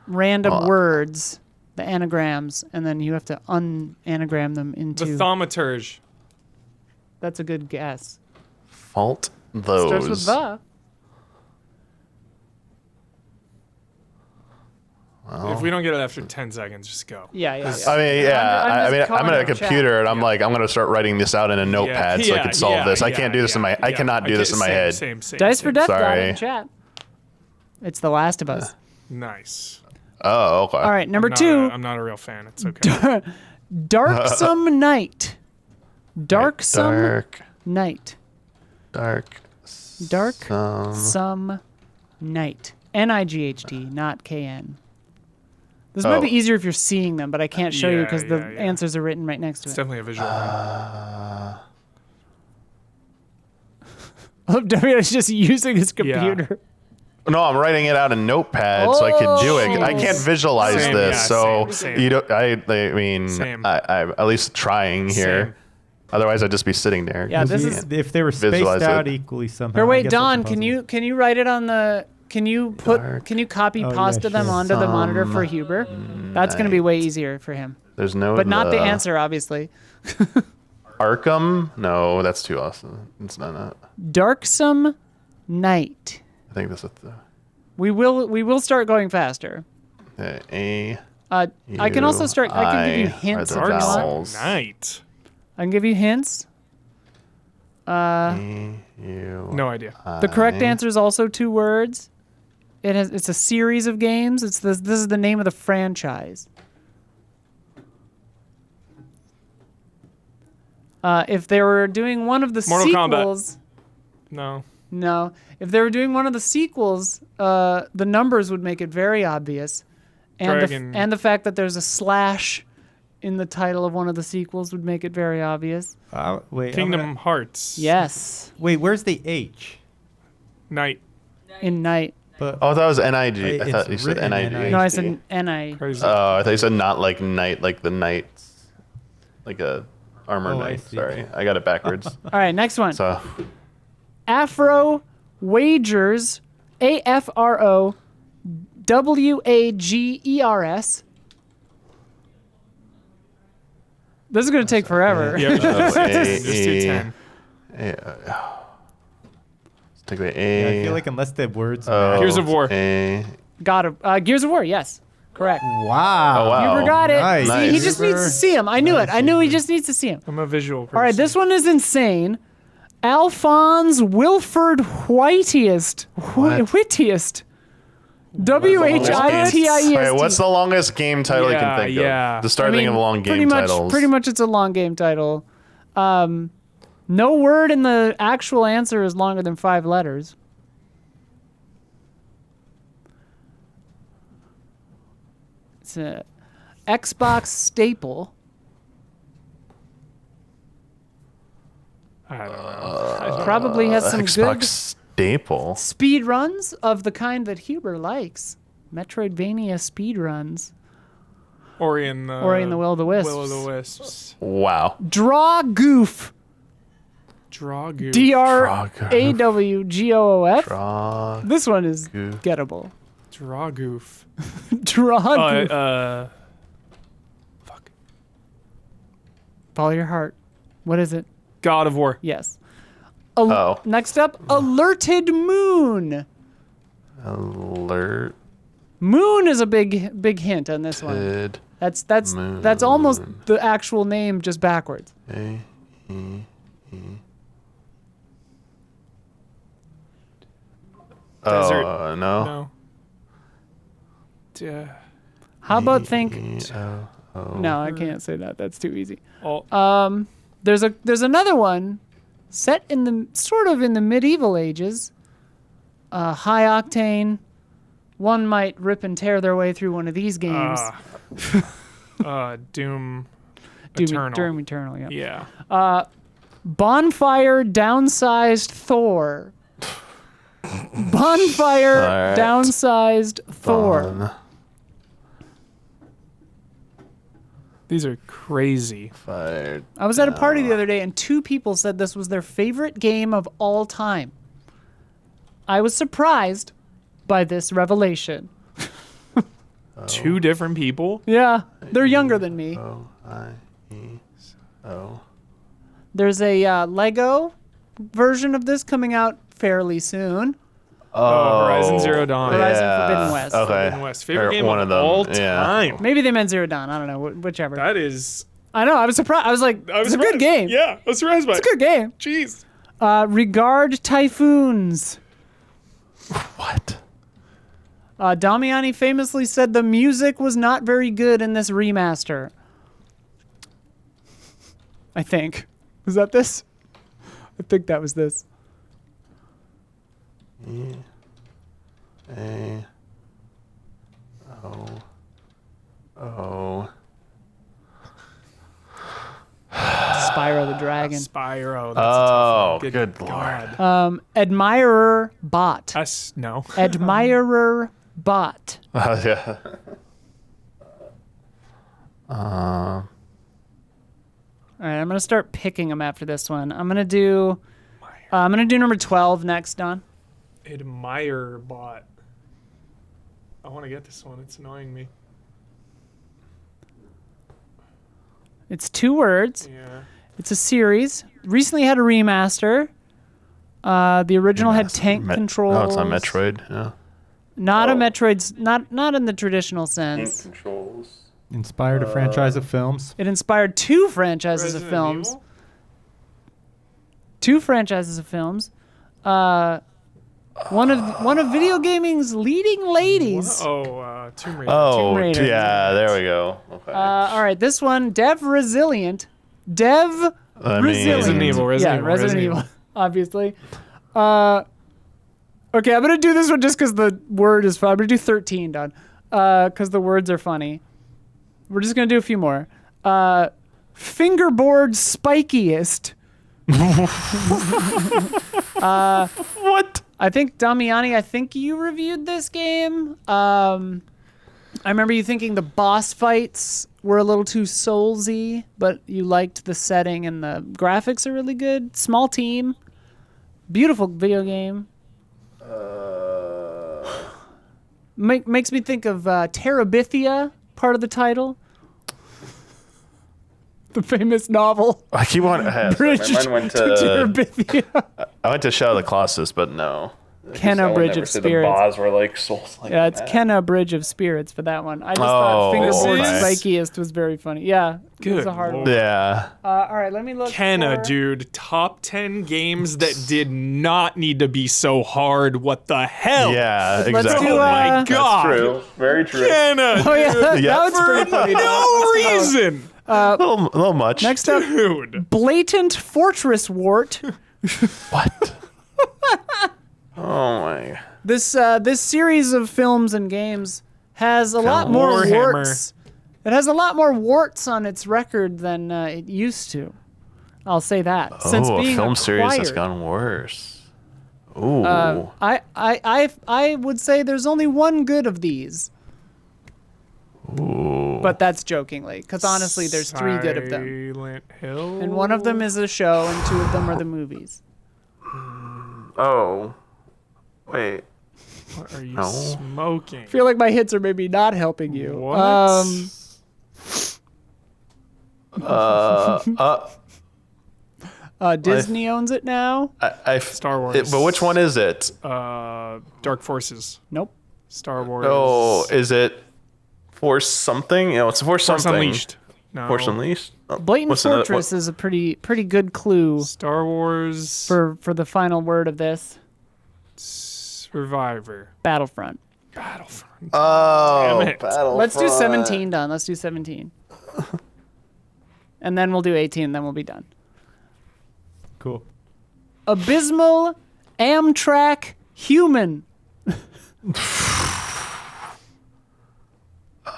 random words, the anagrams, and then you have to unanagram them into. The thaumaturge. That's a good guess. fault those. Starts with the. If we don't get it after 10 seconds, just go. Yeah. I mean, yeah. I'm just I'm calling at a out chat. computer and I'm like, I'm gonna start writing this out in a notepad so I can solve this. I can't do this in my. I cannot do this in my head. Same. Dice for Death got it Sorry. in chat. It's The Last of Us. Nice. Oh, okay. All right, number I'm 2, I'm not a real fan. It's okay. Darksome Night. Darksome Dark. Night. Some Night. NIGHT, not KN. This might Oh. be easier if you're seeing them, but I can't show you Yeah, because the yeah. answers are written right next to It's it. definitely a visual. Damian's just using his computer. No, I'm writing it out in notepad so I can do it. I can't visualize Same, this, yeah, so same. you don't. I mean, Same. I'm at least trying here. Otherwise, I'd just be sitting there. Yeah, this Yeah, is. if they were spaced Visualize out it. equally somehow. Here, I wait, guess that's Don. impossible. Can you write it on the? Can you put? Dark. Can you copy Oh, yeah, pasta them sure. onto the monitor for Some Huber? That's going to be way night. easier for him. There's no. But not the answer, obviously. Arkham? No, that's too awesome. It's not. Darksome night. I think that's what We will start going faster. the A. I can also start. I can give you I hints are if the you want. vowels. Night. I can give you hints. E, U, No idea. The correct I. answer is also 2 words. It's a series of games. This is the name of the franchise. If they were doing one of the Mortal Kombat. sequels, No. no. If they were doing one of the sequels, the numbers would make it very obvious, and Dragon. and the fact that there's a slash in the title of one of the sequels would make it very obvious. Wait, I'm Kingdom Hearts. Yes, wait, where's the H? Night. in night. But Oh, I thought it was N-I-G. I It's thought you said written N-I-G. No, I said N-I. Crazy. Oh, I thought you said not like knight, like the knights. Like a armor Oh, I knight. see. Sorry. I got it backwards. All right, next one. So, Afro Wagers, AFRO WAGERS. This is going to take forever. Yeah, just A, do 10. Let's take away yeah, A. I feel like unless the words. O, Gears of War. A. God of Gears of War, yes. Correct. Wow. Oh, wow. Huber got it. Nice. See, he Nice. just needs to see him. I knew it. I knew he just needs to see him. I'm a visual person. All right, this one is insane. Alphonse Wilford Whittiest. Whittiest. WHITIEST. Alright, what's the longest game title you can Yeah, think yeah. of? Just start thinking of long game titles. Pretty much it's a long game title. No word in the actual answer is longer than 5 letters. It's a Xbox staple. I don't know. Probably has some Xbox good staple. speed runs of the kind that Huber likes. Metroidvania speed runs. Ori and the Will of the Wisps. Will of the Wisps. Wow. Draw Goof. Drawgoo. DRAWGOOF. Draw. This one is Goof. gettable. Drawgoof. Draw Goof. Fuck. Follow your heart. What is it? God of War. Yes. Oh. Next up, Alerted Moon. Alerted. Moon is a big hint on this one. That's almost the actual name just backwards. A, E, E. Desert. Oh, no. No. How about think? E, O, O. No, I can't say that. That's too easy. Oh, There's another one set in the sort of in the medieval ages. High octane. One might rip and tear their way through one of these games. Doom Eternal. Doom Eternal, yeah. Yeah. Bonfire downsized Thor. Bonfire Alright. downsized Thor. Fun. These are crazy. Fired. I was at a party the other day and 2 people said this was their favorite game of all time. I was surprised by this revelation. 2 different people. Yeah, they're younger than me. O, I, E, O. There's a Lego version of this coming out fairly soon. Horizon Zero Dawn. Horizon Forbidden West. Okay. Forbidden West. Favorite Or game one of them. all Yeah. time. Maybe they meant Zero Dawn. I don't know. Whichever. That is. I know. I was surprised. I was like, I was it's a good surprised. game. Yeah, I was surprised by It's a good game. Jeez. Regard Typhoons. What? Damiani famously said the music was not very good in this remaster. I think. Was that this? I think that was this. E, A, O, O. Spyro the Dragon. Spyro. That's a tough Oh, one. good God. Admirer Bot. No. Admirer Bot. Yeah. All right, I'm gonna start picking them after this one. I'm gonna do number 12 next, Don. Admire bot. I want to get this one. It's annoying me. It's 2 words. Yeah. It's a series. Recently had a remaster. The original had tank controls. Oh, it's on Metroid. Yeah. Not a Metroid's not in the traditional sense. Controls. Inspired a franchise of films. It inspired 2 franchises of Resident films. Evil? 2 franchises of films. One of video gaming's leading ladies. Tomb Raider. Oh, Tomb Raider. yeah. There we go. Okay. All right, this one, Dev Resilient. Resilient. Resident Evil. Resident Evil, obviously. Okay, I'm gonna do this one just because the word is fun. I'm gonna do 13, Don, because the words are funny. We're just gonna do a few more. Fingerboard spikiest. What? I think Damiani, I think you reviewed this game. I remember you thinking the boss fights were a little too soulsy, but you liked the setting and the graphics are really good. Small team, beautiful video game. Makes me think of Terabithia, part of the title. The famous novel. I keep on. Bridge Mine went to to. Terabithia. I went to Shadow of the Colossus, but no. Kenna Bridge of Spirits. The boss were like souls. Like Yeah, it's that. Kenna Bridge of Spirits for that one. I just thought Fingerboard okay. Spikiest was very funny. Yeah, it was Good a hard lord. one. Yeah. All right, let me look. Kenna, for... dude. Top 10 games that did not need to be so hard. What the hell? Yeah, Let's exactly. do, Oh my uh, god. That's true. Very true. Kenna, Oh yeah, that, Yeah. that was pretty funny. no reason. A little much. Next up, Dude. Blatant Fortress Wart. What? Oh my. This series of films and games has a lot more Warhammer. warts. It has a lot more warts on its record than it used to. I'll say that. Since Oh, a being film series that's acquired. gone worse. Ooh. I would say there's only one good of these. Ooh. But that's jokingly, because honestly, there's 3 good of them. Silent Hill. And one of them is a show, and 2 of them are the movies. Oh. Wait. What are you No. smoking? I feel like my hits are maybe not helping you. What? Disney owns it now. Star Wars. But which one is it? Dark Forces. Nope. Star Wars. Oh, is it Force something? You know, it's Force Force something. Unleashed. No. Force Unleashed? Oh, Blatant what's another- Fortress is a pretty good clue Star Wars. for the final word of this. Survivor. Battlefront. Battlefront. Oh, Damn it. Battlefront. Let's do 17, Don. Let's do 17. And then we'll do 18, and then we'll be done. Cool. Abysmal Amtrak Human.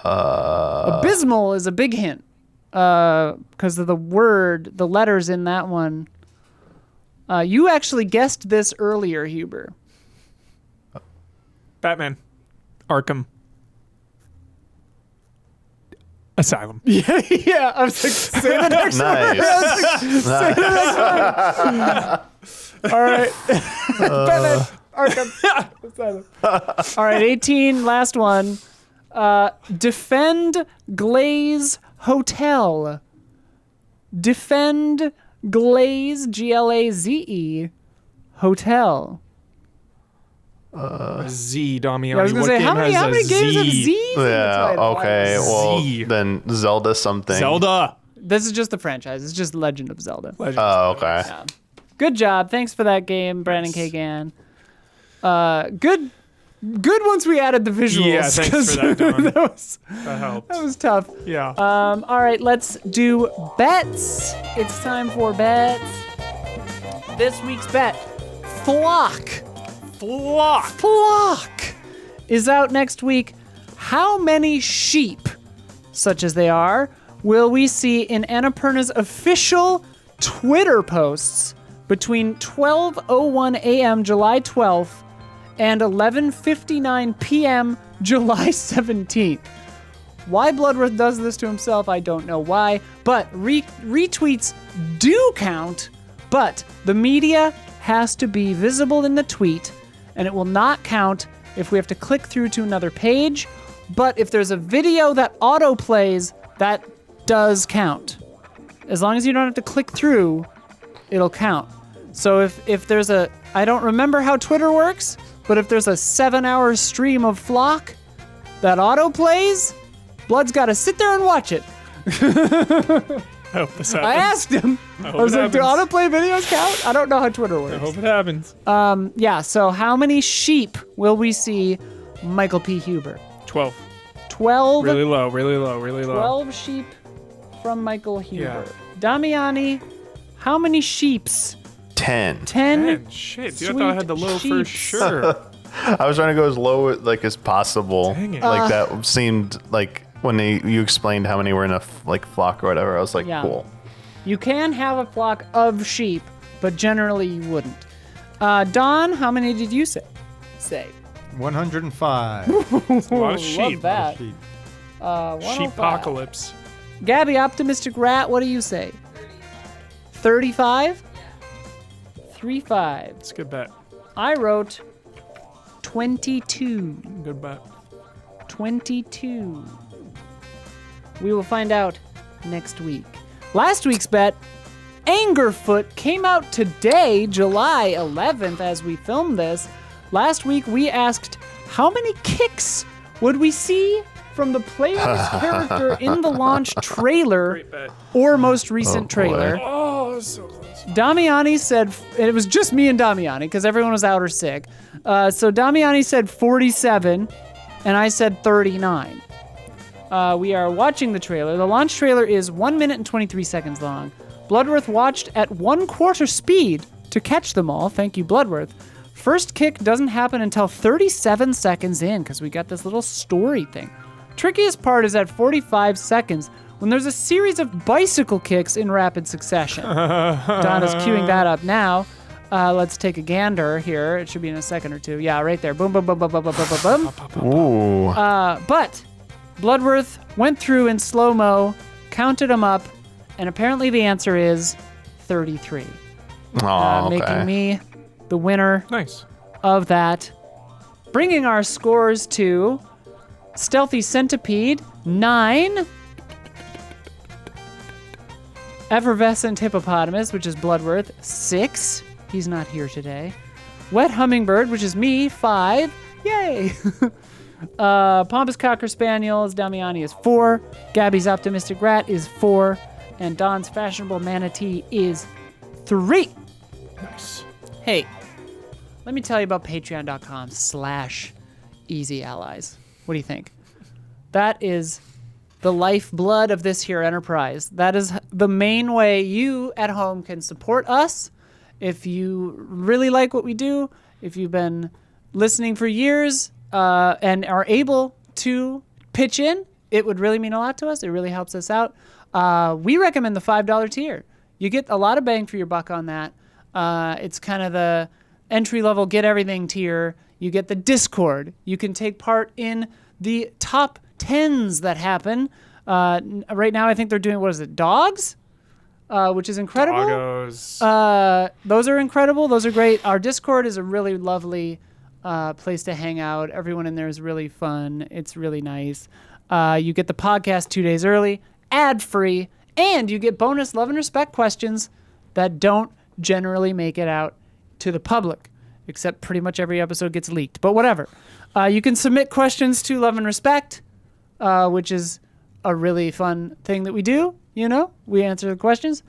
Abysmal is a big hint because of the word, the letters in that one. You actually guessed this earlier, Huber. Batman. Arkham. Asylum. Yeah, I was like, say the next Nice. All right. Batman, Arkham. All right, 18, last one. Defend Glaze Hotel. Defend Glaze, Glaze, Hotel. Z, Damiani. I was going to What say, how game has many a games have Z? Z's in the Yeah, title? okay. Well, Z. then Zelda something. Zelda. This is just the franchise. It's just Legend of Zelda. Legends. Oh, okay. Good job. Thanks for that game, Brandon Kagan. Good once we added the visuals. Yeah, thanks 'cause for that, Don. that That helps. was tough. Yeah. All right, let's do bets. It's time for bets. This week's bet, Flock is out next week. How many sheep, such as they are, will we see in Annapurna's official Twitter posts between 12:01 a.m. July 12th and 11:59 p.m. July 17th? Why Bloodworth does this to himself, I don't know why. But retweets do count, but the media has to be visible in the tweet, and it will not count if we have to click through to another page. But if there's a video that autoplays, that does count. As long as you don't have to click through, it'll count. So if there's I don't remember how Twitter works, but if there's a 7-hour stream of Flock that autoplays, Blood's got to sit there and watch it. I hope this happens. I asked him. I was like, do autoplay videos count? I don't know how Twitter works. I hope it happens. Yeah, so how many sheep will we see Michael P. Huber? 12. 12. Really low, really low, really low. 12 sheep from Michael Huber. Yeah. Damiani, how many sheeps? 10. 10. Man, shit, dude, I thought I had the low for sheeps. sure. I was trying to go as low as possible. Dang it. Like that seemed like when you explained how many were in a flock or whatever. I was like, Yeah. cool. You can have a flock of sheep, but generally you wouldn't. Don, how many did you say? 105. It's a lot of sheep. Love that. Sheep. 105. Sheepocalypse. Gabby, Optimistic Rat, what do you say? 35? 35. It's a good bet. I wrote 22. Good bet. 22. We will find out next week. Last week's bet, Angerfoot, came out today, July 11th, as we film this. Last week we asked how many kicks would we see from the player's character in the launch trailer Great bet. or most recent trailer. Oh, so close. Damiani said, and it was just me and Damiani because everyone was out or sick. So Damiani said 47, and I said 39. We are watching the trailer. The launch trailer is 1 minute and 23 seconds long. Bloodworth watched at 1/4 speed to catch them all. Thank you, Bloodworth. First kick doesn't happen until 37 seconds in because we got this little story thing. Trickiest part is at 45 seconds when there's a series of bicycle kicks in rapid succession. Donna's queuing that up now. Let's take a gander here. It should be in a second or two. Yeah, right there. Boom, boom, boom, boom, boom, boom, boom, boom, boom. Ooh. But Bloodworth went through in slow-mo, counted them up, and apparently the answer is 33. Aw, okay. Making me the winner Nice. of that. Bringing our scores to Stealthy Centipede, 9. Effervescent Hippopotamus, which is Bloodworth, 6. He's not here today. Wet Hummingbird, which is me, 5. Yay! Pompous Cocker Spaniel, as Damiani, is 4. Gabby's Optimistic Rat is 4. And Don's Fashionable Manatee is 3. Nice. Hey, let me tell you about patreon.com/easyallies. What do you think? That is the lifeblood of this here enterprise. That is the main way you at home can support us. If you really like what we do, if you've been listening for years and are able to pitch in, it would really mean a lot to us. It really helps us out. We recommend the $5 tier. You get a lot of bang for your buck on that. It's kind of the entry-level get everything tier. You get the Discord. You can take part in the top 10s that happen. Right now, I think they're doing, dogs? Which is incredible. Doggos. Those are incredible. Those are great. Our Discord is a really lovely place to hang out. Everyone in there is really fun. It's really nice. You get the podcast 2 days early, ad-free, and you get bonus love and respect questions that don't generally make it out to the public, except pretty much every episode gets leaked. But whatever. You can submit questions to Love and Respect, which is a really fun thing that we do. You know, we answer the questions.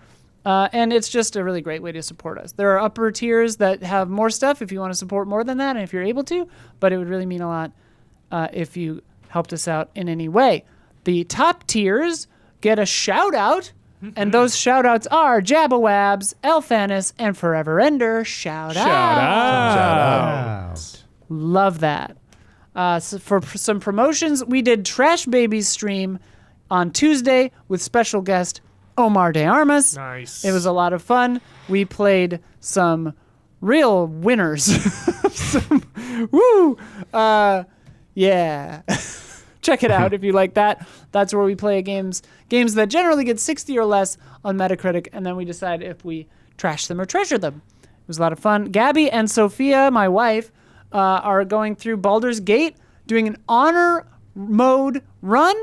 And it's just a really great way to support us. There are upper tiers that have more stuff if you want to support more than that and if you're able to, but it would really mean a lot if you helped us out in any way. The top tiers get a shout out, and those shout outs are Jabawabs, Elthanis, and Forever Ender. Shout out. Love that. So for some promotions, we did Trash Babies stream on Tuesday with special guest Omar de Armas. Nice. It was a lot of fun. We played some real winners. Yeah. check it out if you like that. That's where we play games that generally get 60 or less on Metacritic, and then we decide if we trash them or treasure them. It was a lot of fun. Gabby and Sophia, my wife, are going through Baldur's Gate, doing an honor mode run.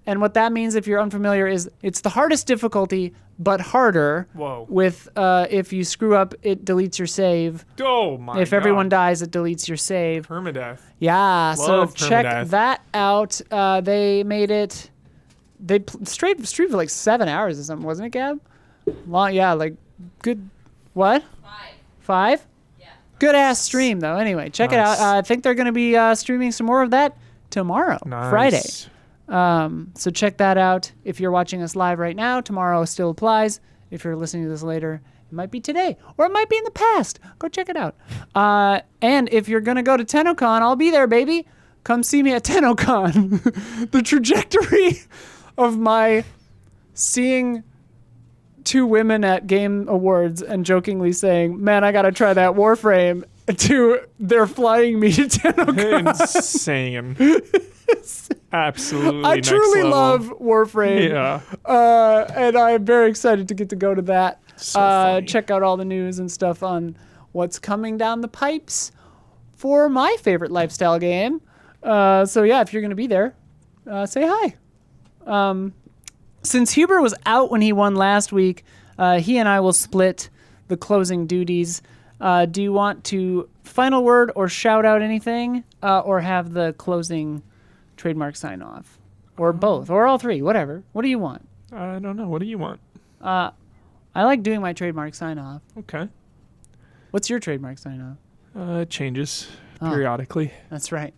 And what that means, if you're unfamiliar, is it's the hardest difficulty, but harder. Whoa. With if you screw up, it deletes your save. Oh my god. If everyone dies, it deletes your save. Permadeath. Yeah, Love so check permadeath. that out. They made it. They streamed for like 7 hours or something, wasn't it, Gab? Long, yeah, like good. What? 5? Yeah. Good ass stream though. Anyway, check it out. I think they're going to be streaming some more of that tomorrow, Nice. Friday. So check that out. If you're watching us live right now, tomorrow still applies. If you're listening to this later, it might be today or it might be in the past. Go check it out. And if you're going to go to TennoCon, I'll be there, baby. Come see me at TennoCon. The trajectory of my seeing two women at Game Awards and jokingly saying, man, I got to try that Warframe, to they're flying me to TennoCon. Insane. Absolutely. I next truly level. love Warframe. Yeah. And I'm very excited to get to go to that. So funny. Check out all the news and stuff on what's coming down the pipes for my favorite lifestyle game. So yeah, if you're going to be there, say hi. Since Huber was out when he won last week, he and I will split the closing duties. Do you want to final word or shout out anything, or have the closing trademark sign off, or both, or all three, whatever? What do you want? I don't know. What do you want? I like doing my trademark sign off. Okay. What's your trademark sign off? It changes periodically. That's right.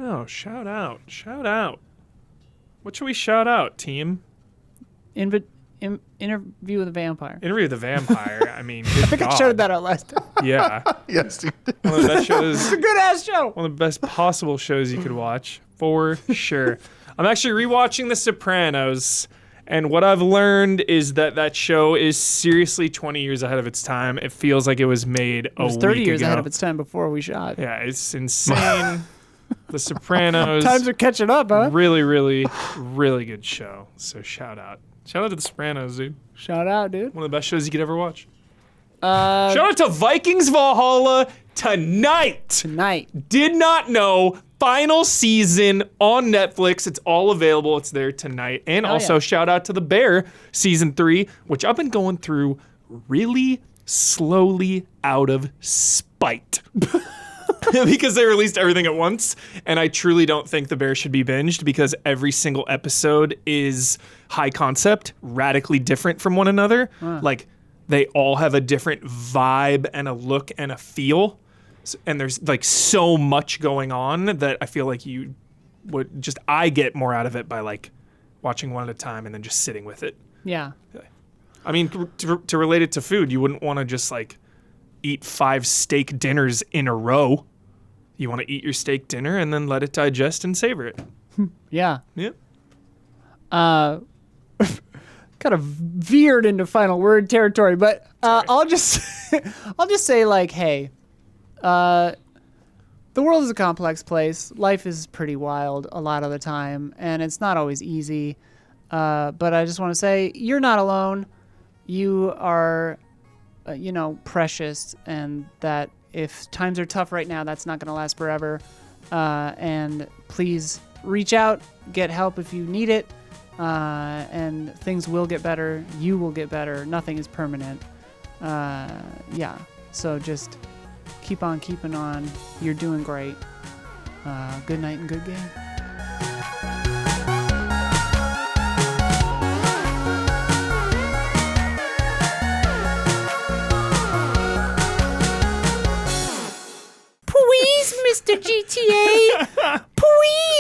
Oh, shout out. Shout out. What should we shout out, team? Interview with a Vampire. Interview with the Vampire. I mean, good I think I shouted that out last time. Yeah. Yes. One of the best shows. It's a good ass show. One of the best possible shows you could watch, for sure. I'm actually rewatching The Sopranos, and what I've learned is that show is seriously 20 years ahead of its time. It feels like it was made It was 30 years ahead of its time before we shot. Yeah, it's insane. The Sopranos. Times are catching up, huh? Really, really, really good show. So shout out. Shout out to The Sopranos, dude. Shout out, dude. One of the best shows you could ever watch. Shout out to Vikings Valhalla tonight. Did not know. Final season on Netflix. It's all available. It's there tonight. And also shout out to The Bear season 3, which I've been going through really slowly out of spite. Because they released everything at once, and I truly don't think The Bear should be binged because every single episode is high concept, radically different from one another. Like, they all have a different vibe and a look and a feel, and there's like so much going on that I feel like you would just, I get more out of it by like watching one at a time and then just sitting with it. Yeah. I mean, to relate it to food, you wouldn't want to just like eat 5 steak dinners in a row. You want to eat your steak dinner and then let it digest and savor it. Yeah. Yeah. Kind of veered into final word territory, but I'll just say like, hey, the world is a complex place. Life is pretty wild a lot of the time, and it's not always easy. But I just want to say you're not alone. You are, precious, and that if times are tough right now, that's not going to last forever. And please reach out, get help if you need it, and things will get better. You will get better. Nothing is permanent. So just keep on keeping on. You're doing great. Good night and good game. Please, Mr. GTA. Please.